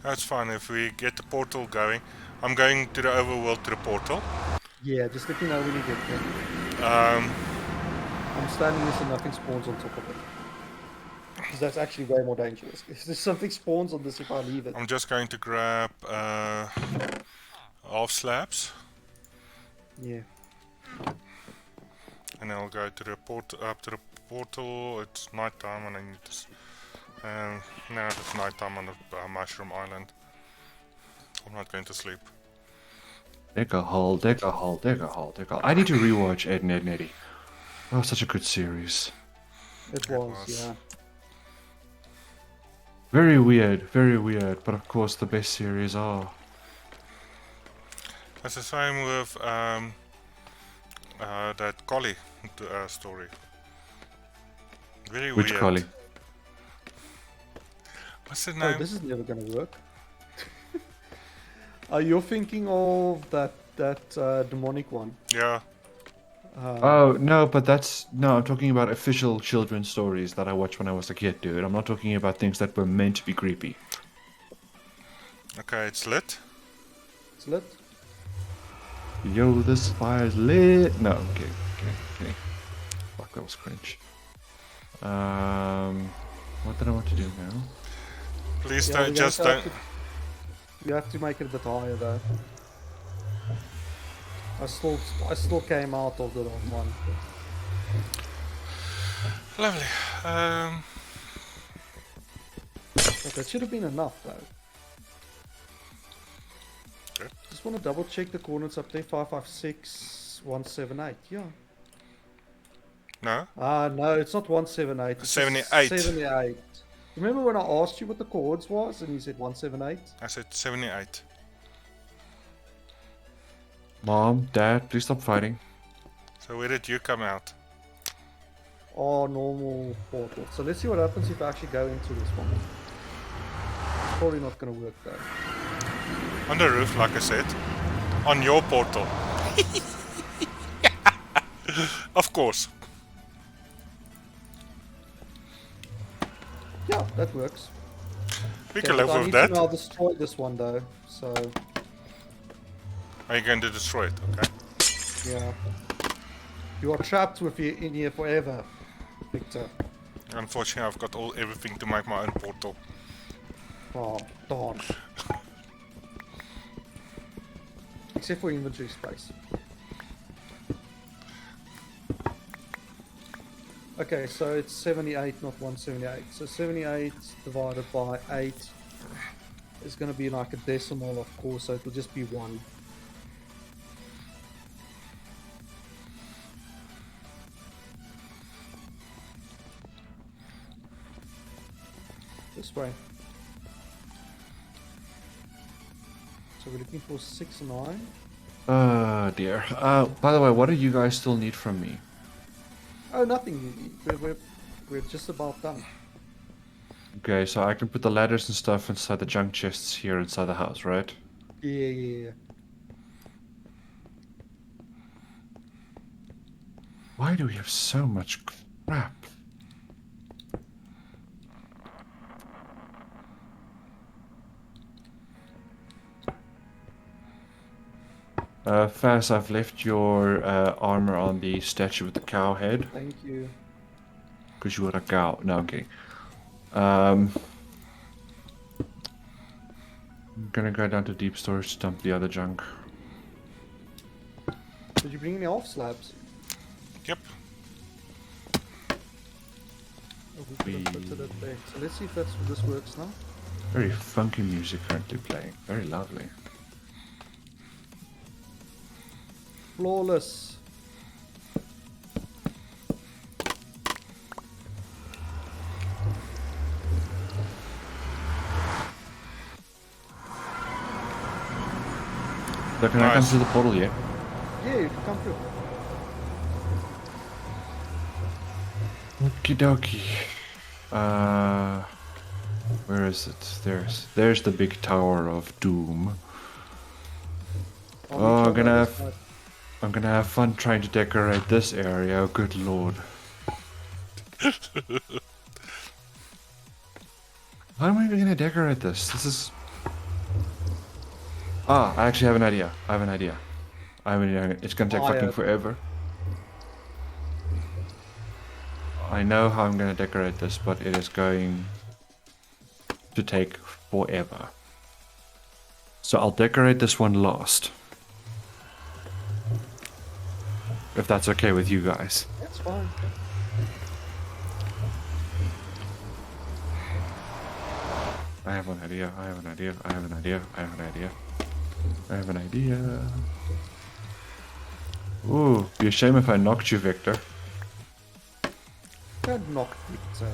That's fine if we get the portal going. I'm going to the overworld to the portal. Yeah, just let me know when you get there. Um, I'm standing here so nothing spawns on top of it. Because that's actually way more dangerous. If there's something spawns on this if I leave it. I'm just going to grab half slabs, Yeah. and I'll go to the up to the portal. It's night time, and I need to. Now it's night time on the Mushroom Island. I'm not going to sleep. Dig a hole, dig a hole, dig a hole, dig a hole. I need to rewatch Ed, and Ed, and Eddie. Oh, such a good series. It was, yeah. Very weird, but of course the best series are. That's the same with that collie story. Very Which weird. collie? What's the Oh, name? this is never gonna work. You're thinking of that demonic one. Yeah. Oh no, but I'm talking about official children's stories that I watched when I was a kid, dude. I'm not talking about things that were meant to be creepy. Okay, it's lit. It's lit. Yo, this fire's lit. No, okay. Fuck, that was cringe. What did I want to do now? Please Yeah, don't just don't. You have to make it a bit higher though. I still came out of the wrong one. Lovely. But that should have been enough though. Okay. Just want to double check the coordinates up there. 556 178. Yeah. No. No, it's not 178. It's 78. 78. Remember when I asked you what the chords was and you said 178? I said 78. Mom, Dad, please stop fighting. So where did you come out? Oh, normal portal. So let's see what happens if I actually go into this one. It's probably not going to work though. On the roof, like I said. On your portal. Of course. Yeah, that works. We can live I with need that. to now destroy this one though. So Are you going to destroy it? Okay. yeah, you are trapped in here forever, Victor. Unfortunately, I've got everything to make my own portal. Oh, darn. Except for inventory space. Okay, so it's 78, not 178. So 78 divided by 8 is going to be like a decimal, of course, so it will just be 1. This way. So we're looking for 6 and 9. Oh dear. By the way, what do you guys still need from me? Oh, nothing. We're just about done. Okay, so I can put the ladders and stuff inside the junk chests here inside the house, right? Yeah. Why do we have so much crap? Faz, I've left your armor on the statue with the cow head. Thank you. Because you were a cow. No, okay. I'm gonna go down to deep storage to dump the other junk. Did you bring any off slabs? Yep. Oh, we could have put it there. So let's see if this works now. Very funky music currently playing. Very lovely. Flawless. So can I come through the portal yet? Yeah, you can come through. Okie dokie. Where is it? There's the big tower of doom. Oh, I'm gonna have fun trying to decorate this area. Oh, good lord. How am I even gonna decorate this? This is. Ah, I actually have an idea. It's gonna take fucking forever. I know how I'm gonna decorate this, but it is going to take forever. So I'll decorate this one last. If that's okay with you guys. That's fine. I have an idea. Ooh, be a shame if I knocked you, Victor. Don't knock Victor.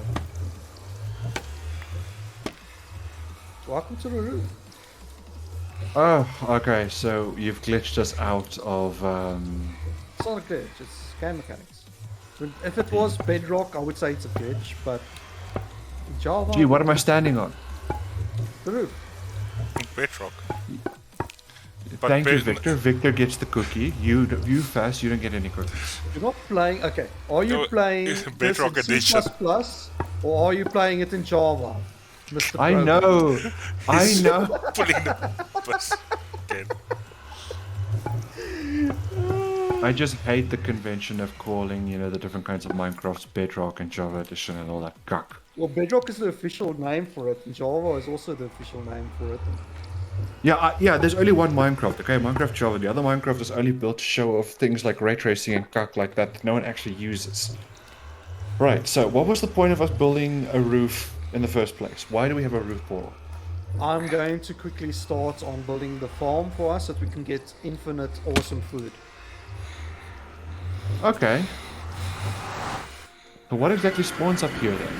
Welcome to the room. Oh, okay. So you've glitched us out of. It's not a glitch, it's game mechanics. If it was Bedrock, I would say it's a glitch, but in Gee, Java, what am I standing on? the roof. Bedrock. But Thank you, Victor. Victor gets the cookie. You fast. You don't get any cookies. You're not playing. Okay, are you playing this in Bedrock C++ edition. or are you playing it in Java, Mr. I Programmer? know. I know. Pulling the bus again. I just hate the convention of calling, the different kinds of Minecrafts Bedrock and Java Edition and all that guck. Well, Bedrock is the official name for it, and Java is also the official name for it. Yeah, there's only one Minecraft, okay? Minecraft Java. The other Minecraft is only built to show off things like ray tracing and cuck like that no one actually uses. Right, so what was the point of us building a roof in the first place? Why do we have a roof portal? I'm going to quickly start on building the farm for us so that we can get infinite awesome food. Okay. So what exactly spawns up here then?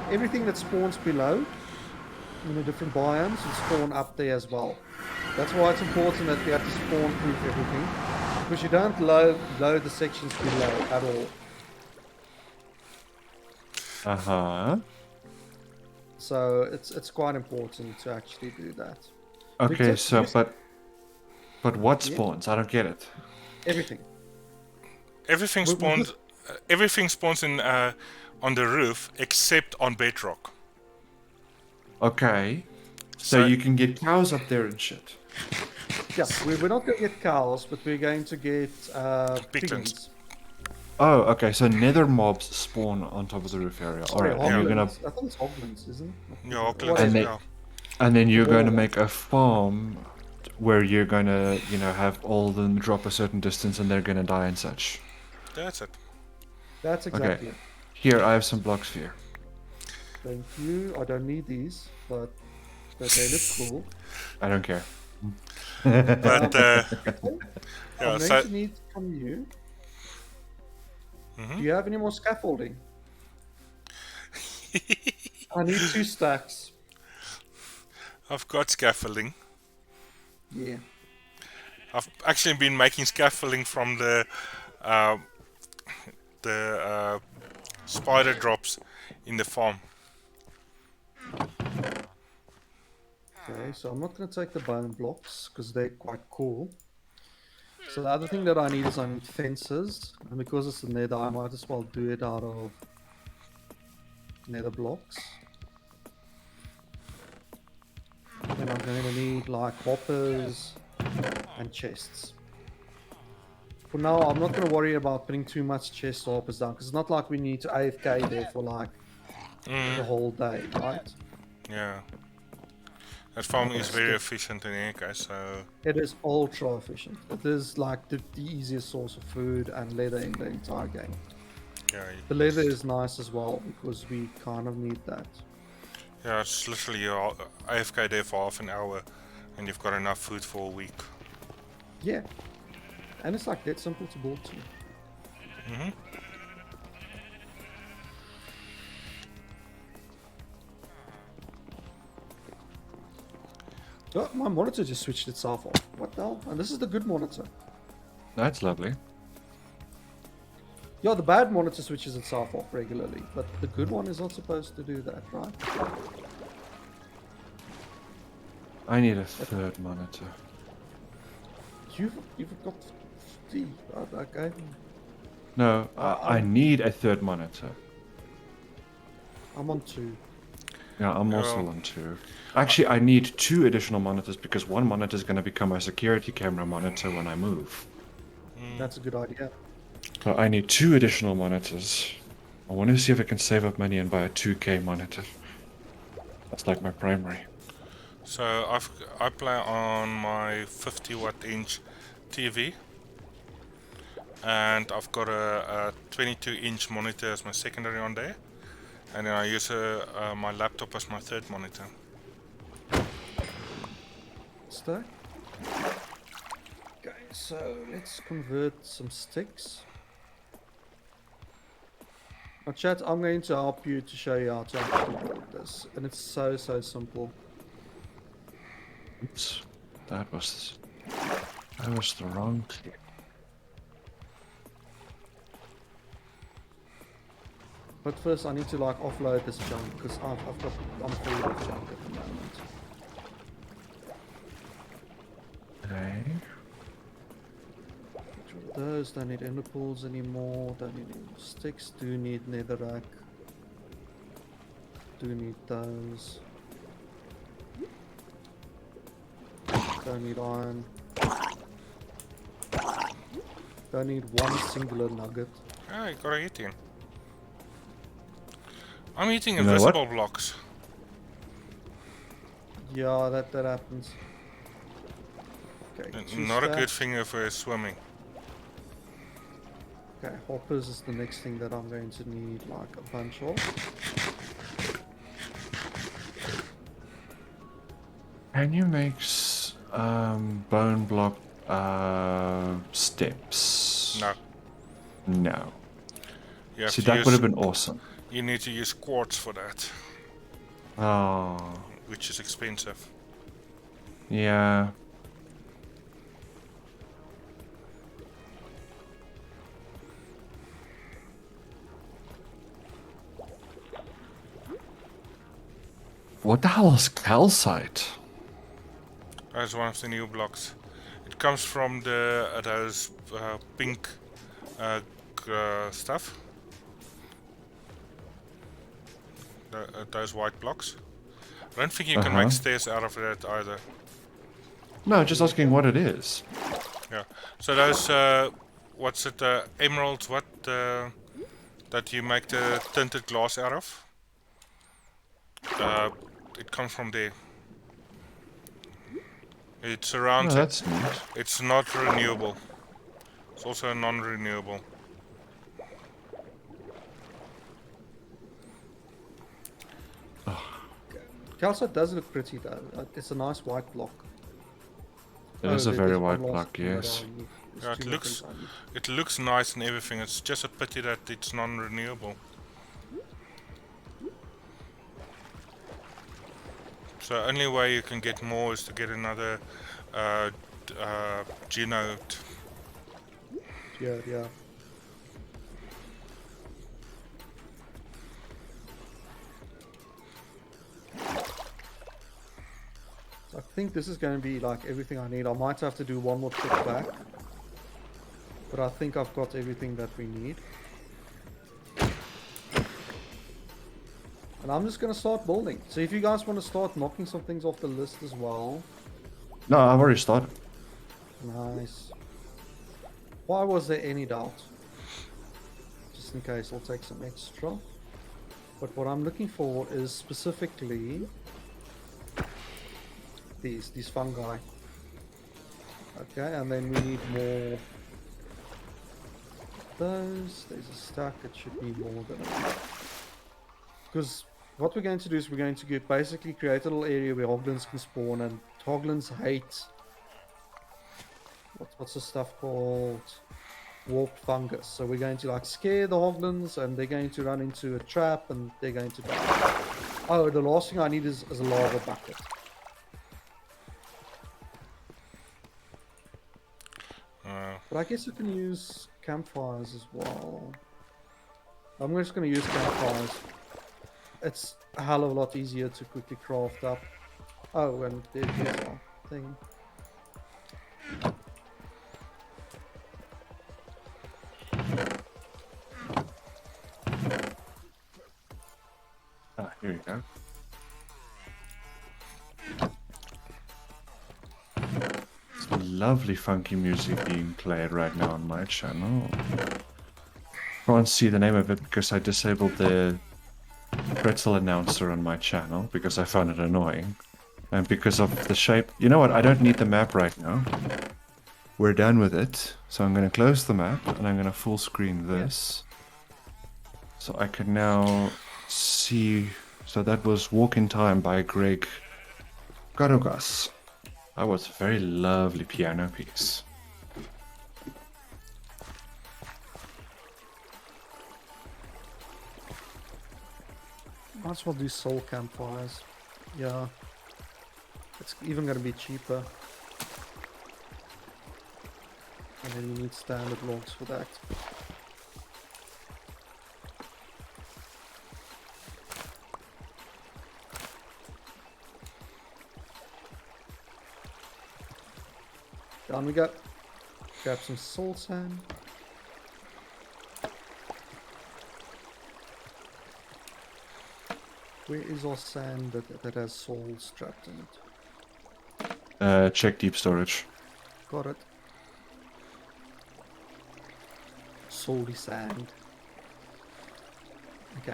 Everything that spawns below in the different biomes will spawn up there as well. That's why it's important that we have to spawn proof everything, because you don't load the sections below at all. Uh-huh. So it's quite important to actually do that. Okay, so but what spawns? I don't get it. Everything. Everything spawns. Everything spawns in on the roof except on Bedrock. Okay. So you can get cows up there and shit. Yeah, we're not going to get cows, but we're going to get piglins. Oh, okay. So nether mobs spawn on top of the roof area. Sorry, alright, and you're gonna. I think it's hoglins, isn't it? Yeah, hoglins. And then you're going to make a farm where you're going to, have all of them drop a certain distance and they're going to die and such. That's it. That's exactly it. Here, I have some blocks for you. Thank you. I don't need these, but they look cool. I don't care. But I'm going to need from you. Do you have any more scaffolding? I need 2 stacks. I've got scaffolding. Yeah. I've actually been making scaffolding from the spider drops in the farm. Okay, so I'm not going to take the bone blocks because they're quite cool. So the other thing that I need is I need fences, and because it's the nether, I might as well do it out of nether blocks. Then I'm going to need like hoppers and chests. For now, I'm not going to worry about putting too much chests or hoppers down, because it's not like we need to AFK there for like the whole day, right? Yeah. That farming is very efficient in here, guys, so... It is ultra efficient. It is like the easiest source of food and leather in the entire game. Yeah. The leather is nice as well, because we kind of need that. Yeah, it's literally AFK there for half an hour, and you've got enough food for a week. Yeah. And it's like that simple to build too. Oh, my monitor just switched itself off. What the hell? And this is the good monitor. That's lovely. Yeah, the bad monitor switches itself off regularly, but the good one is not supposed to do that, right? I need a third monitor. You've got 3, okay. No, I need a third monitor. I'm on 2. Yeah, I'm also on 2. Actually, I need 2 additional monitors because one monitor is going to become my security camera monitor when I move. That's a good idea. So I need 2 additional monitors. I want to see if I can save up money and buy a 2K monitor. That's like my primary. So I play on my 50-watt inch TV, and I've got a 22-inch monitor as my secondary on there, and then I use my laptop as my third monitor. Stack. Okay, so let's convert some sticks. Now, chat, I'm going to help you to show you how to actually build this. And it's so simple. Oops. That was the wrong clip. But first I need to like offload this junk because I'm full of junk at the moment. Okay. Those don't need ender pools anymore. Don't need any sticks. Do need netherrack. Do need those. Don't need iron. Don't need one singular nugget. Ah, you gotta eat him. I'm eating You know what? invisible blocks. Yeah, that happens. Okay, Not a good thing if we're swimming. Okay, hoppers is the next thing that I'm going to need like a bunch of. Can you make bone block steps? No. No. You have See, to that would use. have been awesome. You need to use quartz for that, Oh. which is expensive. Yeah. What the hell is calcite? That's one of the new blocks. It comes from the those pink stuff. Those white blocks. I don't think you can make stairs out of that either. No, just asking what it is. Yeah. So those what's it? Emeralds? What? That you make the tinted glass out of? It comes from there. It's around. Oh, that's neat. It's not renewable. It's also non-renewable. Calcite does look pretty though. It's a nice white block. It is a very there's white one last block, thing that yes. I need. There's Yeah, two more things I need. it looks nice and everything. It's just a pity that it's non-renewable. So only way you can get more is to get another genode. Yeah. So I think this is going to be like everything I need. I might have to do one more trip back. But I think I've got everything that we need. And I'm just going to start building. So if you guys want to start knocking some things off the list as well. No, I've already started. Nice. Why was there any doubt? Just in case I'll take some extra. But what I'm looking for is specifically these fungi. Okay, and then we need more those. There's a stack. It should be more than enough. Because what we're going to do is we're going to basically create a little area where hoglins can spawn, and hoglins hate what's the stuff called? Warped fungus. So we're going to like scare the hoglins, and they're going to run into a trap, and they're going to die. Oh, the last thing I need is a lava bucket. But I guess I can use campfires as well. I'm just going to use campfires. It's a hell of a lot easier to quickly craft up. Oh, and there's our thing. Ah, here you go. Lovely funky music being played right now on my channel. Can't see the name of it because I disabled the pretzel announcer on my channel because I found it annoying. And because of the shape... You know what? I don't need the map right now. We're done with it. So I'm going to close the map and I'm going to full screen this. So I can now see... So that was Walk in Time by Greg Garugas. That was a very lovely piano piece. Might as well do soul campfires. Yeah. It's even gonna be cheaper. And then you need standard logs for that. Down we go. Grab some soul sand. Where is our sand that has souls trapped in it? Check deep storage. Got it. Soully sand. Okay.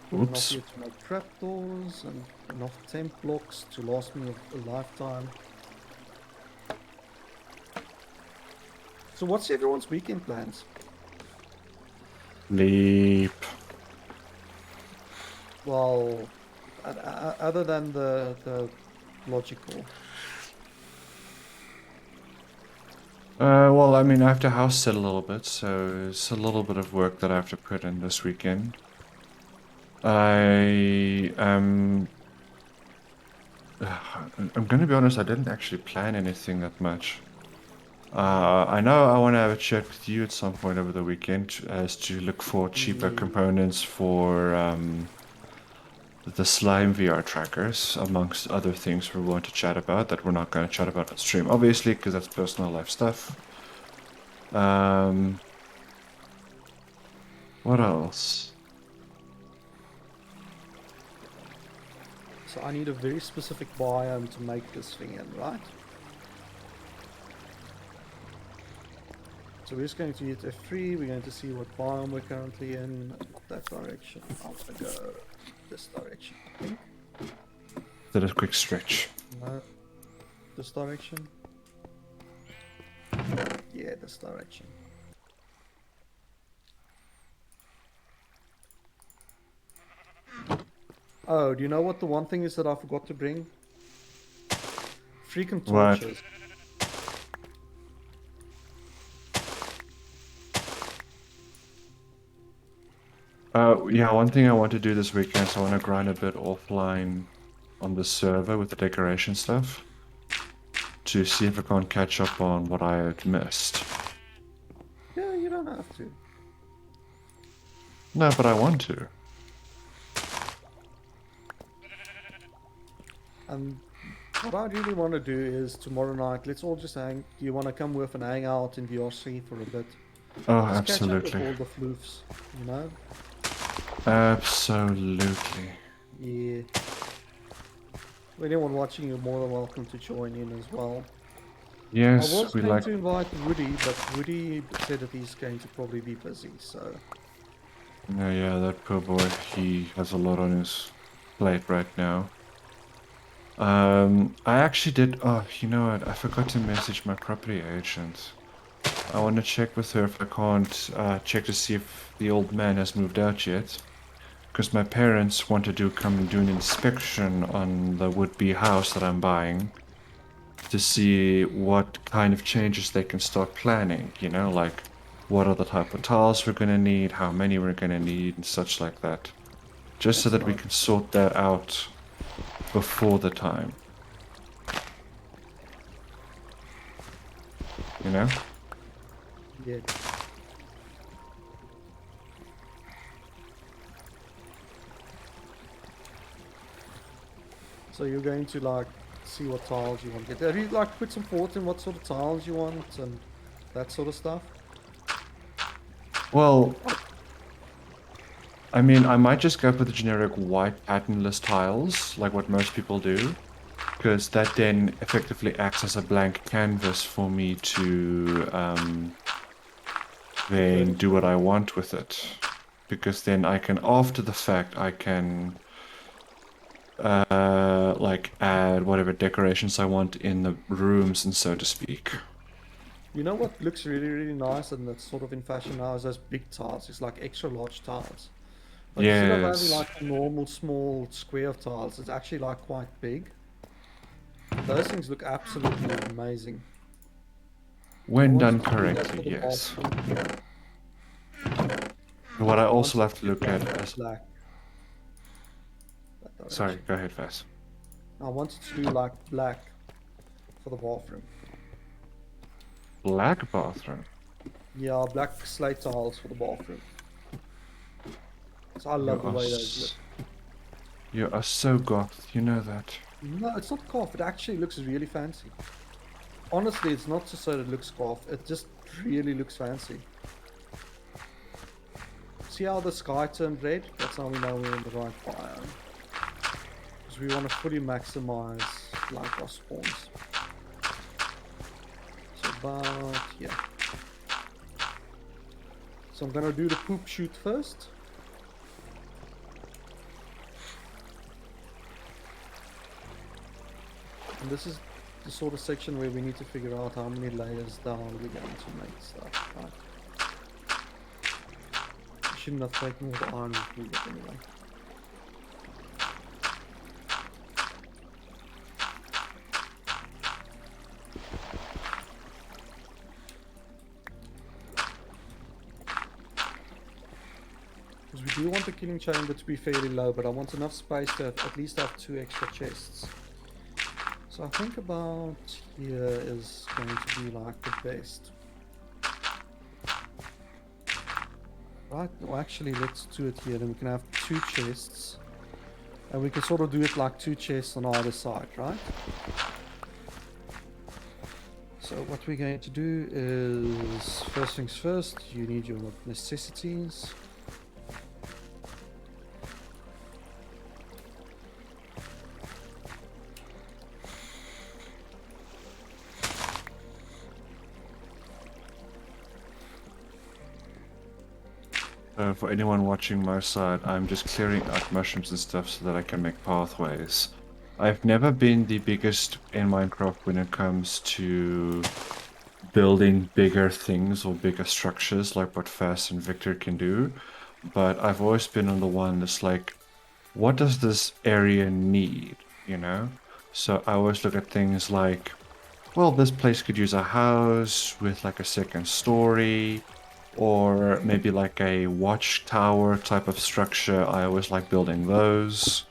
Enough Oops. here to make trapdoors and enough temp blocks to last me a lifetime. So what's everyone's weekend plans? Leap. Well, other than the logical. Well, I mean, I have to house sit a little bit, so it's a little bit of work that I have to put in this weekend. I am. I'm going to be honest, I didn't actually plan anything that much. I know I want to have a chat with you at some point over the weekend as to look for cheaper Yeah. components for the slime VR trackers, amongst other things we want to chat about that we're not going to chat about on stream, obviously, because that's personal life stuff. What else? So I need a very specific biome to make this thing in, right? So we're just going to use F3, we're going to see what biome we're currently in, that direction. I'm going to go this direction, I think. Did a quick stretch. No, this direction. Yeah, this direction. Oh, do you know what the one thing is that I forgot to bring? Freaking What? torches. Yeah, one thing I want to do this weekend is I want to grind a bit offline on the server with the decoration stuff to see if I can't catch up on what I had missed. Yeah, you don't have to. No, but I want to. And what I really want to do is tomorrow night, let's all just hang. Do you want to come with and hang out in VRC for a bit? Oh, Just catch up with absolutely. all the floofs, you know? Absolutely. Yeah. Anyone watching, you're more than welcome to join in as well. I Yes, was we going like. to invite Woody, but Woody said that he's going to probably be busy, so... Yeah, that poor boy. He has a lot on his plate right now. I actually did. Oh, you know what? I forgot to message my property agent. I want to check with her if I can't check to see if the old man has moved out yet. Because my parents want to come and do an inspection on the would-be house that I'm buying to see what kind of changes they can start planning, you know, like what are the type of tiles we're going to need, how many we're going to need, and such like that. Just so That's that we nice. can sort that out before the time. You know? Yeah. So you're going to like see what tiles you want to get. Have you like put some thought in what sort of tiles you want and that sort of stuff? Well, I mean, I might just go for the generic white patternless tiles, like what most people do, because that then effectively acts as a blank canvas for me to then do what I want with it. Because then I can, after the fact, I can like add whatever decorations I want in the rooms and so to speak. You know what looks really, really nice and that's sort of in fashion now is those big tiles. It's like extra large tiles. But instead of having Yes. like a normal small square of tiles, it's actually like quite big. Those things look absolutely amazing. I When want done to do that correctly, for the yes. bathroom. What I I want also to have to do look black, at is... black, that Sorry, direction. go ahead, Fast. I wanted to do like black for the bathroom. Black bathroom. Yeah, black slate tiles for the bathroom. So I You love the are, way those look. you are so goth, you know that. No, it's not cough. It actually looks really fancy. Honestly, it's not just so it looks cough. It just really looks fancy. See how the sky turned red? That's how we know we're in the right biome. Because we want to fully maximize like our spawns. So about here. So I'm gonna do the poop shoot first. And this is the sort of section where we need to figure out how many layers down we're going to make stuff. Right. I shouldn't have taken all the iron with me anyway. Because we do want the killing chamber to be fairly low, but I want enough space to at least have 2 extra chests. So I think about here is going to be like the best. Right, well actually let's do it here, then we can have 2 chests. And we can sort of do it like 2 chests on either side, right? So what we're going to do is, first things first, you need your necessities. For anyone watching my side, I'm just clearing out mushrooms and stuff so that I can make pathways. I've never been the biggest in Minecraft when it comes to building bigger things or bigger structures like what Fast and Victor can do, but I've always been on the one that's like, what does this area need, you know? So I always look at things like, well, this place could use a house with like a second story, or maybe like a watchtower type of structure. I always like building those.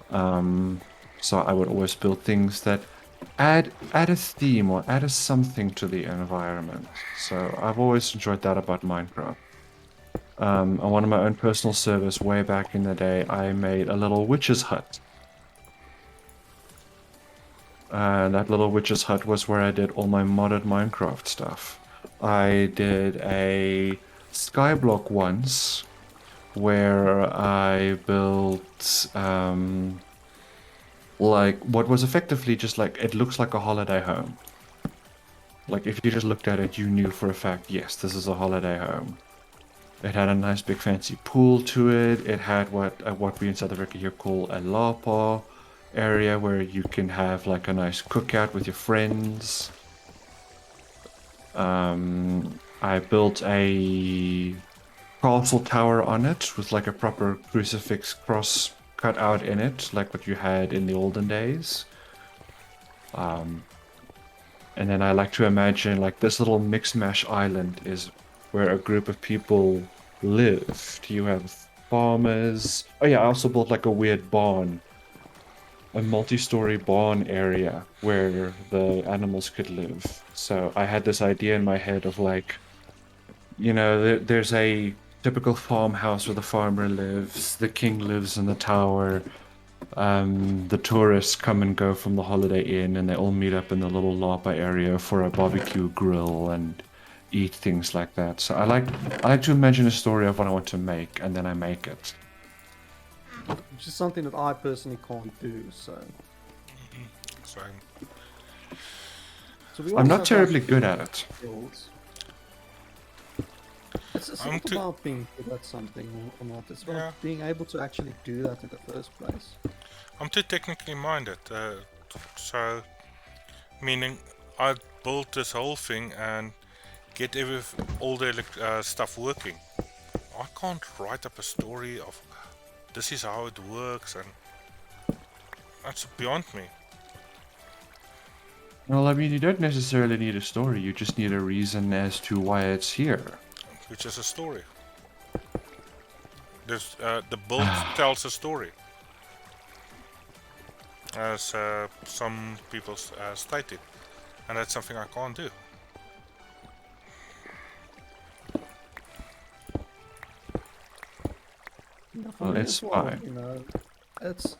So I would always build things that add a theme or add a something to the environment. So I've always enjoyed that about Minecraft. On one of my own personal servers way back in the day, I made a little witch's hut. That little witch's hut was where I did all my modded Minecraft stuff. I did a skyblock once where I built like what was effectively just like it looks like a holiday home. Like if you just looked at it, you knew for a fact, yes, this is a holiday home. It had a nice big fancy pool to it. It had what we in South Africa here call a lapa area where you can have like a nice cookout with your friends. I built a castle tower on it with like a proper crucifix cross cut out in it, like what you had in the olden days. And then I like to imagine like this little mix mash island is where a group of people lived. You have farmers. Oh yeah, I also built like a weird barn, a multi-story barn area where the animals could live. So I had this idea in my head of like, there's a typical farmhouse where the farmer lives, the king lives in the tower, the tourists come and go from the Holiday Inn, and they all meet up in the little Lapa area for a barbecue grill and eat things like that. So I like to imagine a story of what I want to make, and then I make it. Which is something that I personally can't do, so. Same. So we I'm also not have terribly like good at it. skills. It's I'm not too. about being good at something or not. It's about Yeah. being able to actually do that in the first place. I'm too technically minded. So meaning I built this whole thing and get all the stuff working. I can't write up a story of this is how it works, and that's beyond me. Well, I mean, you don't necessarily need a story. You just need a reason as to why it's here. Which is a story. The build tells a story, as some people stated, and that's something I can't do. Yeah, for Well, me it's as well, fine. you know, it's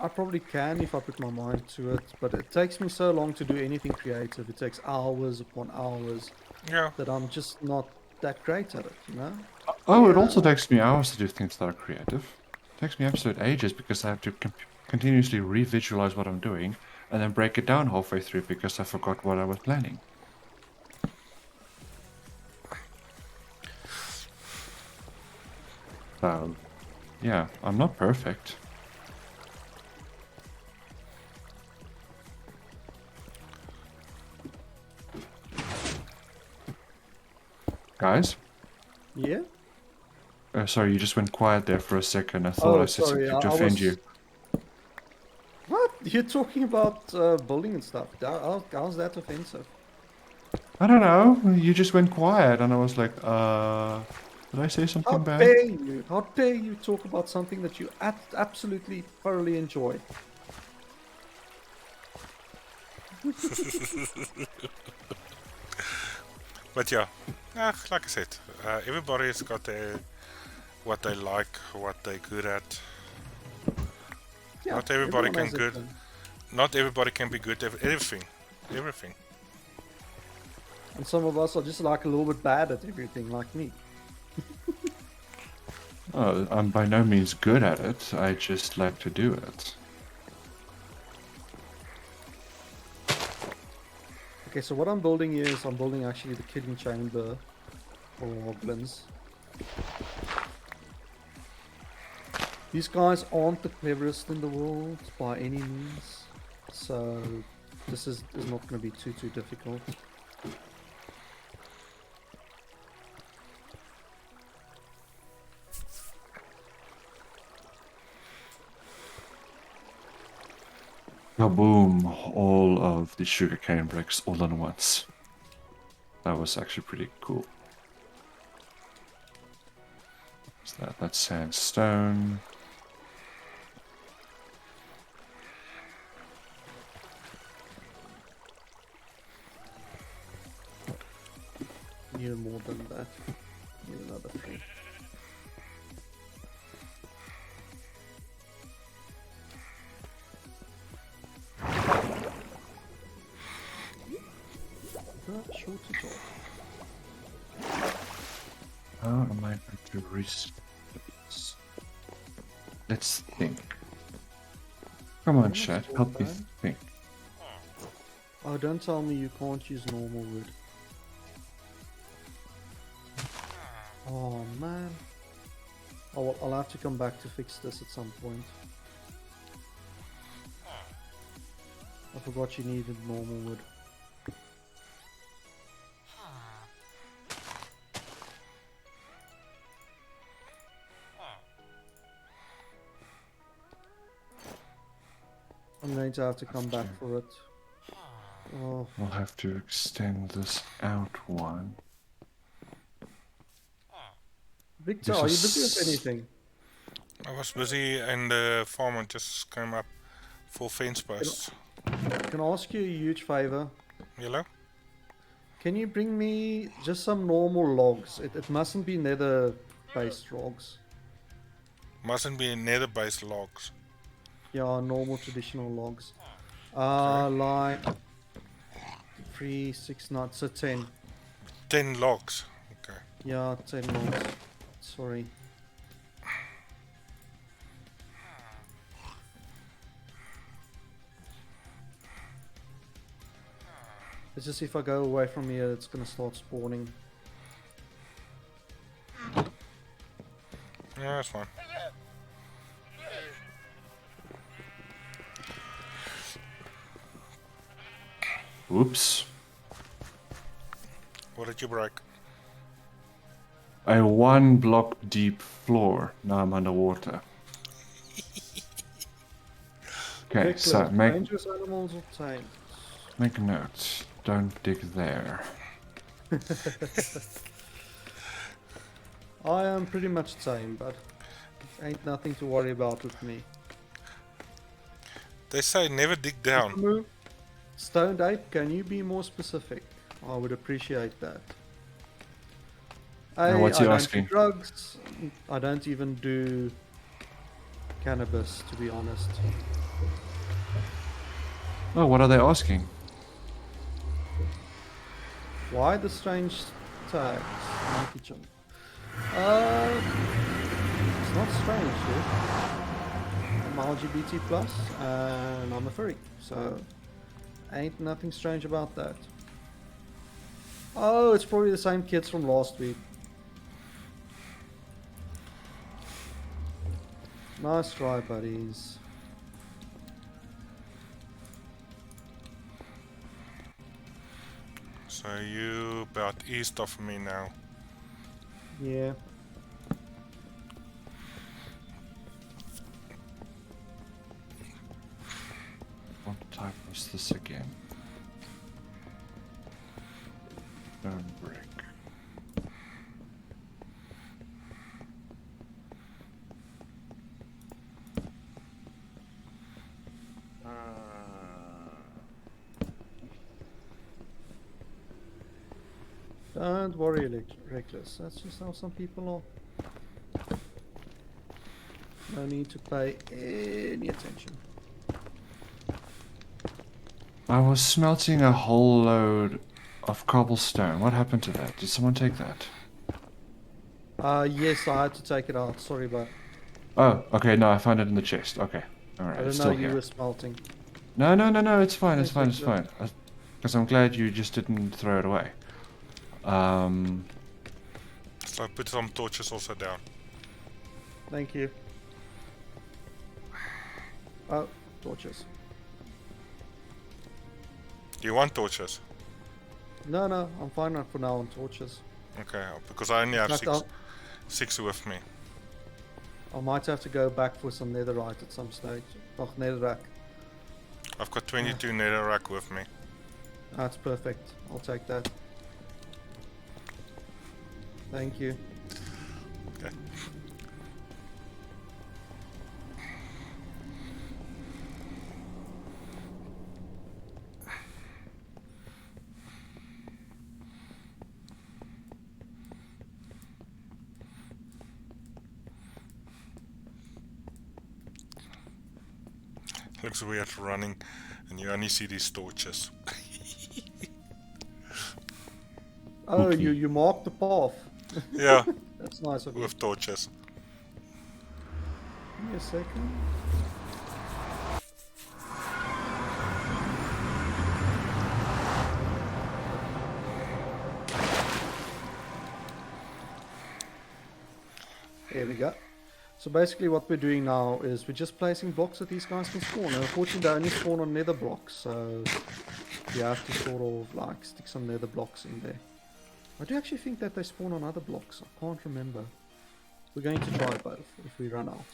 I probably can if I put my mind to it, but it takes me so long to do anything creative. It takes hours upon hours Yeah, that I'm just not that great at it, you know? Oh, it Yeah. also takes me hours to do things that are creative. It takes me absolute ages because I have to continuously re-visualize what I'm doing and then break it down halfway through because I forgot what I was planning. So, yeah, I'm not perfect. Guys? Yeah? Sorry, you just went quiet there for a second. I thought I Oh, said sorry. something to I offend you. was. What? You're talking about building and stuff. How's that offensive? I don't know. You just went quiet, and I was like, did I say How something bad? dare you? How dare you talk about something that you absolutely thoroughly enjoy? but yeah, like I said, everybody's got their what they like, what they're good at. Yeah, Not everybody everyone can has their good. thing. Not everybody can be good at everything. Everything. And some of us are just like a little bit bad at everything, like me. I'm by no means good at it. I just like to do it. Okay, so what I'm building is I'm building actually the killing chamber for goblins. These guys aren't the cleverest in the world by any means, so this is not going to be too difficult. Kaboom! All of the sugarcane bricks all at once. That was actually pretty cool. What's that? That's sandstone. Need more than that. Need another 3. Shortage of. How am I going to restart this? Let's think. Come on, chat. Help me think. Oh, don't tell me you can't use normal wood. Oh man. Oh, well, I'll have to come back to fix this at some point. I forgot you needed normal wood. I'm going to have to come back for it. Oh, We'll have to extend this out one. Victor, are you busy with anything? I was busy and the farmer just came up for fence posts. Can I ask you a huge favor? Hello? Can you bring me just some normal logs? It mustn't be nether-based logs. Mustn't be nether based logs. Yeah, normal traditional logs. Okay. Like 3, 6, not so 10. 10 logs. Okay. Yeah, 10 logs. Sorry. It's just if I go away from here, it's gonna start spawning. Yeah, that's fine. Oops. What did you break? A 1 block deep floor. Now I'm underwater. Okay, so Reckless, make dangerous animals or tame? make a note. Don't dig there. I am pretty much tame, but ain't nothing to worry about with me. They say never dig down. Move. Stoned Ape, can you be more specific? I would appreciate that. What's I he don't do asking? drugs. I don't even do cannabis, to be honest. Oh, what are they asking? Why the strange tags? Monkey jump. It's not strange, dude. I'm LGBT plus and I'm a furry, so ain't nothing strange about that. Oh, it's probably the same kids from last week. Nice try, buddies. So you about east of me now. Yeah. What type was this again? Stone brick. Don't worry, Reckless. That's just how some people are. No need to pay any attention. I was smelting a whole load of cobblestone. What happened to that? Did someone take that? Yes, I had to take it out. Sorry, but Oh, okay, no, I found it in the chest. Okay. I Alright, it's didn't know still you here. were smelting. No, no, no, no, it's fine, it's Thanks, fine, it's Reckless. fine. Because I'm glad you just didn't throw it away. So I put some torches also down. Thank you. Oh, torches. Do you want torches? No, I'm fine for now on torches. Okay, because I only have In fact, six with me. I might have to go back for some netherite at some stage. Oh, netherrack. I've got 22 netherrack with me. That's perfect. I'll take that. Thank you. Okay. Looks weird running and you only see these torches. Oh, Okay. you marked the path. Yeah, That's nice of you. with torches. Give me a second. There we go. So basically what we're doing now is we're just placing blocks that these guys can spawn. And unfortunately they only spawn on nether blocks, so you have to sort of like stick some nether blocks in there. I do actually think that they spawn on other blocks. I can't remember. We're going to try both if we run out.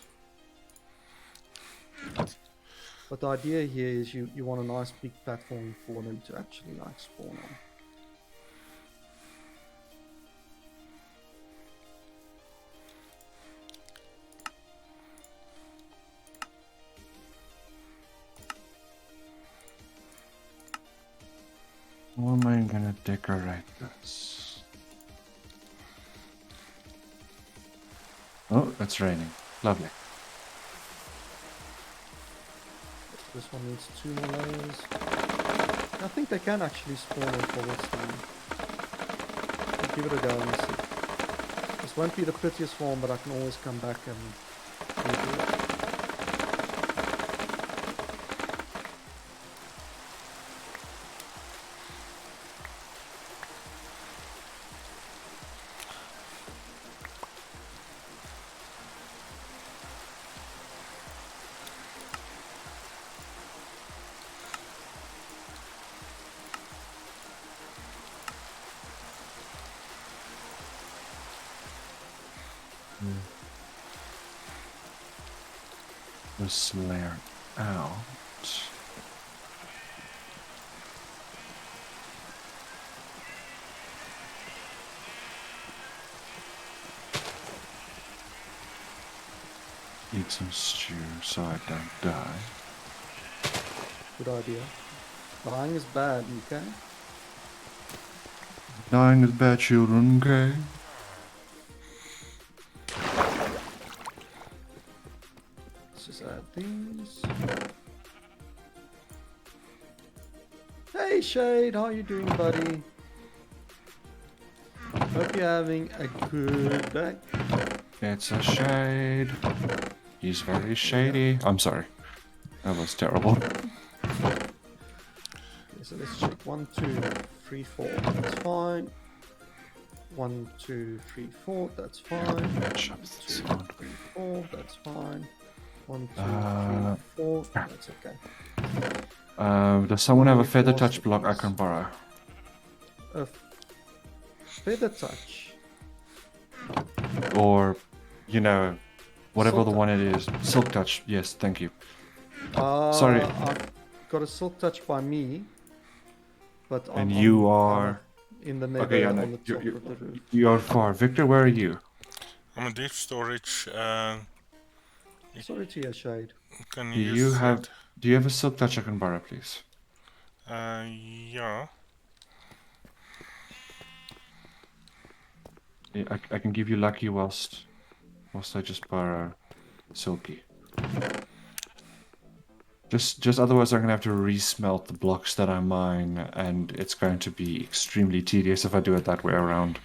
But the idea here is you want a nice big platform for them to actually like spawn on. How am I gonna decorate this? Oh, it's raining. Lovely. This one needs 2 more layers. I think they can actually spawn on cobblestone. I'll give it a go and see. This won't be the prettiest form, but I can always come back and redo it. This layer. Ow. Eat some stew so I don't die. Good idea. Dying is bad, okay? Dying is bad, children, okay? Let's just add these. Hey Shade, how you doing, buddy? Hope you're having a good day. It's a shade. He's very shady. I'm sorry. That was terrible. Okay, so let's check. 1, 2, 3, 4. That's fine. 1, 2, 3, 4. That's fine. 2, 3, 4. That's fine. 1, 2, 3, 4. That's okay. Does someone have a We've feather lost touch it, block I yes. can borrow? A feather touch. Or, you know, whatever Silk the touch. one it is. Silk touch. Yes, thank you. Sorry. I've got a silk touch by me, but And you are... in the nether Okay, yeah, no, on the top of the roof. you're far. Victor, where are you? I'm in deep storage. Sorry to your Shade. Can Do you you use have... it? Do you have a silk touch I can borrow, please? Yeah. Yeah, I can give you lucky whilst I just borrow silky. Just otherwise I'm gonna have to resmelt the blocks that I mine, and it's going to be extremely tedious if I do it that way around.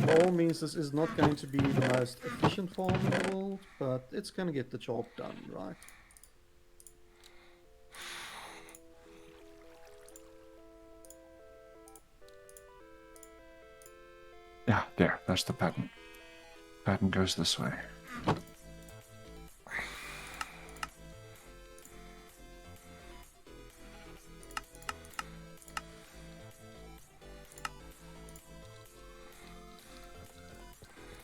By all means, this is not going to be the most efficient farm in the world, but it's going to get the job done, right? Yeah, there, that's the pattern. Pattern goes this way.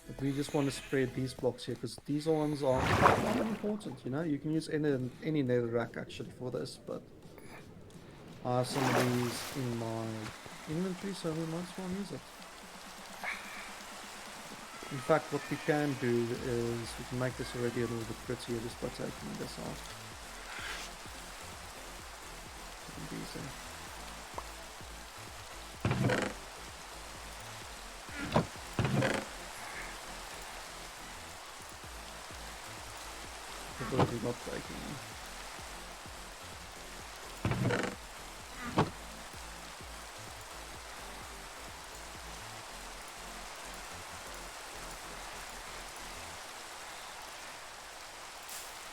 But we just want to spread these blocks here, because these ones are quite important, you know? You can use any netherrack actually for this, but I have some of these in my inventory, so we might as well use it. In fact, what we can do is we can make this already a little bit prettier just by taking this out. Putting these in. Preferably not breaking them.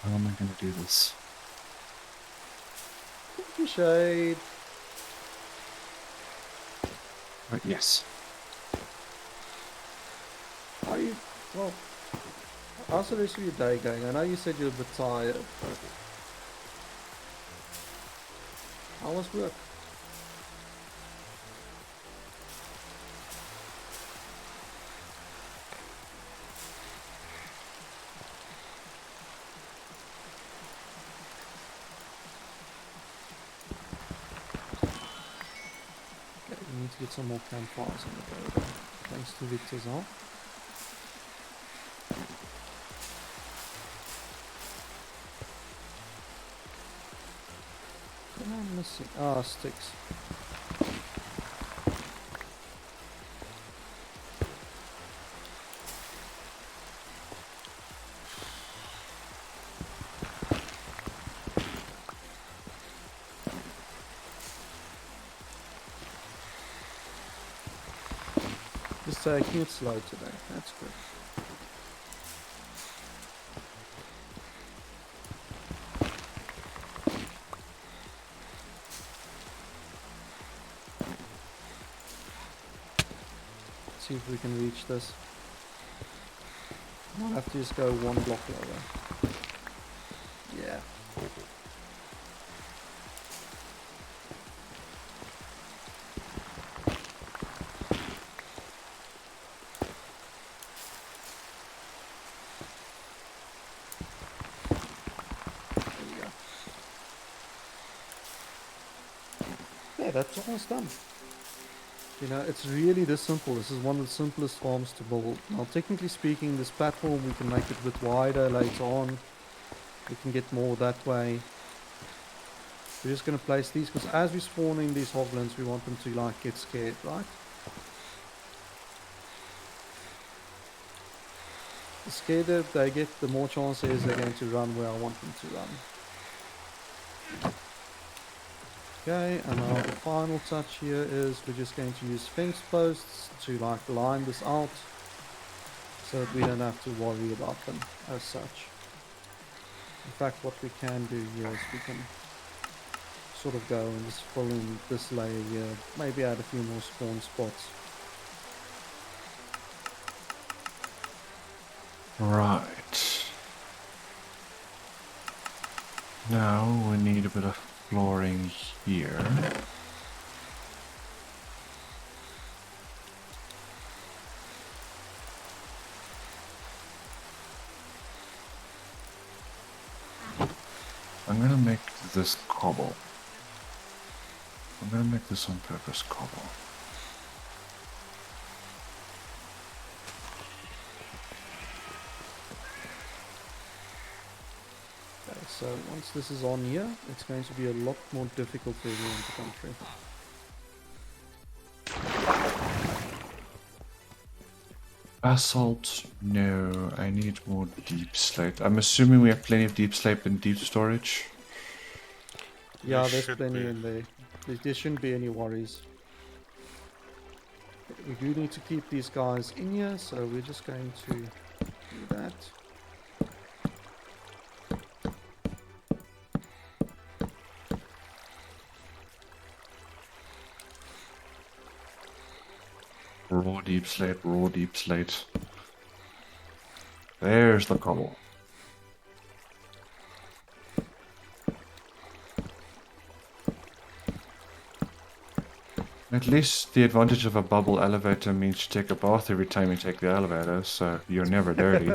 How am I gonna do this? Thank you, Shade. Right, yes. How are you? Well, how's the rest of your day going? I know you said you're a bit tired, but how was work? Okay, we need to get some more campfires on the go. Thanks to Victor's help. What am I missing? Ah, sticks. Just taking it slow today. That's good. See if we can reach this. Might have to just go one block lower. Yeah. yeah, that's almost done. You know, it's really this simple. This is one of the simplest farms to build. Now, technically speaking, this platform, we can make it a bit wider later on. We can get more that way. We're just going to place these, because as we spawn in these hoglins, we want them to, like, get scared, right? The scared they get, the more chance there is they're going to run where I want them to run. Okay, and now the final touch here is we're just going to use fence posts to like line this out so that we don't have to worry about them as such. In fact, what we can do here is we can sort of go and just fill in this layer here, maybe add a few more spawn spots. Right. Now we need a bit of flooring here. I'm gonna make this cobble. I'm gonna make this on purpose cobble. Okay, so once this is on here, it's going to be a lot more difficult for everyone to come through. Basalt? No, I need more deep slate. I'm assuming we have plenty of deep slate and deep storage. Yeah, there's plenty in there. There shouldn't be any worries. We do need to keep these guys in here, so we're just going to do that. Raw deep slate, raw deep slate. There's the cobble. At least the advantage of a bubble elevator means you take a bath every time you take the elevator, so you're never dirty.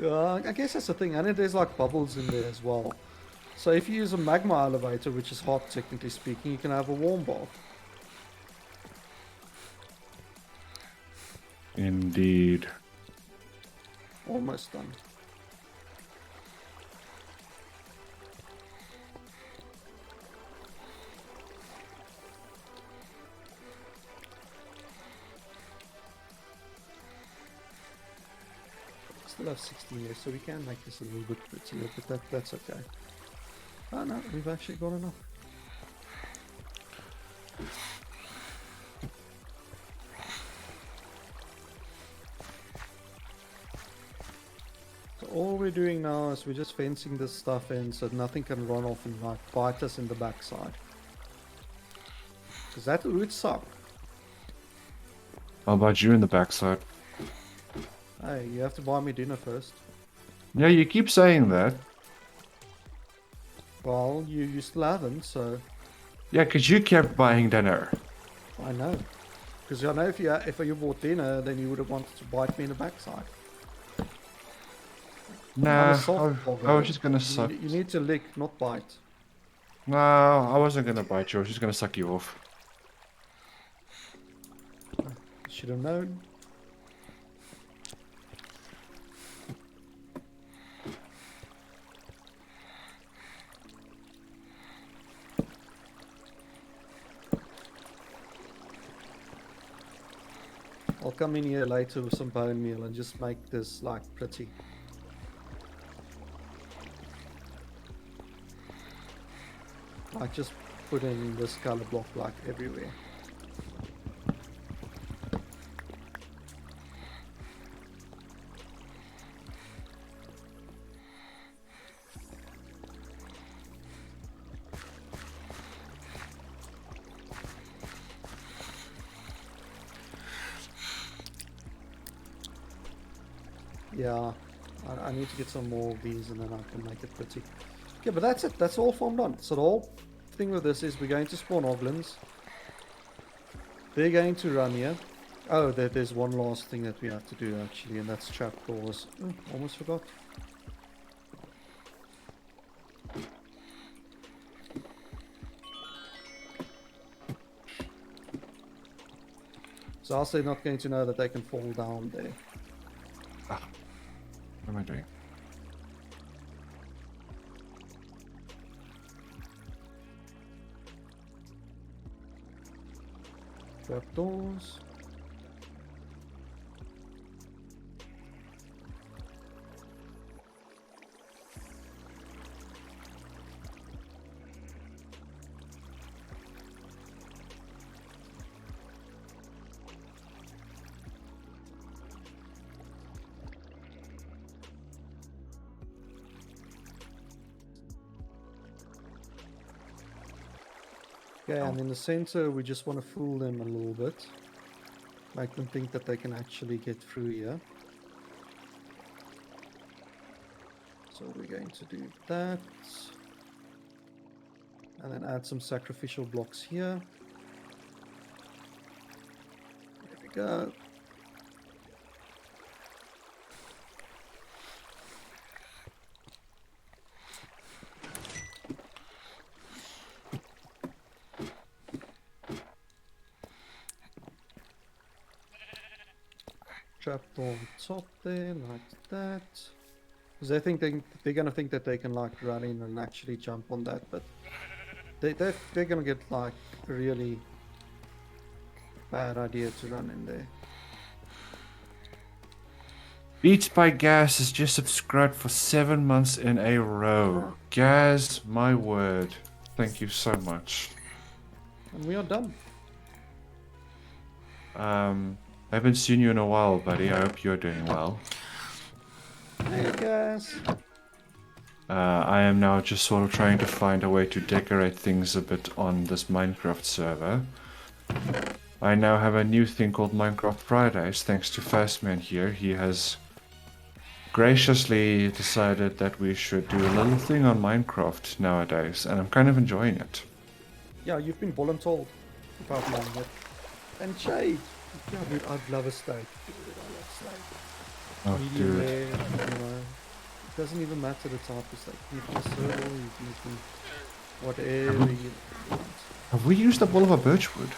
I guess that's the thing, and there's like bubbles in there as well. So if you use a magma elevator, which is hot technically speaking, you can have a warm bath. Indeed. Almost done. Still have 16 there, so we can make this a little bit prettier, but that's okay. Oh no, we've actually got enough. So all we're doing now is we're just fencing this stuff in so nothing can run off and like bite us in the backside. Because that would suck. How about you in the backside? Hey, you have to buy me dinner first. Yeah, you keep saying that. Well, you still haven't, so Yeah, because you kept buying dinner. I know. Because I know if you bought dinner, then you would have wanted to bite me in the backside. Nah, Soft I was just gonna suck. You need to lick, not bite. No, I wasn't gonna bite you. I was just gonna suck you off. Should have known. I'll come in here later with some bone meal and just make this like pretty. Like just put in this color block like everywhere. Yeah, I need to get some more of these and then I can make it pretty. Okay, but that's it. That's all farmed on. So the whole thing with this is we're going to spawn oglins. They're going to run here. Oh, there's one last thing that we have to do actually, and that's trapdoors. Oh, almost forgot. So also not going to know that they can fall down there. Ah, what am I doing? Trapdoors. Okay, and in the center, we just want to fool them a little bit. Make them think that they can actually get through here. So we're going to do that. And then add some sacrificial blocks here. There we go. Trapdoor on top there, like that. Because they think they're gonna think that they can like run in and actually jump on that, but they're gonna get like a really bad idea to run in there. Beats by Gas has just subscribed for 7 months in a row. Gaz, my word. Thank you so much. And we are done. I haven't seen you in a while, buddy. I hope you're doing well. Hey guys. I am now just sort of trying to find a way to decorate things a bit on this Minecraft server. I now have a new thing called Minecraft Fridays, thanks to Fastman here. He has graciously decided that we should do a little thing on Minecraft nowadays, and I'm kind of enjoying it. Yeah, you've been voluntold about Minecraft. And Shade. Yeah, dude, I'd love a steak. Dude, I love steak. Oh, Medium dude. rare, you know. It doesn't even matter the type of steak. You can circle, you can whatever you want. Have we used up all of our birchwood?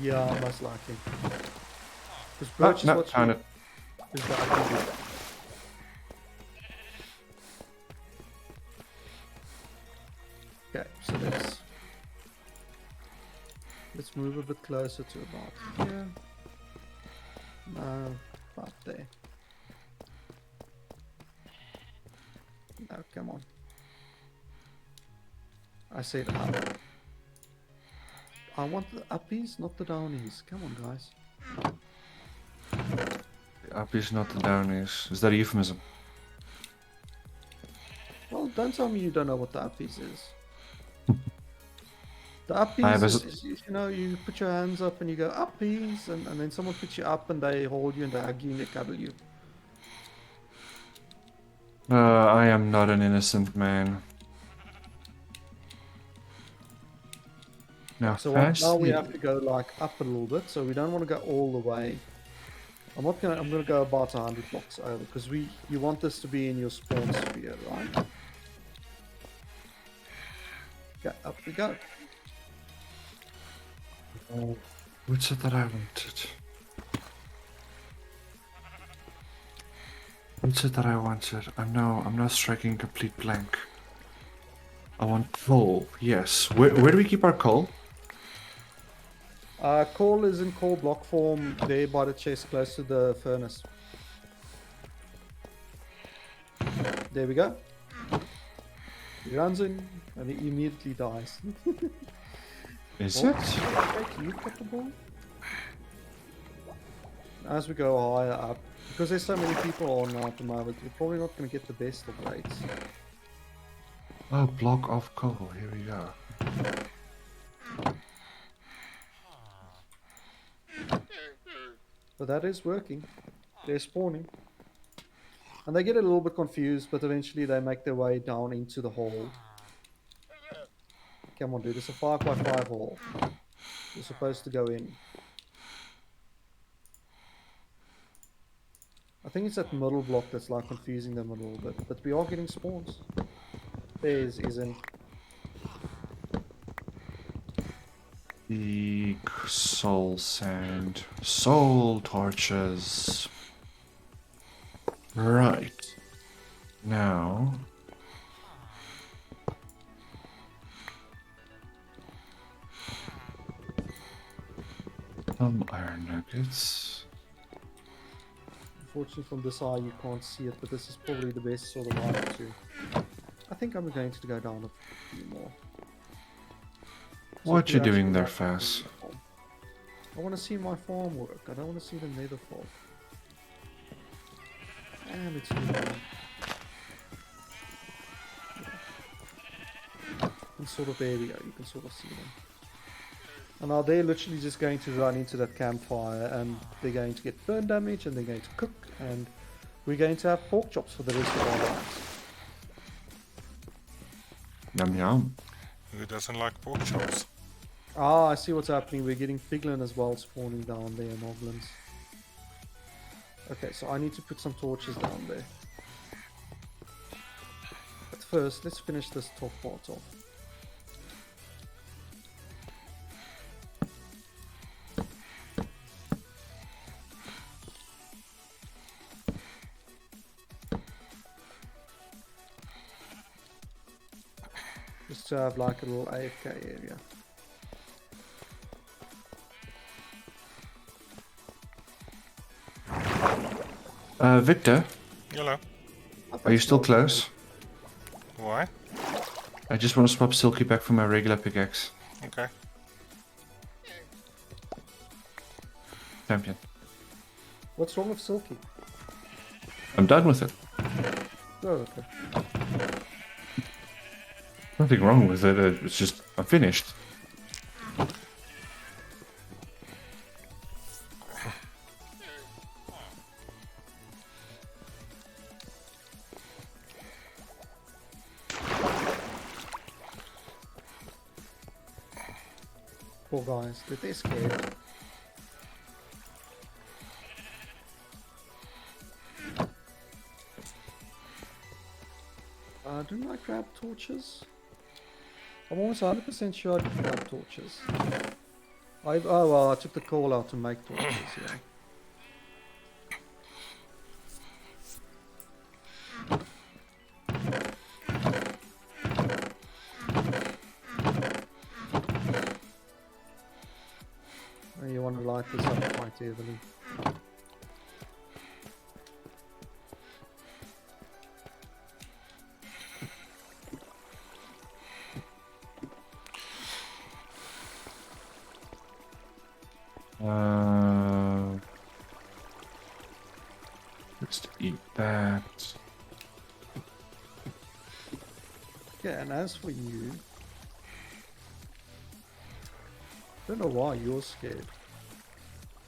Yeah, most likely. Because birch is what found it. is the ugly bit. Okay, so let's move a bit closer to about here. No, about there. No, come on. I said up. I want the uppies, not the downies. Come on, guys. The uppies, not the downies. Is that a euphemism? Well, don't tell me you don't know what the uppies is. The uppies is, you know, you put your hands up and you go uppies, and then someone picks you up and they hold you and they hug you and they cuddle you. I am not an innocent man. Now, So now we have to go like up a little bit, so we don't want to go all the way. I'm gonna go about 100 blocks over because you want this to be in your spawn sphere, right? Okay, up we go. Oh, what's it that I wanted? What's it that I wanted? I'm now striking a complete blank. I want coal, yes. Where do we keep our coal? Coal is in coal block form there by the chest close to the furnace. There we go. He runs in and he immediately dies. Is Oh, it? okay, you got the ball. As we go higher up, because there's so many people on at the moment, we're probably not going to get the best of rates. Oh, block of coal. Here we go. But that is working. They're spawning. And they get a little bit confused, but eventually they make their way down into the hole. Come on, dude. It's a 5x5 hole. You're supposed to go in. I think it's that middle block that's like confusing them a little bit. But we are getting spawns. Theirs isn't. The soul sand. Soul torches. Right. Now. Some iron nuggets. Unfortunately, from this eye you can't see it, but this is probably the best sort of eye to. I think I'm going to go down a few more. What you doing there, actually Faz? I want to see my farm work. I don't want to see the nether fog. And it's really and sort of there we go. You can sort of see them. And now they're literally just going to run into that campfire, and they're going to get burn damage, and they're going to cook, and we're going to have pork chops for the rest of our lives. Yum yum. Who doesn't like pork chops? Ah, I see what's happening. We're getting piglin as well spawning down there, moblins. Okay, so I need to put some torches down there. But first, let's finish this top part off. Just to have like a little AFK area. Victor, Hello. are you still close? Why? I just want to swap Silky back for my regular pickaxe. Okay. Champion. What's wrong with Silky? I'm done with it. Oh, okay. Nothing wrong with it. It's just I'm finished. Poor guys, they're scared. Didn't I grab torches? I'm almost 100% sure I did grab torches. Oh well, I took the coal out to make torches, yeah. Oh, you want to light this up quite heavily. Just eat that. Yeah, and as for you, I don't know why you're scared.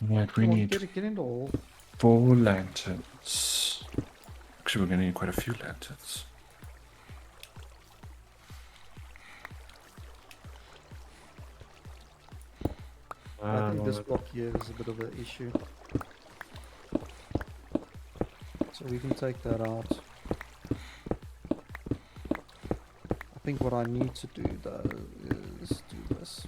Right, we Come on, need get in the hole. 4 lanterns. Actually, we're gonna need quite a few lanterns. I think this block here is a bit of an issue. So we can take that out. I think what I need to do though is do this.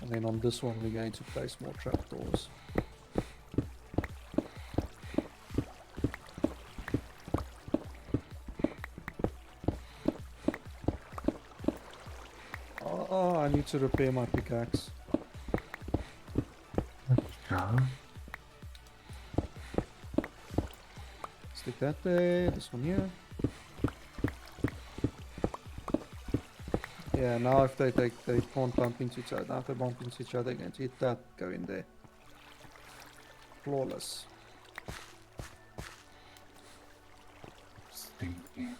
And then on this one we're going to place more trapdoors. Oh, I need to repair my pickaxe. Yeah. Stick that there, this one here. Yeah, now if they can't bump into each other, now if they bump into each other, they're going to hit that, go in there. Flawless. Thinking.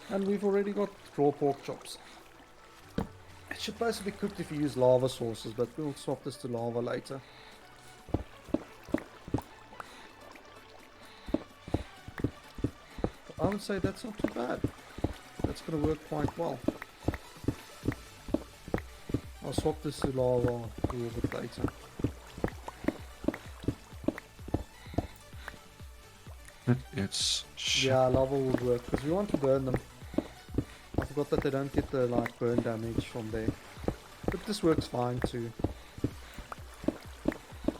And we've already got raw pork chops. It should basically be cooked if you use lava sources, but we'll swap this to lava later. I would say that's not too bad. That's gonna work quite well. I'll swap this to lava a little bit later. But it's shit. Yeah, lava will work because we want to burn them. I forgot that they don't get the like burn damage from there. But this works fine too.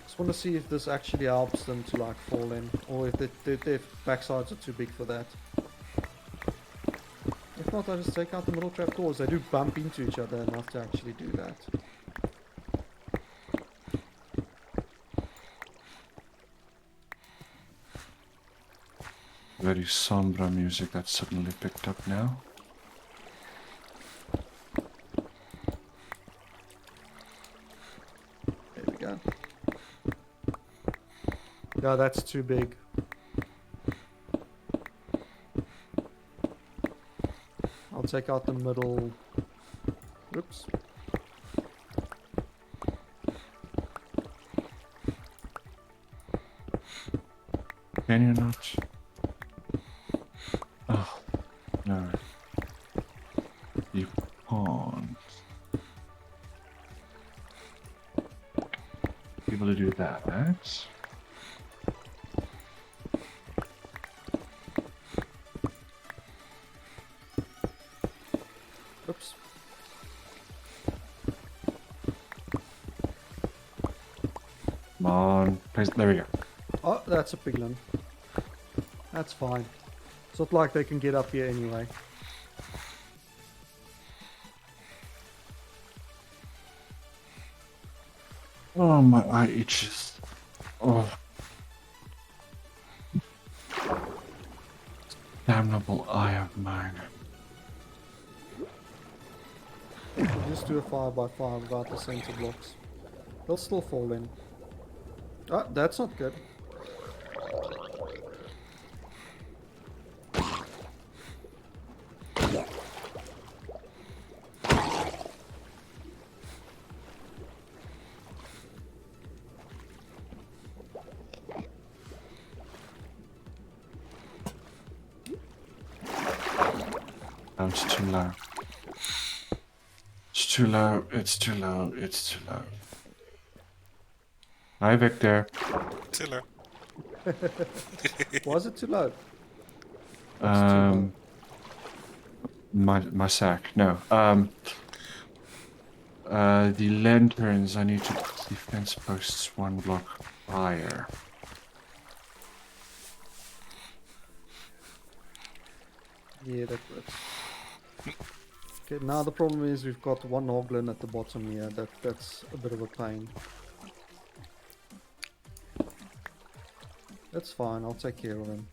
Just want to see if this actually helps them to like fall in, or if their backsides are too big for that. If not, I just take out the middle trapdoors. They do bump into each other enough to actually do that. Very somber music that suddenly picked up now. There we go. Yeah, that's too big. I'll take out the middle. Oops. Can you not? Oh, no. You can't. Be able to do that, right? Oops. Come on. There we go. Oh, that's a piglin. That's fine. It's not like they can get up here anyway. Oh, my eye itches. Oh. Damnable eye of mine. We'll just do a 5x5 without the center blocks. They'll still fall in. Ah, that's not good. Oh, it's too low. It's too low. It's too low. It's too low. Hi, Victor. Too low. Was it too low? What's too low? My sack. No. The lanterns. I need to put the fence posts one block higher. Yeah, that works. Okay, now the problem is we've got one hoglin at the bottom here. That's a bit of a pain. That's fine, I'll take care of him.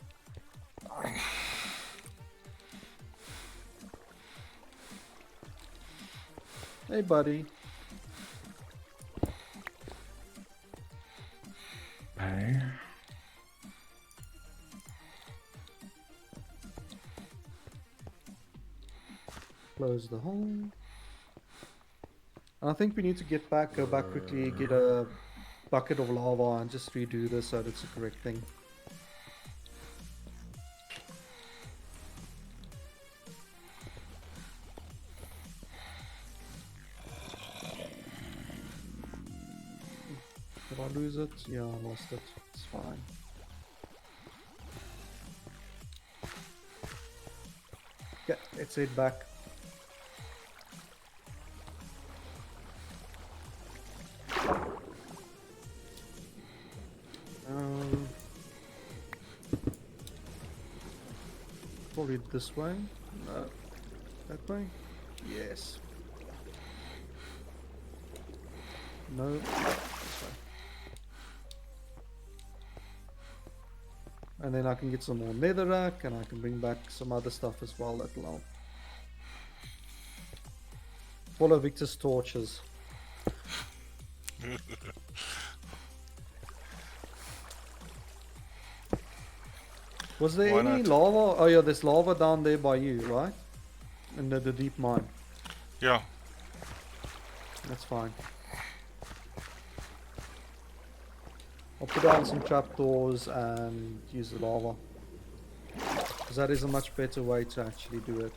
Hey buddy. Okay. Close the hole. And I think we need to go back quickly, get a bucket of lava and just redo this so that it's the correct thing. Did I lose it? Yeah, I lost it. It's fine. Yeah, let's head back. Probably this way? No. That way? Yes. No. This way. And then I can get some more netherite and I can bring back some other stuff as well that'll help. Follow Victor's torches. Was there any lava? Oh yeah, there's lava down there by you, right? In the deep mine. Yeah. That's fine. I'll put down some trapdoors and use the lava. Because that is a much better way to actually do it.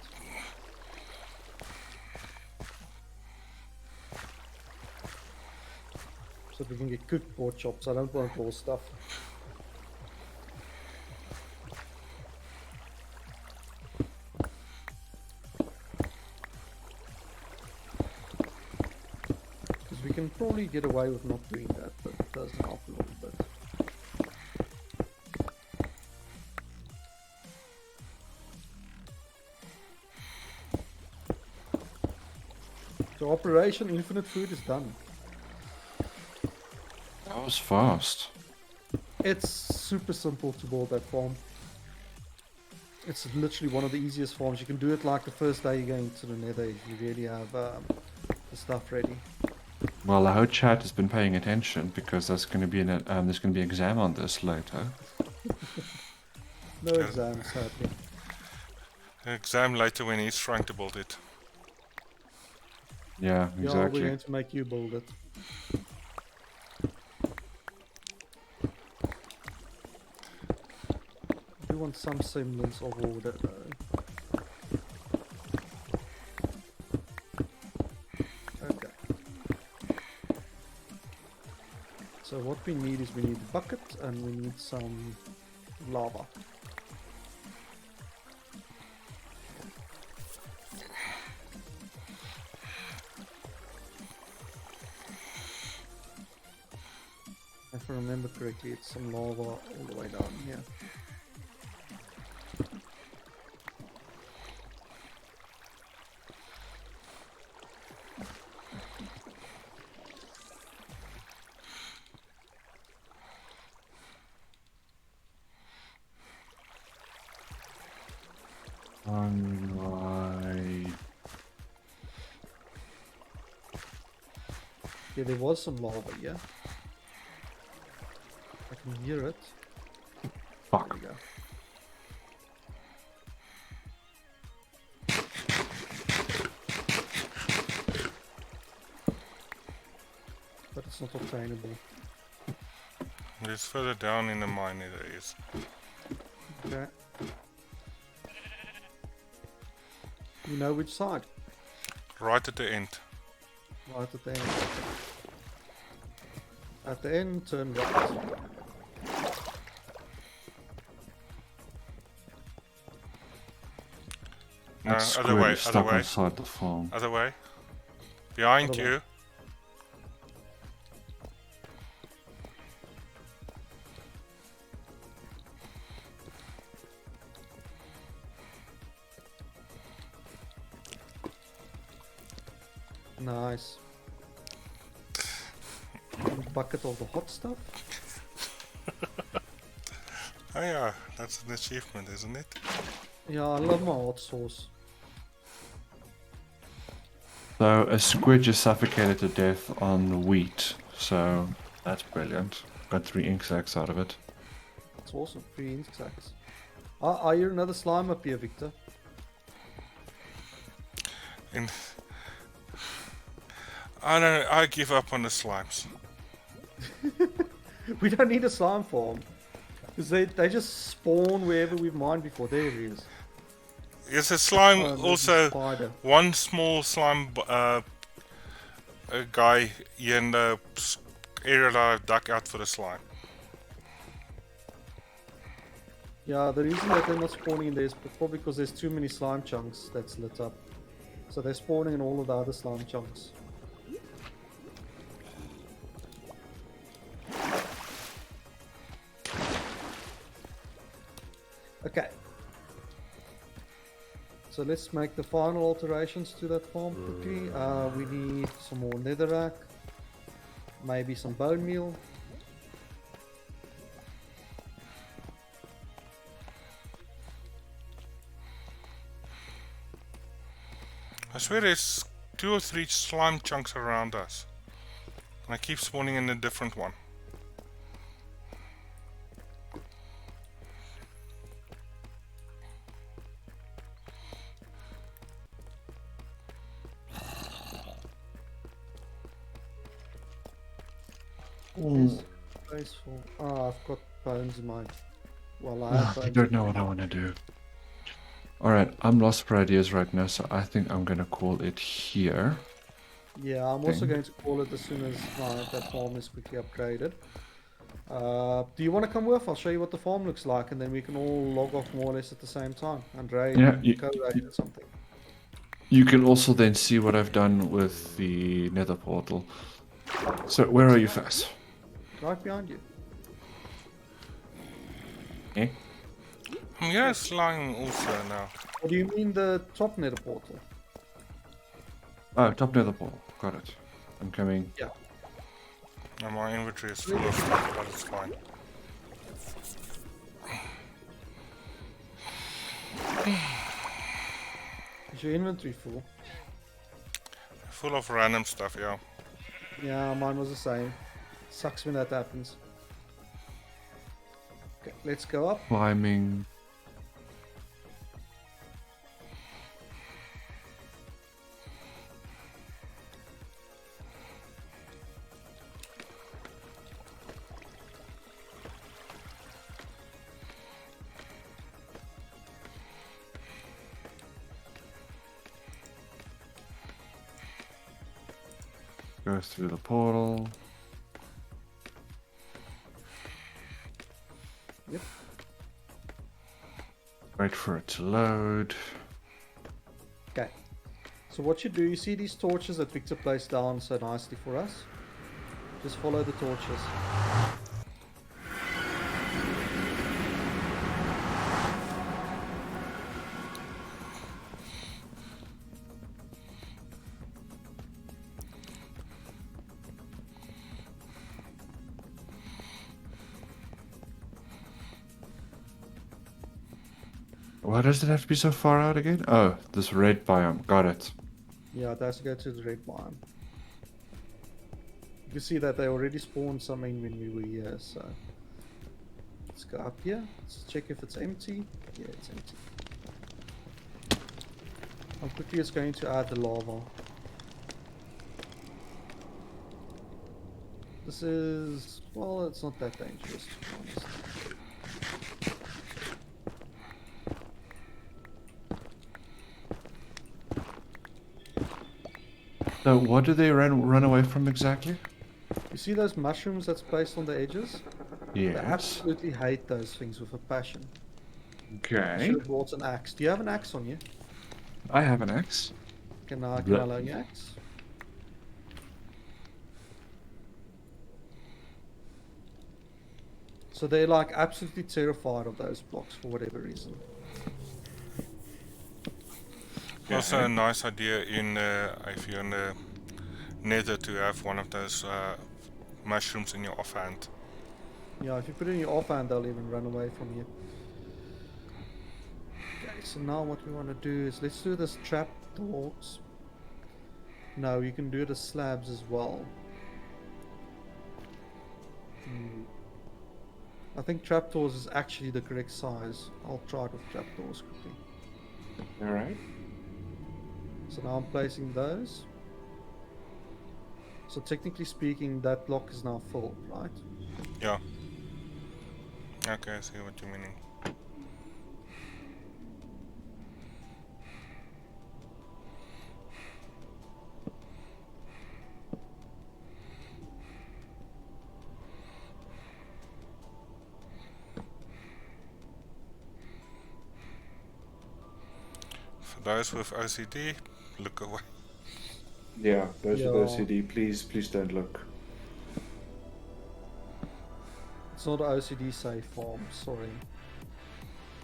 So we can get cooked pork chops. I don't want raw stuff. Because we can probably get away with not doing that, but it does help a little bit. So Operation Infinite Food is done. That was fast. It's super simple to build that farm. It's literally one of the easiest farms. You can do it like the first day you go into the nether. You really have the stuff ready. Well, I hope chat has been paying attention because there's going to be an exam on this later. No exam, sadly. Exam later when he's trying to build it. Yeah, exactly. Yeah, we're going to make you build it. I do want some semblance of order though. Okay. So what we need is we need a bucket and we need some lava. If I remember correctly, it's some lava all the way down here. Yeah, there was some lava, yeah. I can hear it. Fuck. There we go. But it's not obtainable. It's further down in the mine there is. Okay. You know which side? Right at the end. Right at the end. At the end, turn right. No, That other way, squid is stuck other way. inside the farm. Other way. Behind Other you. way. Nice. Bucket of the hot stuff. Oh yeah, that's an achievement, isn't it? Yeah, I love my hot sauce. So a squid just suffocated to death on wheat. So that's brilliant. Got 3 ink sacs out of it. It's awesome. 3 insects. I hear another slime up here, Victor. And I don't know, I give up on the slimes. We don't need a slime farm. Because they just spawn wherever we've mined before. There he is. Is a slime There's a also spider. one small slime guy in the area that I've dug out for the slime? Yeah, the reason that they're not spawning in there is probably because there's too many slime chunks that's lit up. So they're spawning in all of the other slime chunks. Okay. So let's make the final alterations to that farm quickly. We need some more netherrack. Maybe some bone meal. I swear there's 2 or 3 slime chunks around us. And I keep spawning in a different one. Yes. Graceful. Ah, I've got bones in my. Well, I have I bones. don't know what I want to do. Alright, I'm lost for ideas right now, so I think I'm gonna call it here. Yeah, I'm also Thing. going to call it as soon as that farm is quickly upgraded. Do you want to come with? I'll show you what the farm looks like, and then we can all log off more or less at the same time and raid, Yeah, co-raid or something. you can also then see what I've done with the nether portal. So, where are It's you, Faz? right behind you. Eh? I'm here flying also now. What do you mean the top nether portal? Oh, top nether portal. Got it. I'm coming. Yeah. And my inventory is full of stuff, but it's fine. Is your inventory full? Full of random stuff, yeah. Yeah, mine was the same. Sucks when that happens. Okay, let's go up. Climbing. Goes through the portal. Yep. Wait for it to load. Okay. So what you do, you see these torches that Victor placed down so nicely for us? Just follow the torches. Why does it have to be so far out again? Oh, this red biome. Got it. Yeah, it has to go to the red biome. You can see that they already spawned something when we were here, so... Let's go up here. Let's check if it's empty. Yeah, it's empty. I'm quickly just going to add the lava. This is... well, it's not that dangerous, to be honest. So, what do they run away from exactly? You see those mushrooms that's placed on the edges? They Yes. absolutely hate those things with a passion. I Okay. should have brought an axe. Do you have an axe on you? I have an axe. Can I loan you axe? So they're like absolutely terrified of those blocks for whatever reason. Also a nice idea in if you're in the nether to have one of those mushrooms in your offhand. Yeah, if you put it in your offhand, they'll even run away from you. Okay, so now what we want to do is let's do this trap doors. No, you can do the slabs as well. I think trapdoors is actually the correct size. I'll try it with trapdoors quickly. Alright. So now I'm placing those. So technically speaking, that block is now full, right? Yeah. Okay, I see what you're meaning. For those with OCD, look away. Yeah, those Yeah. with OCD, please don't look. It's not an OCD safe farm, sorry.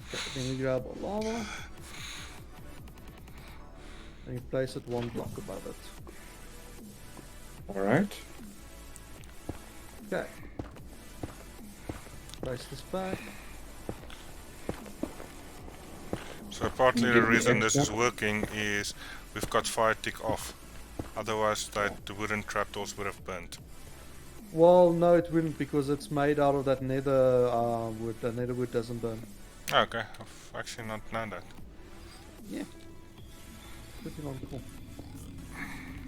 Okay, then we grab a lava. And you place it one block above it. Alright. Okay. Place this back. So partly the Give me reason this is extra. working is we've got fire tick off. Otherwise that the wooden trapdoors would have burnt. Well, no, it wouldn't because it's made out of that nether wood. The nether wood doesn't burn. Okay, I've actually not known that. Yeah. Pretty long cool.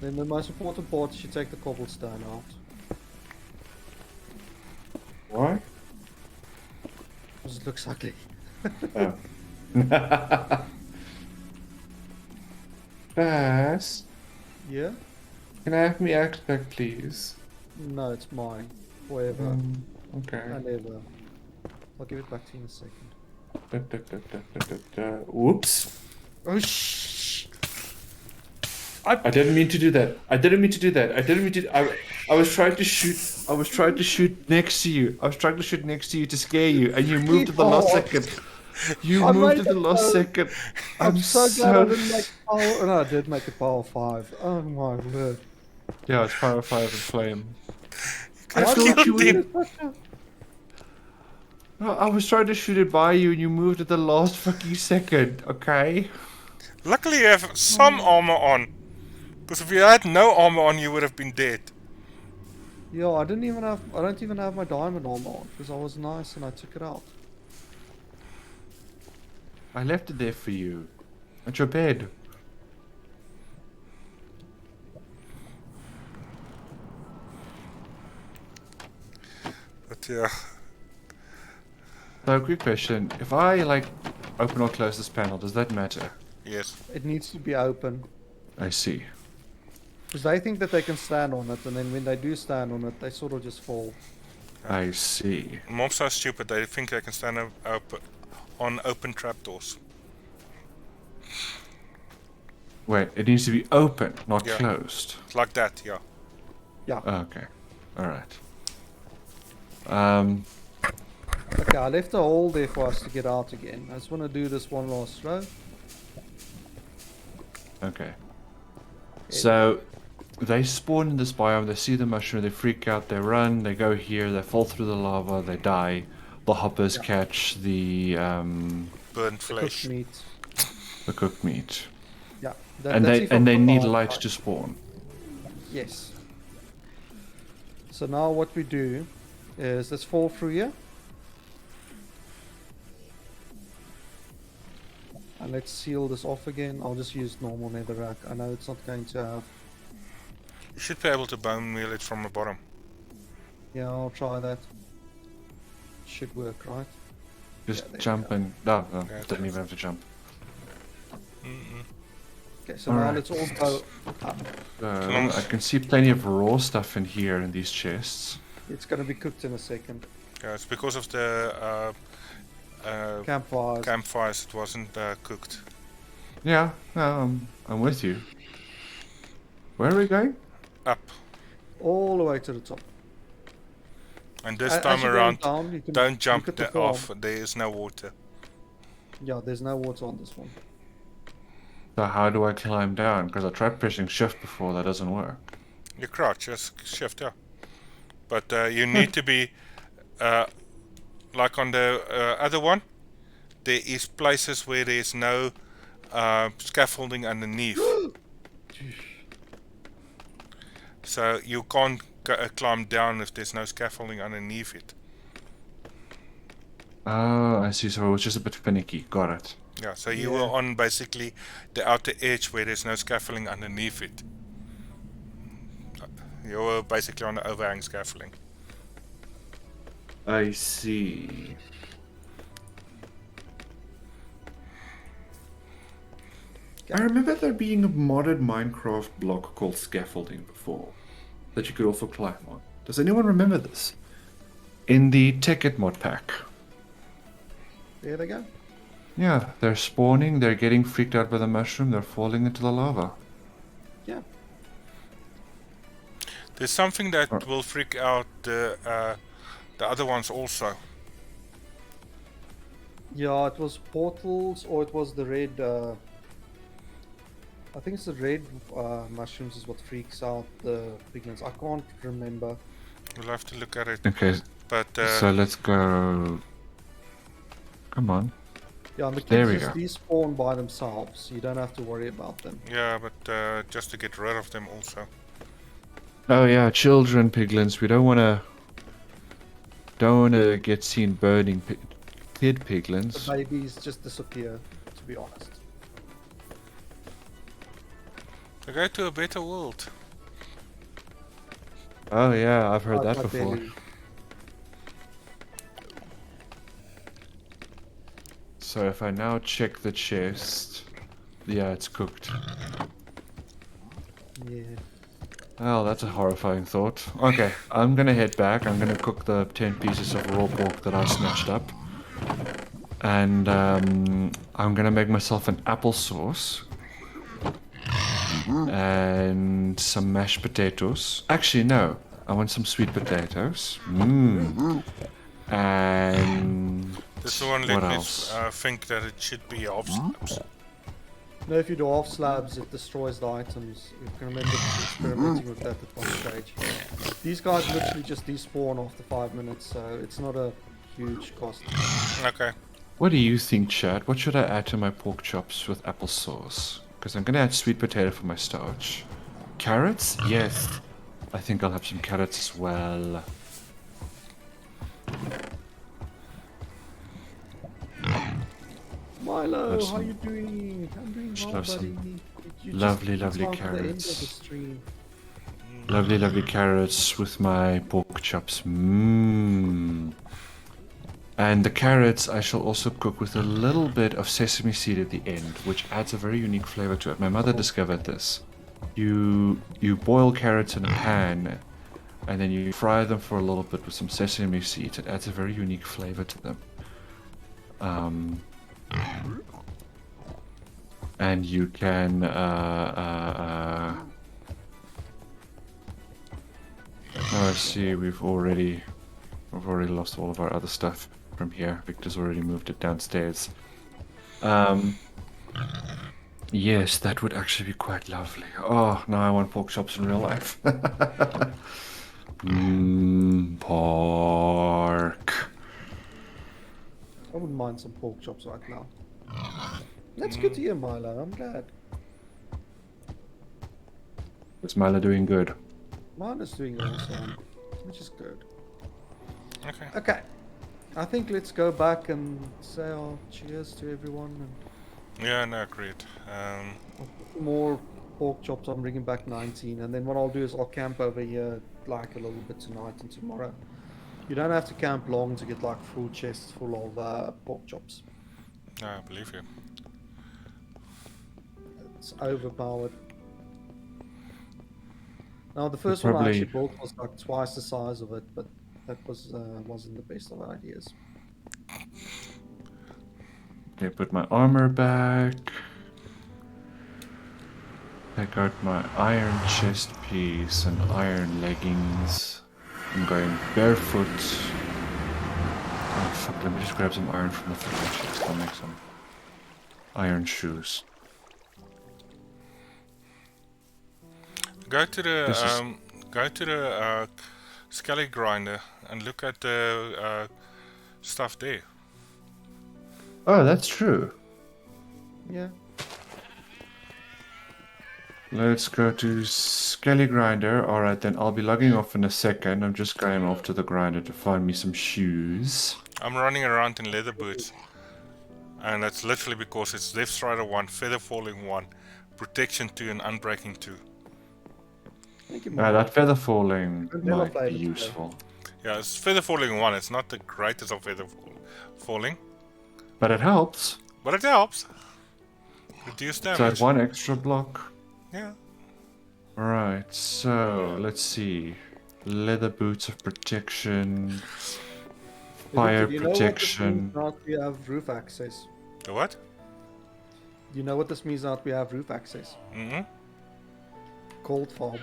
Then the most important part is you take the cobblestone out. Why? Because it looks ugly. Oh. Bass, Yeah? can I have me axe back, please? No, it's mine. Forever Okay. and ever. I'll give it back to you in a second. Whoops. Oh, shh! I didn't mean to do that. I didn't mean to do that. I didn't mean to. I was trying to shoot. I was trying to shoot next to you. I was trying to shoot next to you to scare you, and you moved at the last second. You I moved made at the last that. second. I'm I'm so glad I so. didn't make power. No, I did make it power 5. Oh my word. Yeah, it's Power 5 and Flame. Could I have Why did I thought you killed shoot would. him. it such a... No, I was trying to shoot it by you, and you moved at the last fucking second. Okay. Luckily you have some armor on. Because if you had no armor on, you would have been dead. Yo, I don't even have my diamond armor on because I was nice and I took it out. I left it there for you. At your bed. But yeah. So, quick question. If I, like, open or close this panel, does that matter? Yes. It needs to be open I see. because they think that they can stand on it, and then when they do stand on it, they sort of just fall. I see. Mobs are stupid. They think they can stand up on open trapdoors. Wait, it needs to be open, not Yeah. closed. Like that, yeah. Yeah. Okay. Alright. Okay, I left a hole there for us to get out again. I just want to do this one last row. Okay. So, they spawn in this biome, they see the mushroom, they freak out, they run, they go here, they fall through the lava, they die. The hoppers catch Burnt flesh. Cooked meat. the cooked meat. Yeah. And that's they if I put need on light fire. to spawn. Yes. So now what we do is let's fall through here. And let's seal this off again. I'll just use normal netherrack. I know it's not going to have... You should be able to bone meal it from the bottom. Yeah, I'll try that. Should work, right? Just there you jump go. and... No, Yeah, didn't even have to jump. Okay, so now Alright. let's all go up. I can see plenty of raw stuff in here in these chests. It's going to be cooked in a second. Yeah, it's because of the Campfires. campfires. It wasn't cooked. Yeah, no, I'm with you. Where are we going? Up. All the way to the top. And this As time you're going around, down, you can don't jump look at the farm. off. There is no water. Yeah, there's no water on this one. So how do I climb down? Because I tried pressing shift before, that doesn't work. You crouch, just shift, yeah. But you need to be like on the other one. There is places where there is no scaffolding underneath, so you can't climb down if there's no scaffolding underneath it. Oh, I see. So it was just a bit finicky. Got it. Yeah, so you were on basically the outer edge where there's no scaffolding underneath it. You were basically on the overhang scaffolding. I see. I remember there being a modded Minecraft block called scaffolding before that you could also climb on. Does anyone remember this? In the Ticket mod pack. There they go. Yeah, they're spawning, they're getting freaked out by the mushroom, they're falling into the lava. Yeah. There's something that will freak out the other ones also. Yeah, it was portals or it was the red... I think it's the red mushrooms is what freaks out the piglins. I can't remember. We'll have to look at it. Okay, But so let's go... Come on. Yeah, and the There kids we just despawn by themselves. You don't have to worry about them. yeah, but just to get rid of them also. Oh yeah, children piglins, we don't wanna get seen burning kid piglins. The babies just disappear, to be honest. To go to a better world. Oh yeah, I've heard Like that my before. belly. So if I now check the chest, yeah, it's cooked. Yeah. Well, that's a horrifying thought. Okay, I'm gonna head back. I'm gonna cook the 10 pieces of raw pork that I snatched up. And I'm gonna make myself an applesauce. And some mashed potatoes. Actually, no. I want some sweet potatoes. And This one what let me else? think that it should be half slabs. No, if you do half slabs, it destroys the items. You can remember experimenting with that at one stage. These guys literally just despawn after 5 minutes, so it's not a huge cost. Okay. What do you think, Chad? What should I add to my pork chops with applesauce? Because I'm gonna add sweet potato for my starch. Carrots? Yes. I think I'll have some carrots as well. Milo, how you doing? I'm doing well, Love buddy. some You just lovely, lovely time for the end of the carrots. stream. Lovely, lovely carrots with my pork chops. Mmm. And the carrots I shall also cook with a little bit of sesame seed at the end, which adds a very unique flavor to it. My mother discovered this. You boil carrots in a pan, and then you fry them for a little bit with some sesame seeds. It adds a very unique flavor to them. And you can oh, I see. We've already lost all of our other stuff from here. Victor's already moved it downstairs. Yes, that would actually be quite lovely. Oh, now I want pork chops in real life. Pork. I wouldn't mind some pork chops right now. That's good to hear, Milo. I'm glad. Is Milo doing good? Mine is doing awesome, which is good. Okay. Okay. I think let's go back and say our cheers to everyone. And Yeah, no, great. I'll put more pork chops. I'm bringing back 19. And then what I'll do is I'll camp over here like a little bit tonight and tomorrow. You don't have to camp long to get like full chests full of pork chops. I believe you. It's overpowered. Now the first one I Probably actually built was like twice the size of it, but that wasn't the best of ideas. okay. Put my armor back. Take out my iron chest piece and iron leggings. I'm going barefoot. Oh fuck! Let me just grab some iron from the fridge chest. I'll make some iron shoes. Go to the This is skelly grinder and look at the stuff there. oh, that's true. Yeah. Let's go to Skelly Grinder. Alright then, I'll be logging off in a second. I'm just going off to the grinder to find me some shoes. I'm running around in leather boots, and that's literally because it's Death Strider 1, Feather Falling 1, Protection 2, and Unbreaking 2. Thank you, Milo. That feather falling I've never might be played it today. useful. Yeah, it's Feather Falling 1. It's not the greatest of Feather Falling, But it helps. but it helps. Reduce So damage. one extra block. Yeah. Alright, so let's see. Leather boots of protection. Fire Do you know what this protection. means now that we have roof access? The what? Do you know what this means now that we have roof access? Mm-hmm. Cold fob.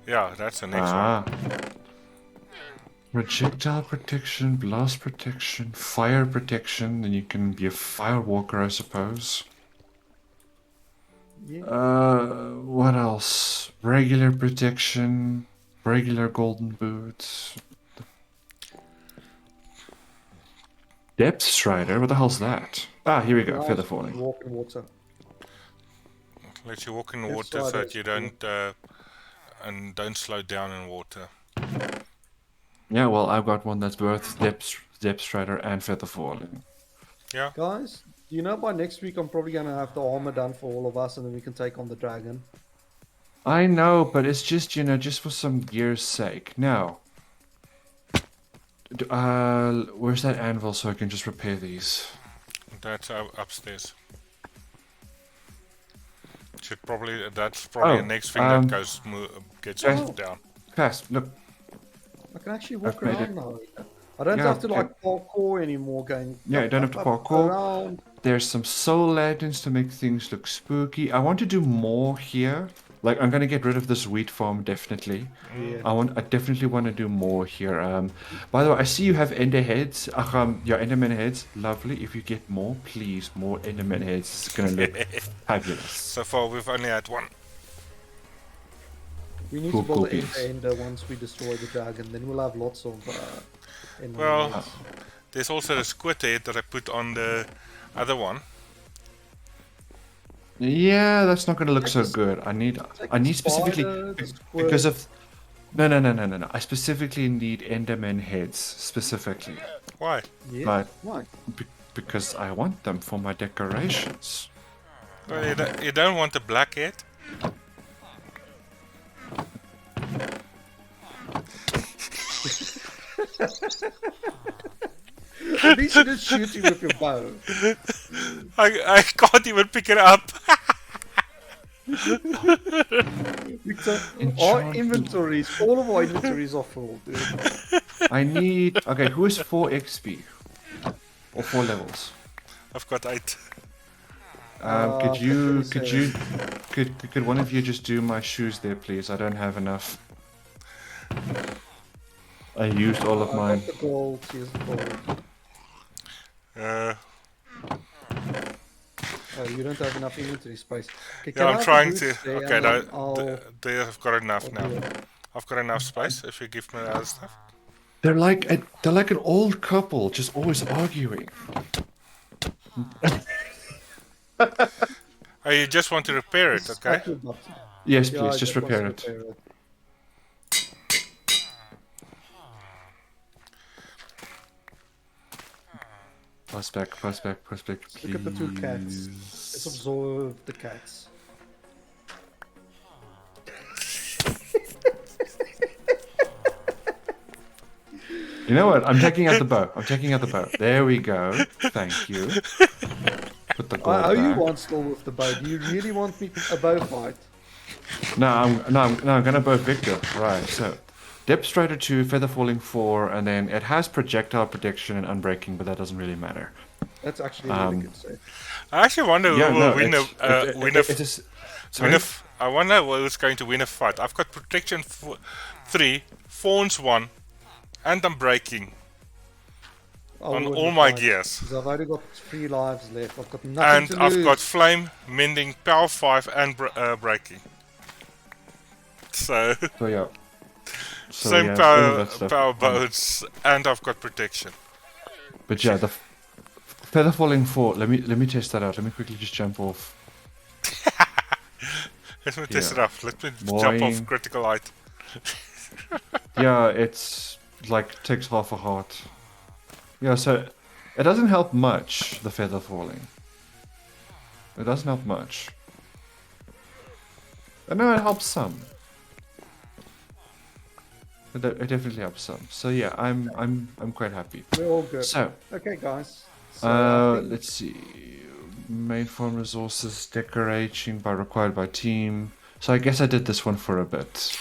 Yeah, that's the next Ah. Projectile protection, blast protection, fire protection, then you can be a firewalker, I suppose. Yeah. What else? Regular protection, regular golden boots. Depth Strider? What the hell's that? Ah, here we go, feather falling. Walk in water. one. Let you walk in Death water so Strider that you is don't slow down in water. Yeah, well, I've got one that's both Depth Strider and feather falling. Yeah. Guys, do you know by next week I'm probably gonna have the armor done for all of us and then we can take on the dragon? I know, but it's just, you know, just for some gear's sake. Now, where's that anvil so I can just repair these? That's upstairs. That's probably the Oh, next thing that gets guys, moved down. guys, look, I can actually I've walk made it. around now. I don't Yeah, have to like parkour anymore, going yeah, you don't have to parkour. around. There's some soul lanterns to make things look spooky. I want to do more here. Like, I'm gonna get rid of this wheat farm, definitely. Yeah. I definitely want to do more here. By the way, I see you have ender heads. Yeah, enderman heads. Lovely. If you get more, please, more enderman heads. It's gonna look fabulous. So far, we've only had one. We need Cool, to build cool the beans. ender once we destroy the dragon. Then we'll have lots of ender Well, heads. there's also the squid head that I put on the other one. Yeah, that's not gonna look Take so the- good. Take I the need specifically spider, the because squid. of. No. I specifically need enderman heads specifically, Why? Yeah. but Why? because I want them for my decorations. Well, you don't want the black head? At least you didn't shoot him with your bow. I can't even pick it up. Victor, our Enchantment. inventories, all of our inventories are full, dude. I need. Okay, who is 4 XP or 4 levels? I've got 8. Could you 27. could one of you just do my shoes there, please? I don't have enough. I used all of I mine. got the gold, here's the gold. Oh, you don't have enough inventory space. Okay, Yeah, can I I'm have the trying boots to. there, Okay, and then I'll I've got enough now. do it. I've got enough space if you give me the other stuff. They're like an old couple, just always arguing. Oh, you just want to repair it, Just okay? cut your button. Yes, Yeah, please, I just want to repair it. repair it. Pass back, please. Look at the 2 cats. Let's absorb the cats. You know what? I'm taking out the bow. I'm taking out the bow. There we go. Thank you. Put the gold I owe you back. one still with the bow. Do you really want me a bow fight? No, I'm gonna bow Victor. Right. So, depth strider 2, feather falling 4, and then it has projectile protection and unbreaking, but that doesn't really matter. That's actually a really good set. I actually wonder Yeah, who will no, win sorry? I wonder who's going to win a fight. I've got protection 3, fawns 1, and I'm breaking on all my gears. Because I've only got 3 lives left. I've got nothing And to I've lose. got flame, mending, power 5, and breaking. So So yeah. So, same yeah, all of power that stuff. boats, and I've got protection. But yeah, the feather falling 4. Let me test that out. Let me quickly just jump off. Let me test Yeah. it up. Let me jump off Boing. critical height. Yeah, it's like takes half a heart. Yeah, so it doesn't help much, the feather falling. It doesn't help much. But no, it helps some. It definitely helps some. So yeah, I'm quite happy. We're all good. So, Okay, guys. So I think let's see. Main farm resources, decorating by required by team. So I guess I did this one for a bit.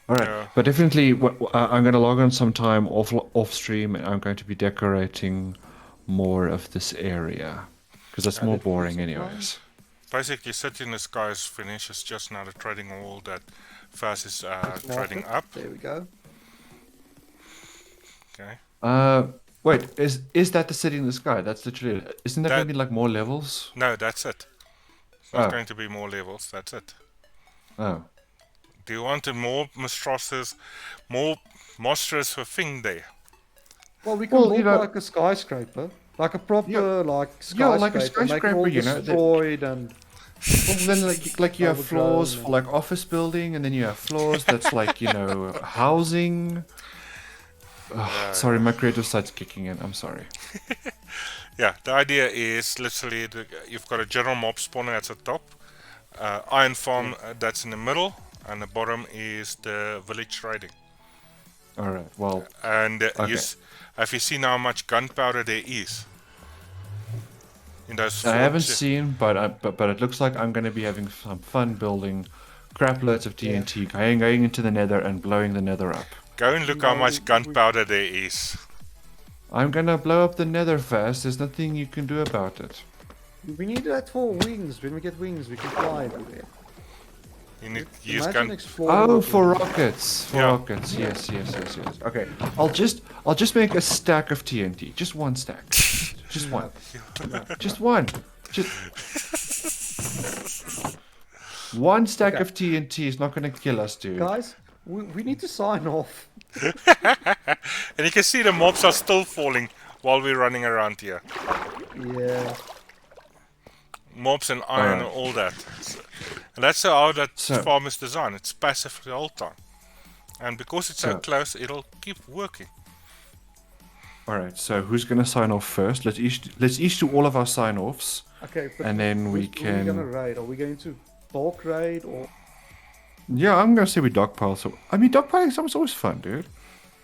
All right, Yeah. but definitely I'm going to log on sometime off stream, and I'm going to be decorating more of this area because it's more boring, anyways. Basically, City in the Skies finishes just now the trading hall that Faz is let's mark trading it. up. There we go. Okay. Wait, is that the city in the sky? That's literally it. Isn't that going to be like more levels? No, that's it. It's not going to be more levels. That's it. Oh. Do you want a more monstrous thing there? Well, we can build like a skyscraper. Like a proper skyscraper. Yeah, like a skyscraper, make it all you know. destroyed and... Well, then, like you have floors for like office building, and then you have floors that's like, you know, housing. Sorry, my creative side's kicking in. I'm sorry. Yeah, the idea is literally you've got a general mob spawner at the top, iron farm that's in the middle, and the bottom is the village trading. All right. Well. And have you seen how much gunpowder there is? in those I haven't forts. seen, but it looks like I'm going to be having some fun building crap loads of Yeah. TNT, going into the nether and blowing the nether up. Go and look how No, much gunpowder there is. I'm going to blow up the nether fast. There's nothing you can do about it. we need that for wings. When we get wings, we can fly everywhere. You need to use Imagine gun. exploring. Oh, with for wings. rockets. For Yeah. rockets. Yes, yes, yes, yes. Okay. I'll just make a stack of TNT. Just one stack. Just one. No. Just one. Just one stack Okay. of TNT is not going to kill us, dude. Guys, we need to sign off. And you can see the mobs are still falling while we're running around here. Yeah. Mobs and All iron right. and all that. And that's how that So- farm is designed. It's passive the whole time. And because it's so So- close, it'll keep working. All right. So who's going to sign off first? Let's each do all of our sign offs. Okay, but And then we who are we gonna can- raid? Are we going to bulk raid or? Yeah, I'm going to say we dogpile. So I mean, dogpiling is always fun, dude.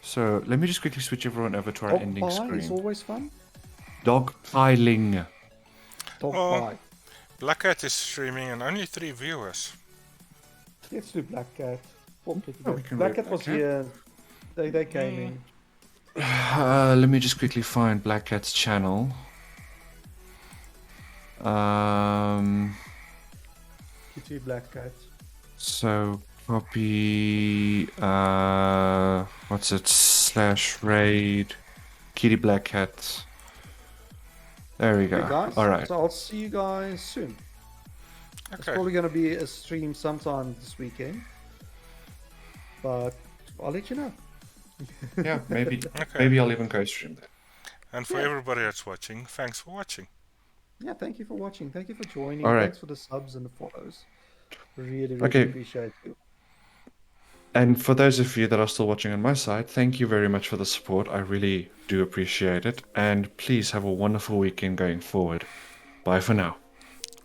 So let me just quickly switch everyone over to our Dog ending pie screen. is always fun. Dogpiling. Dog Oh. pie. Black Cat is streaming and only 3 viewers. Let's do Black Cat. Oh, we can Black raid Cat was Black Cat. here. They came in. Let me just quickly find Black Cat's channel. Kitty Black Cat. So copy what's it /raid Kitty Black Cat. There we go. Okay, guys. All right. So I'll see you guys soon. It's Okay. probably gonna be a stream sometime this weekend, but I'll let you know. Yeah, maybe Okay. maybe I'll even go stream that. And for Yeah. everybody that's watching, thanks for watching. Yeah, thank you for watching. Thank you for joining. All right. Thanks for the subs and the follows. Really Okay. appreciate you. And for those of you that are still watching on my side, thank you very much for the support. I really do appreciate it. And please have a wonderful weekend going forward. Bye for now.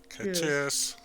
Okay, Cheers. cheers.